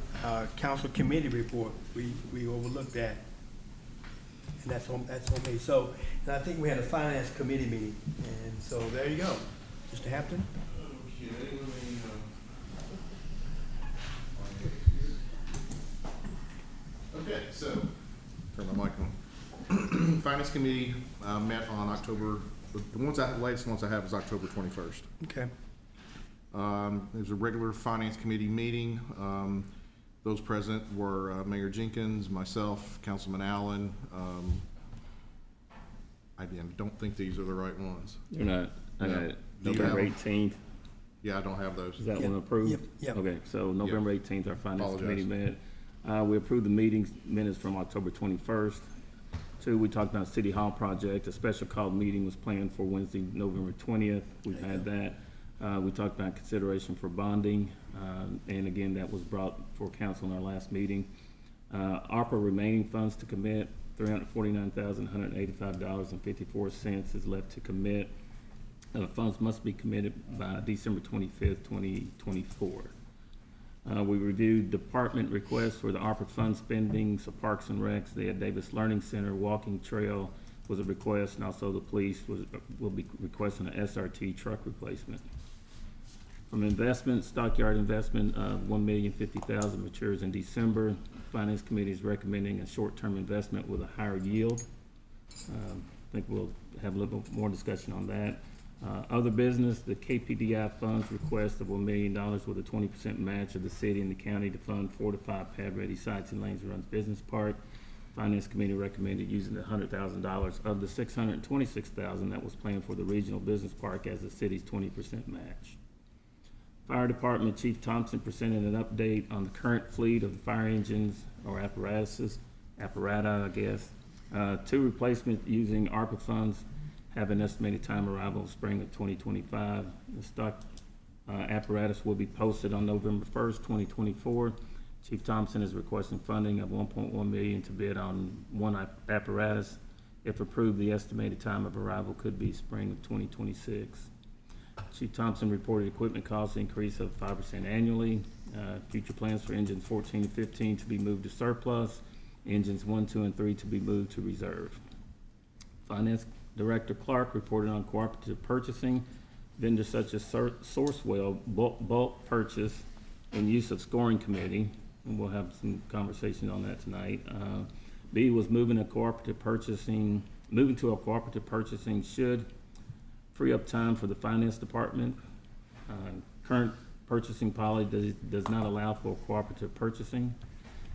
council committee report, we overlooked that. And that's on me. So, and I think we had a finance committee meeting, and so there you go. Mr. Hampton? Okay, let me, okay, so, turn my mic on. Finance committee met on October, the latest ones I have is October 21st. Okay. It was a regular finance committee meeting. Those present were Mayor Jenkins, myself, Councilman Allen. I don't think these are the right ones. You're not, I No. got it. Do you November have 18th. Yeah, I don't have those. Is that one approved? Yep. Okay, so November 18th, our finance Apologize. committee met. We approved the meetings minutes from October 21st. 2, we talked about City Hall project. A special called meeting was planned for Wednesday, November 20th. We've had that. We talked about consideration for bonding, and again, that was brought for council in our last meeting. ARPA remaining funds to commit, $349,185.54 is left to commit. Funds must be committed by December 25th, 2024. We reviewed department requests for the ARPA fund spending, so Parks and Recs, the Davis Learning Center, walking trail was a request, and also the police will be requesting an SRT truck replacement. From investment, stockyard investment of $1,050,000 matures in December. Finance Committee is recommending a short-term investment with a higher yield. I think we'll have a little bit more discussion on that. Other business, the KPDI funds request of $1 million with a 20% match of the city and the county to fund 4 to 5 pad-ready sites in Lanes Runs Business Park. Finance Committee recommended using the $100,000 of the $626,000 that was planned for the regional business park as the city's 20% match. Fire Department Chief Thompson presented an update on the current fleet of the fire engines or apparata, I guess. 2 replacements using ARPA funds have an estimated time arrival of spring of 2025. The stock apparatus will be posted on November 1st, 2024. Chief Thompson is requesting funding of $1.1 million to bid on 1 apparatus. If approved, the estimated time of arrival could be spring of 2026. Chief Thompson reported equipment cost increase of 5% annually. Future plans for engines 14 and 15 to be moved to surplus. Engines 1, 2, and 3 to be moved to reserve. Finance Director Clark reported on cooperative purchasing. Vendors such as Sourcewell bulk purchase and use of scoring committee, and we'll have some conversation on that tonight. B was moving to a cooperative purchasing should free up time for the finance department. Current purchasing policy does not allow for cooperative purchasing.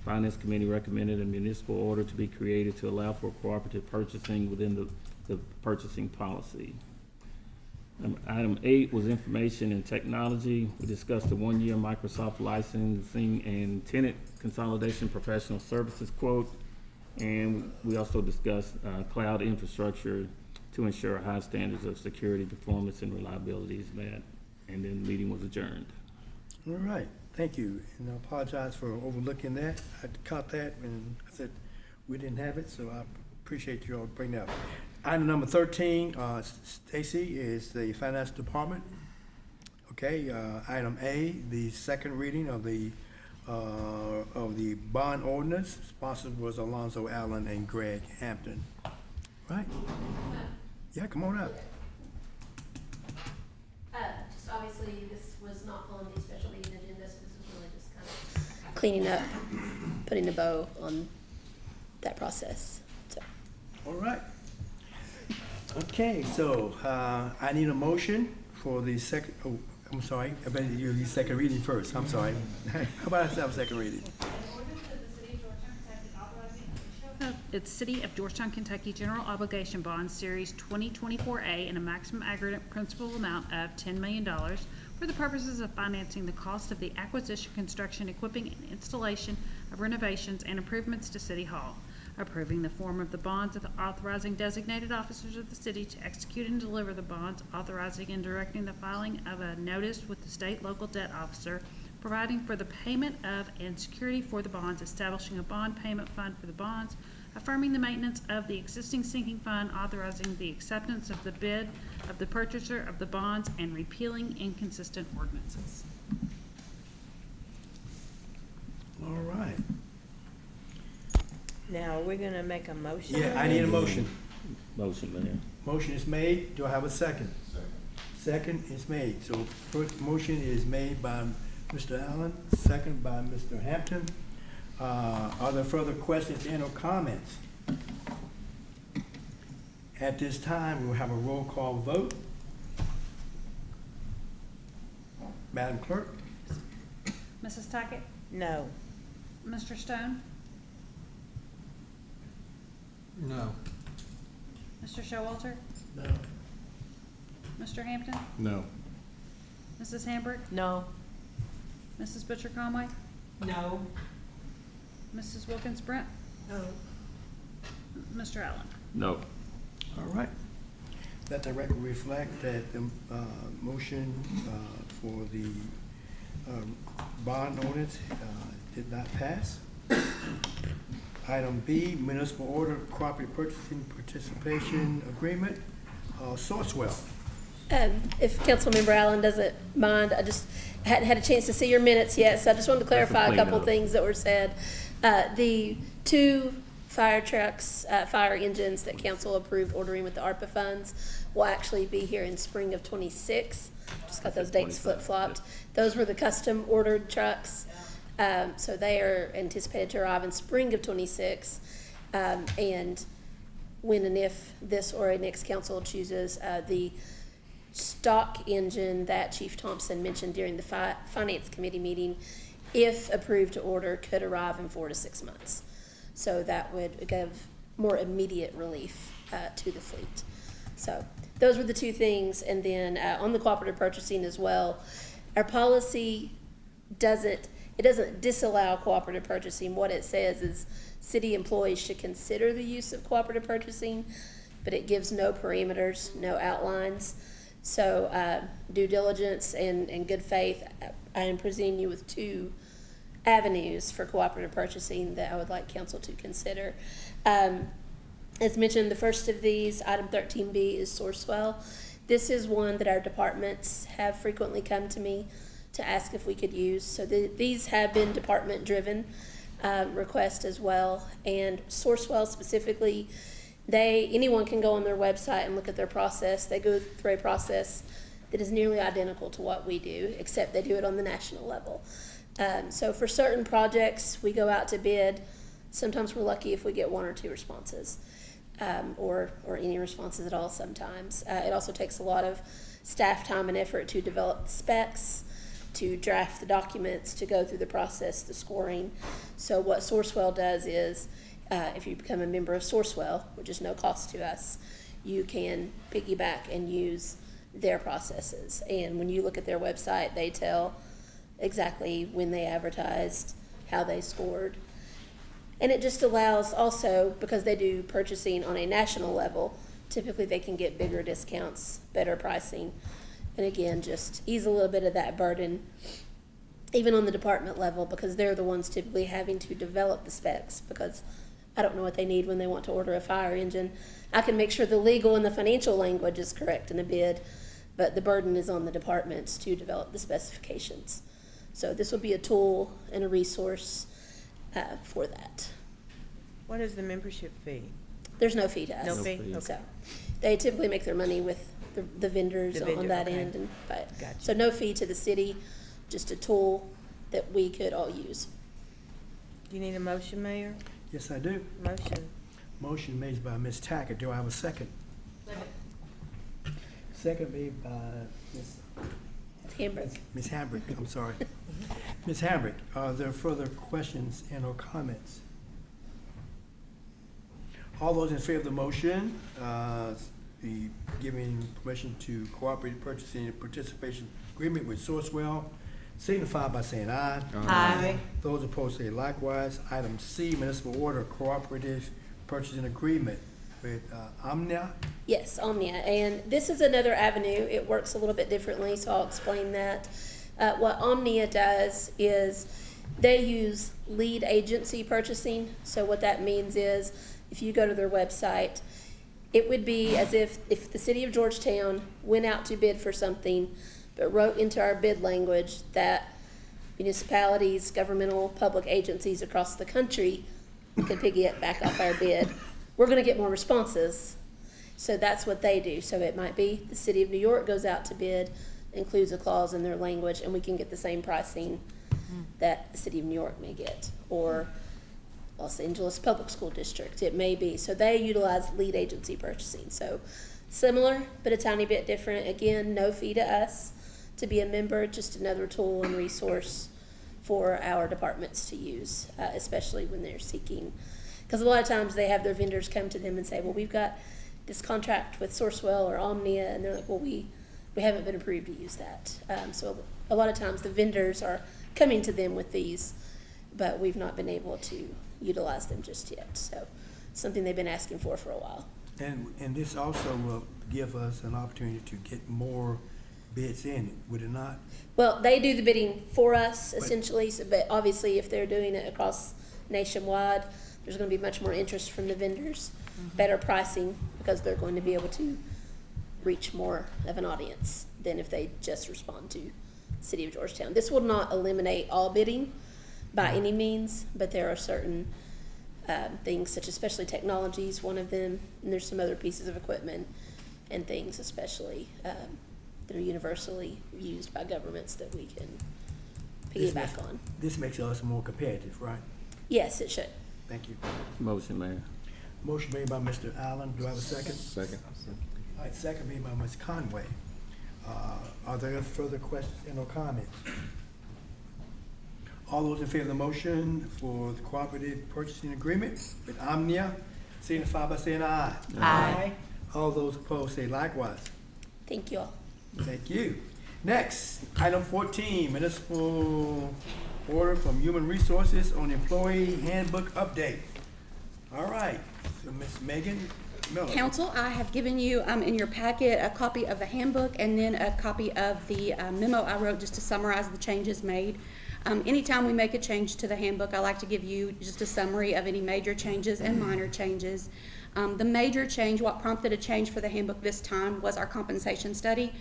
Finance Committee recommended a municipal order to be created to allow for cooperative purchasing within the purchasing policy. Item 8 was information and technology. We discussed the 1-year Microsoft licensing and tenant consolidation professional services quote. And we also discussed cloud infrastructure to ensure high standards of security, performance, and reliability is met. And then the meeting was adjourned. All right, thank you. And I apologize for overlooking that. I caught that and I said we didn't have it, so I appreciate you all bringing that up. Item number 13, Stacy, is the Finance Department. Okay, item A, the second reading of the bond ordinance. Sponsored was Alonzo Allen and Greg Hampton. Right? Yeah, come on up. Just obviously, this was not on the special meeting agenda, so this was really just kind of cleaning up, putting a bow on that process, so. All right. Okay, so I need a motion for the second, oh, I'm sorry, I better do the second reading first, I'm sorry. How about I have a second reading? It's City of Georgetown, Kentucky General Obligation Bond Series 2024A in a maximum aggregate principal amount of $10 million for the purposes of financing the cost of the acquisition, construction, equipping, and installation of renovations and improvements to City Hall. Approving the form of the bonds, authorizing designated officers of the city to execute and deliver the bonds, authorizing and directing the filing of a notice with the state local debt officer, providing for the payment of and security for the bonds, establishing a bond payment fund for the bonds, affirming the maintenance of the existing sinking fund, authorizing the acceptance of the bid of the purchaser of the bonds, and repealing inconsistent ordinances. All right. Now, we're gonna make a motion? Yeah, I need a motion. Motion, Mayor. Motion is made. Do I have a second? Second is made. So first motion is made by Mr. Allen, second by Mr. Hampton. Are there further questions and or comments? At this time, we'll have a roll call vote. Madam Clerk? Mrs. Tackett? No. Mr. Stone? No. Mr. Showalter? No. Mr. Hampton? No. Mrs. Hambrick? No. Mrs. Butcher Conway? No. Mrs. Wilkins Brent? No. Mr. Allen? No. All right. Let the record reflect that the motion for the bond ordinance did not pass. Item B, municipal order cooperative purchasing participation agreement, Sourcewell. If Councilmember Allen doesn't mind, I just hadn't had a chance to see your minutes yet, so I just wanted to clarify a couple things that were said. The 2 fire trucks, fire engines that council approved ordering with the ARPA funds will actually be here in spring of '26. Just got those dates flip-flopped. Those were the custom ordered trucks. So they are anticipated to arrive in spring of '26. And when and if this or a next council chooses the stock engine that Chief Thompson mentioned during the Finance Committee meeting, if approved to order, could arrive in 4 to 6 months. So that would give more immediate relief to the fleet. So those were the 2 things. And then on the cooperative purchasing as well, our policy doesn't disallow cooperative purchasing. What it says is city employees should consider the use of cooperative purchasing, but it gives no parameters, no outlines. So due diligence and good faith, I am presenting you with 2 avenues for cooperative purchasing that I would like council to consider. As mentioned, the first of these, item 13B, is Sourcewell. This is one that our departments have frequently come to me to ask if we could use. So these have been department-driven requests as well. And Sourcewell specifically, anyone can go on their website and look at their process. They go through a process that is nearly identical to what we do, except they do it on the national level. So for certain projects, we go out to bid. Sometimes we're lucky if we get 1 or 2 responses, or any responses at all sometimes. It also takes a lot of staff time and effort to develop specs, to draft the documents, to go through the process, the scoring. So what Sourcewell does is, if you become a member of Sourcewell, which is no cost to us, you can piggyback and use their processes. And when you look at their website, they tell exactly when they advertised, how they scored. And it just allows also, because they do purchasing on a national level, typically they can get bigger discounts, better pricing. And again, just ease a little bit of that burden, even on the department level, because they're the ones typically having to develop the specs, because I don't know what they need when they want to order a fire engine. I can make sure the legal and the financial language is correct in a bid, but the burden is on the departments to develop the specifications. So this will be a tool and a resource for that. What is the membership fee? There's no fee to us. No fee? Okay. So they typically make their money with the vendors The vendor, on that okay. end. But Gotcha. so no fee to the city, just a tool that we could all use. Do you need a motion, Mayor? Yes, I do. Motion. Motion made by Ms. Tackett. Do I have a second? Second made by Ms. Hambrick, I'm sorry. Ms. Hambrick, are there further questions and or comments? All those in favor of the motion, the giving permission to cooperative purchasing and participation agreement with Sourcewell, signify by saying aye. Aye. Those opposed say likewise. Item C, municipal order cooperative purchasing agreement with Omnia. Yes, Omnia, and this is another avenue. It works a little bit differently, so I'll explain that. What Omnia does is they use lead agency purchasing. So what that means is, if you go to their website, it would be as if the city of Georgetown went out to bid for something, but wrote into our bid language that municipalities, governmental, public agencies across the country could piggyback off our bid. We're gonna get more responses. So that's what they do. So it might be the city of New York goes out to bid, includes a clause in their language, and we can get the same pricing that the city of New York may get, or Los Angeles Public School District, it may be. So they utilize lead agency purchasing. So similar, but a tiny bit different. Again, no fee to us to be a member, just another tool and resource for our departments to use, especially when they're seeking. Because a lot of times they have their vendors come to them and say, well, we've got this contract with Sourcewell or Omnia, and they're like, well, we haven't been approved to use that. So a lot of times the vendors are coming to them with these, but we've not been able to utilize them just yet. So something they've been asking for a while. And this also will give us an opportunity to get more bids in, would it not? Well, they do the bidding for us essentially, so, but obviously if they're doing it across nationwide, there's going to be much more interest from the vendors, better pricing, because they're going to be able to reach more of an audience than if they just respond to City of Georgetown. This will not eliminate all bidding by any means, but there are certain things, such as especially technologies, one of them, and there's some other pieces of equipment and things especially that are universally used by governments that we can piggyback on. This makes us more competitive, right? Yes, it should. Thank you. Motion, Mayor. Motion made by Mr. Allen. Do I have a second? Second. All right, second made by Ms. Conway. Are there further questions and or comments? All those in favor of the motion for the cooperative purchasing agreement with Omnia, signify by saying aye. Aye. All those opposed say likewise. Thank you all. Thank you. Next, item 14, municipal order from Human Resources on employee handbook update. All right, so Ms. Megan Miller. Council, I have given you in your packet a copy of the handbook and then a copy of the memo I wrote just to summarize the changes made. Anytime we make a change to the handbook, I like to give you just a summary of any major changes and minor changes. The major change, what prompted a change for the handbook this time, was our compensation study.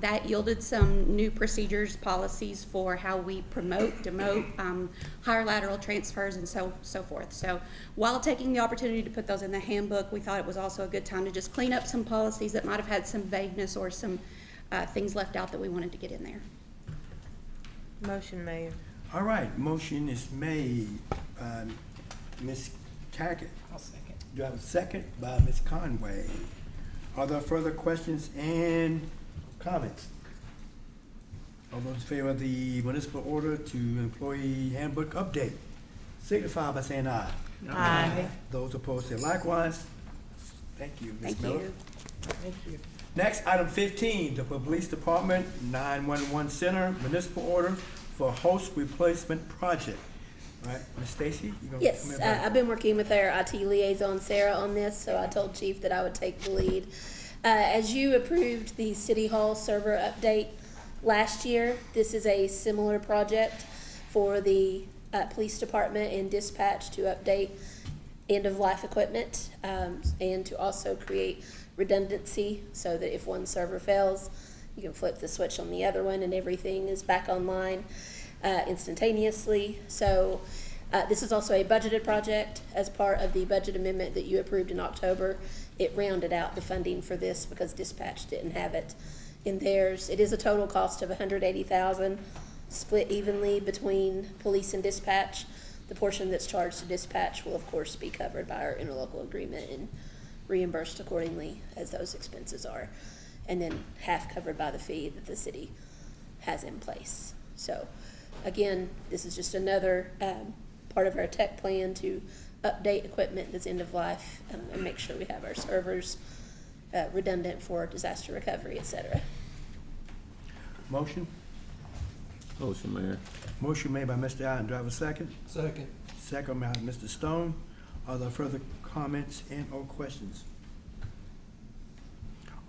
That yielded some new procedures, policies for how we promote, demote, higher lateral transfers, and so forth. So while taking the opportunity to put those in the handbook, we thought it was also a good time to just clean up some policies that might have had some vagueness or some things left out that we wanted to get in there. Motion, Mayor. All right, motion is made by Ms. Tackett. I'll second. Do I have a second by Ms. Conway? Are there further questions and comments? All those in favor of the municipal order to employee handbook update, signify by saying aye. Aye. Those opposed say likewise. Thank you, Ms. Thank Miller. you. Thank you. Next, item 15, the Police Department 911 Center municipal order for host replacement project. All right, Ms. Stacy, you gonna come Yes, in back? I've been working with our IT liaison, Sarah, on this, so I told Chief that I would take the lead. As you approved the City Hall server update last year, this is a similar project for the Police Department and Dispatch to update end-of-life equipment, and to also create redundancy so that if one server fails, you can flip the switch on the other one and everything is back online instantaneously. So this is also a budgeted project. As part of the budget amendment that you approved in October, it rounded out the funding for this because Dispatch didn't have it in theirs. It is a total cost of $180,000, split evenly between police and dispatch. The portion that's charged to dispatch will of course be covered by our interlocal agreement and reimbursed accordingly as those expenses are, and then half covered by the fee that the city has in place. So again, this is just another part of our tech plan to update equipment that's end of life, and make sure we have our servers redundant for disaster recovery, et cetera. Motion? Motion, Mayor. Motion made by Mr. Allen. Do I have a second? Second. Second by Mr. Stone. Are there further comments and or questions?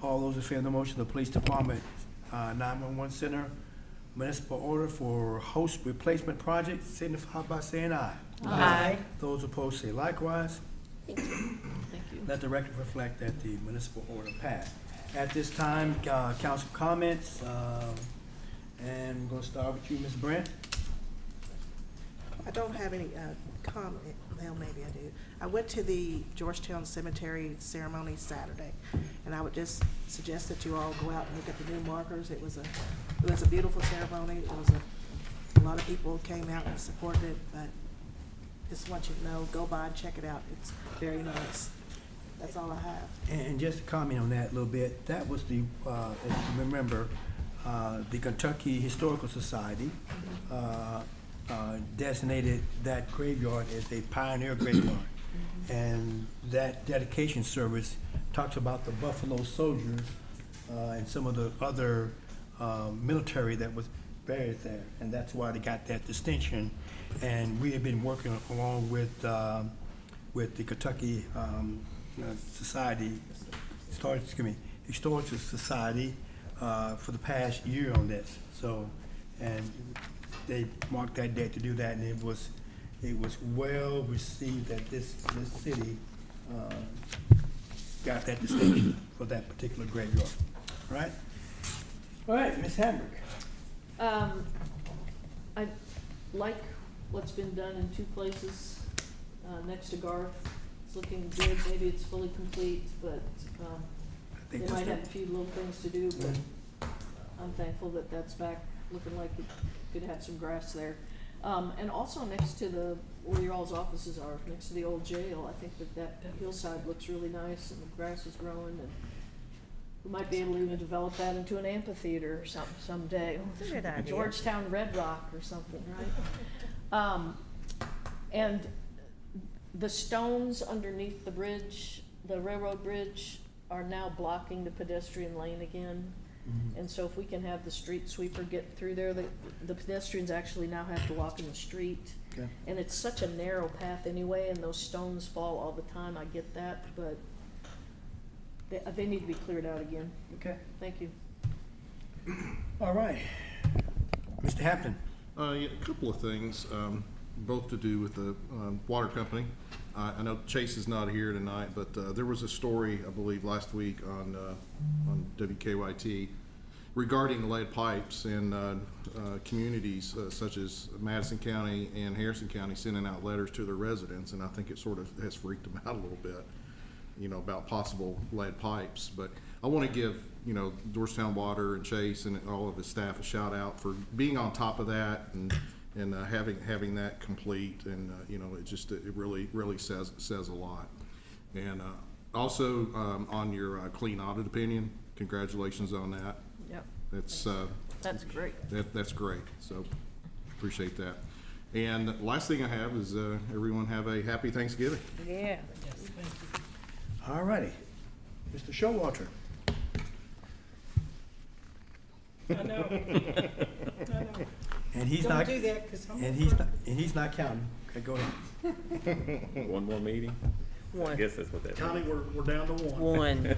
All those in favor of the motion, the Police Department 911 Center municipal order for host replacement project, signify by saying aye. Aye. Those opposed say likewise. Thank you. Thank you. Let the record reflect that the municipal order passed. At this time, council comments, and we're gonna start with you, Ms. Brent. I don't have any comment, well, maybe I do. I went to the Georgetown Cemetery ceremony Saturday, and I would just suggest that you all go out and look at the new markers. It was a beautiful ceremony. It was a lot of people came out and supported it, but just want you to know, go by and check it out. It's very nice. That's all I have. And just to comment on that a little bit, that was the, as you remember, the Kentucky Historical Society designated that graveyard as a pioneer graveyard. And that dedication service talks about the Buffalo soldiers and some of the other military that was buried there. And that's why they got that distinction. And we have been working along with the Kentucky Society, Historical Society for the past year on this. So, and they marked that date to do that, and it was well received that this city got that distinction for that particular graveyard. All right? All right, Ms. Hamburg. I like what's been done in two places next to Garth. It's looking good. Maybe it's fully complete, but they might have a few little things to do, but I'm thankful that that's back looking like it could have some grass there. And also next to where your all's offices are, next to the old jail, I think that hillside looks really nice and the grass is growing, and we might be able to even develop that into an amphitheater or something someday. Good idea. Georgetown Red Rock or something, right? And the stones underneath the bridge, the railroad bridge, are now blocking the pedestrian lane again. And so if we can have the street sweeper get through there, the pedestrians actually now have to walk in the street. Okay. And it's such a narrow path anyway, and those stones fall all the time, I get that, but they need to be cleared out again. Okay. Thank you. All right. Mr. Hampton. Yeah, a couple of things, both to do with the water company. I know Chase is not here tonight, but there was a story, I believe, last week on WKYT regarding lead pipes in communities such as Madison County and Harrison County sending out letters to their residents, and I think it sort of has freaked them out a little bit, you know, about possible lead pipes. But I want to give, you know, Georgetown Water and Chase and all of his staff a shout out for being on top of that and having that complete, and you know, it really says a lot. And also on your clean audit opinion, congratulations on that. Yep. It's That's great. That's great, so appreciate that. And last thing I have is, everyone have a happy Thanksgiving. Yeah. All righty. Mr. Showalter. I know. And he's Don't not, do that, 'cause I'm and he's not counting. Okay, go ahead. One more meeting? I One. guess that's what that Connie, means. we're down to one. One.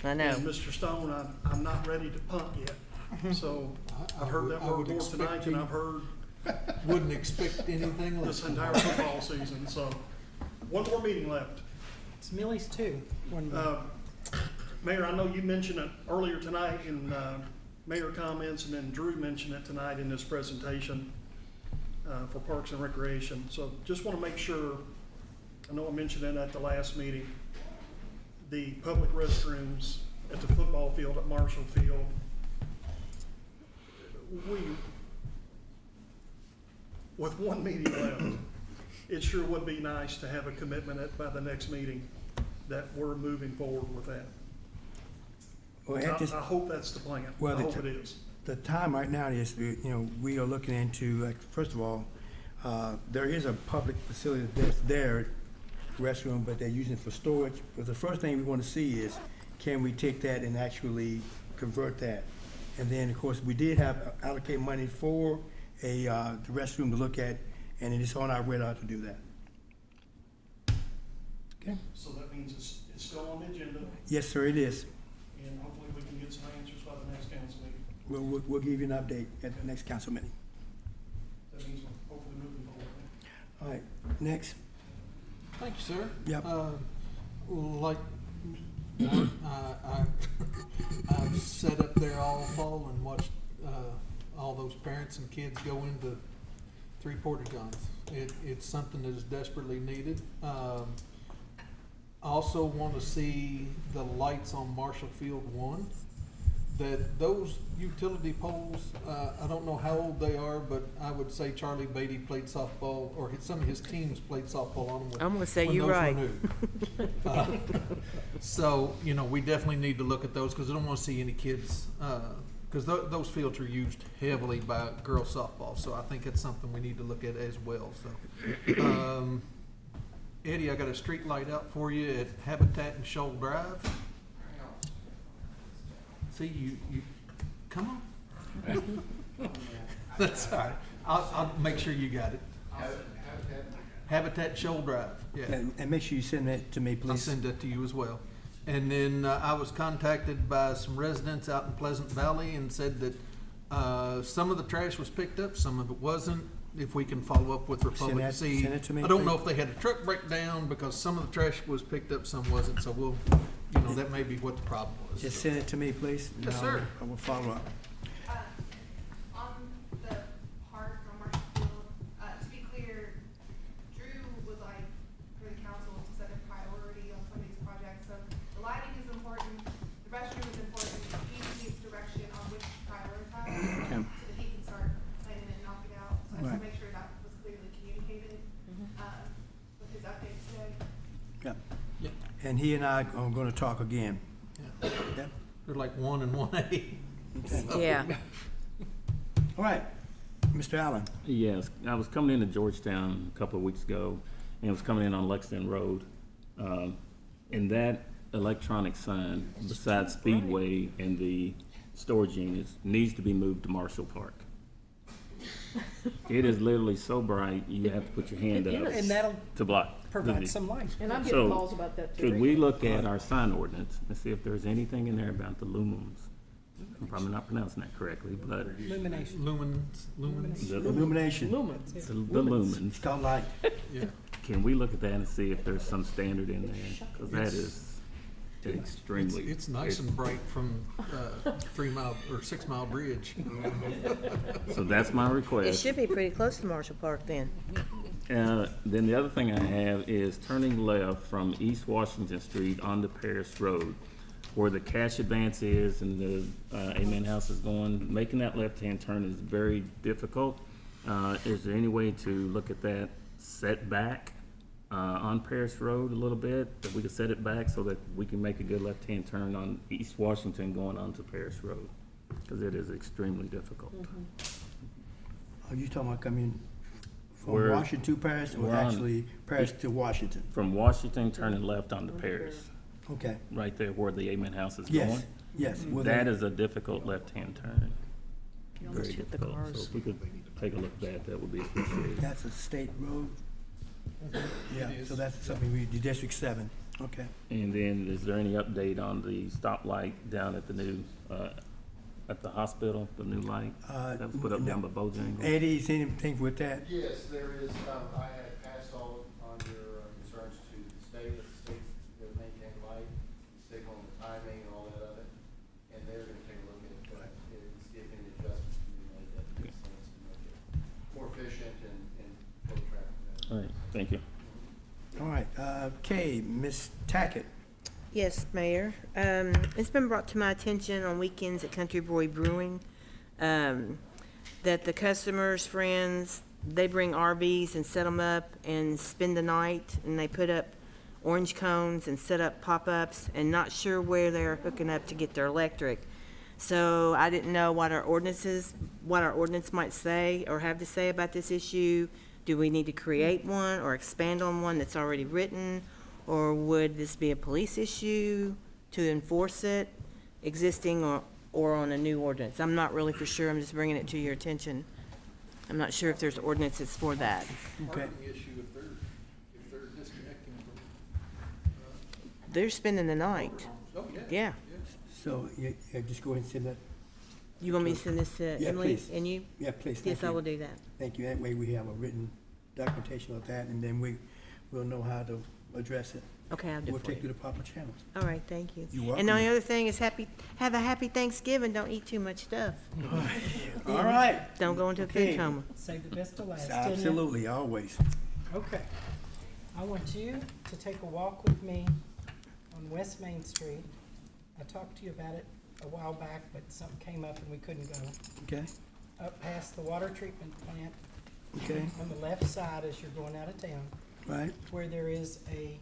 I know. And Mr. Stone, I'm not ready to punt yet. So I've heard that I word would more expect tonight than you- I've heard Wouldn't expect anything less. this entire football season. So one more meeting left. It's Millie's too. One more. Mayor, I know you mentioned it earlier tonight in mayor comments, and then Drew mentioned it tonight in this presentation for Parks and Recreation. So just want to make sure, I know I mentioned it at the last meeting, the public restrooms at the football field at Marshall Field. With one meeting left, it sure would be nice to have a commitment by the next meeting that we're moving forward with that. Well, at this, I hope that's the plan. Well, I the hope it is. the time right now is, we are looking into, like, first of all, there is a public facility that's there, restroom, but they're using it for storage. But the first thing we want to see is, can we take that and actually convert that? And then, of course, we did have allocate money for the restroom to look at, and it is on our radar to do that. Okay? So that means it's still on the agenda, Yes, sir, it is. and hopefully we can get some answers by the next council meeting. We'll give you an update at the next council meeting. That means we're hopefully moving forward. All right, next. Thank you, sir. Yep. Like, I've sat up there all fall and watched all those parents and kids go into three-porta johns. It's something that is desperately needed. Also want to see the lights on Marshall Field 1. That those utility poles, I don't know how old they are, but I would say Charlie Beatty played softball, or some of his teams played softball on them. I'm gonna say when you're those were right. new. So, we definitely need to look at those, because I don't want to see any kids, because those fields are used heavily by girls softball, so I think it's something we need to look at as well, so. Eddie, I got a street light out for you at Habitat and Shoal Drive. See, you, come on. That's all right. I'll make sure you got it. Habitat Shoal Drive, yeah. And make sure you send that to me, please. I'll send that to you as well. And then I was contacted by some residents out in Pleasant Valley and said that some of the trash was picked up, some of it wasn't. If we can follow up with Republic to see. Send it to me, I don't know please. if they had a truck breakdown, because some of the trash was picked up, some wasn't, so we'll, that may be what the problem was. Just send it to me, please. and Yes, sir. I will follow up. On the park on Marshall Field, to be clear, Drew would like for the council to set a priority on some of these projects. So the lighting is important, the restroom is important, he needs direction on which to prioritize, so that he can start planning and knock it out. So I just want to make sure that was clearly communicated, with his update today. Yeah. Yep. And he and I are gonna talk again. Yeah. Yep. They're like 1 and 1A. Yeah. All right, Mr. Allen. Yes, I was coming into Georgetown a couple of weeks ago, and I was coming in on Lexington Road. And that electronic sign beside Speedway and the storage units needs to be moved to Marshall Park. It is literally so bright, you have to put your hand up And that'll to block. provide some light. And I'm So, getting calls about that too. Could we look at our sign ordinance and see if there's anything in there about the lumens? I'm probably not pronouncing that correctly, but Illumination. Lumens. the Illumination. Lumens. the lumens. It's called light. Yeah. Can we look at that and see if there's some standard in there? Because that is extremely. It's nice and bright from 3 Mile or 6 Mile Bridge. So that's my It request. should be pretty close to Marshall Park then. Then the other thing I have is turning left from East Washington Street onto Paris Road, where the cash advance is and the Amen House is going. Making that left-hand turn is very difficult. Is there any way to look at that setback on Paris Road a little bit, that we could set it back so that we can make a good left-hand turn on East Washington going onto Paris Road? because it is extremely difficult. Are you talking about coming from We're- Washington to Paris, or we're on- actually Paris to Washington? From Washington, turning left onto Paris, Okay, right there where the Amen House is yes, going. yes. Well, That then- is a difficult left-hand turn. You Very almost hit the difficult. So cars. if we could take a look at that, that would be appreciated. That's a state road? Yeah, so that's something we, the District 7, okay. And then, is there any update on the stoplight down at the new, at the hospital, the new light that was put up down by Bojangles? Eddie, is anything with that? Yes, there is, I had passed all on your concerns to the state will maintain light, signal, and the timing and all that of it. And they're gonna take a look at it and see if any adjustments can be made that makes sense to make it more efficient and flow traffic better. All right, thank you. All right, Kay, Ms. Tackett. Yes, Mayor. It's been brought to my attention on weekends at Country Boy Brewing, that the customers, friends, they bring RVs and set them up and spend the night, and they put up orange cones and set up pop-ups, and not sure where they're hooking up to get their electric. So I didn't know what our ordinance might say or have to say about this issue. Do we need to create one or expand on one that's already written? Or would this be a police issue to enforce it, existing or on a new ordinance? I'm not really for sure, I'm just bringing it to your attention. I'm not sure if there's ordinances for that. Okay. issue if they're disconnecting They're spending the night. from, Yeah. So, yeah, just go ahead and send that. You want me to send this to Yeah, Emily please. and you? Yeah, please, thank Yes, I you. will do that. Thank you. That way we have a written documentation of that, and then we'll know how to address it. Okay, I'll do We'll it for take you. through the proper channels. All right, thank you. You're welcome. And the only other thing is have a happy Thanksgiving. Don't eat too much stuff. All right. Don't go into a Okay. food coma. Save the best to last, didn't you? Absolutely, always. Okay. I want you to take a walk with me on West Main Street. I talked to you about it a while back, but something came up and we couldn't go. Okay, Up past the water treatment plant, okay, on the left side as you're going out of town, right. where there is a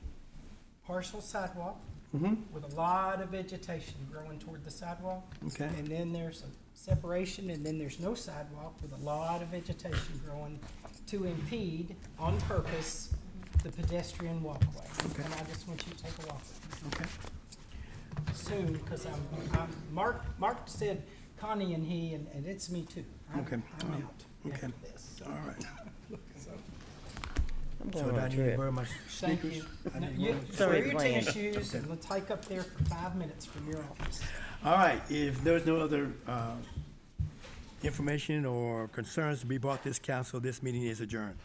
partial sidewalk Mm-hmm, with a lot of vegetation growing toward the sidewalk. okay, And then there's a separation, and then there's no sidewalk with a lot of vegetation growing to impede, on purpose, the pedestrian walkway. Okay. And I just want you to take a walk okay. soon, because Mark said Connie and he, and it's me too. Okay. I'm out Okay. after this. All right. So, I'm So going do on I a need to trip. wear my thank sneakers? you. I No, need to you wear my- Sorry, wear your plan. tennis shoes, and let's hike up there for 5 minutes from your office. All right, if there's no other information or concerns to be brought to this council, this meeting is adjourned.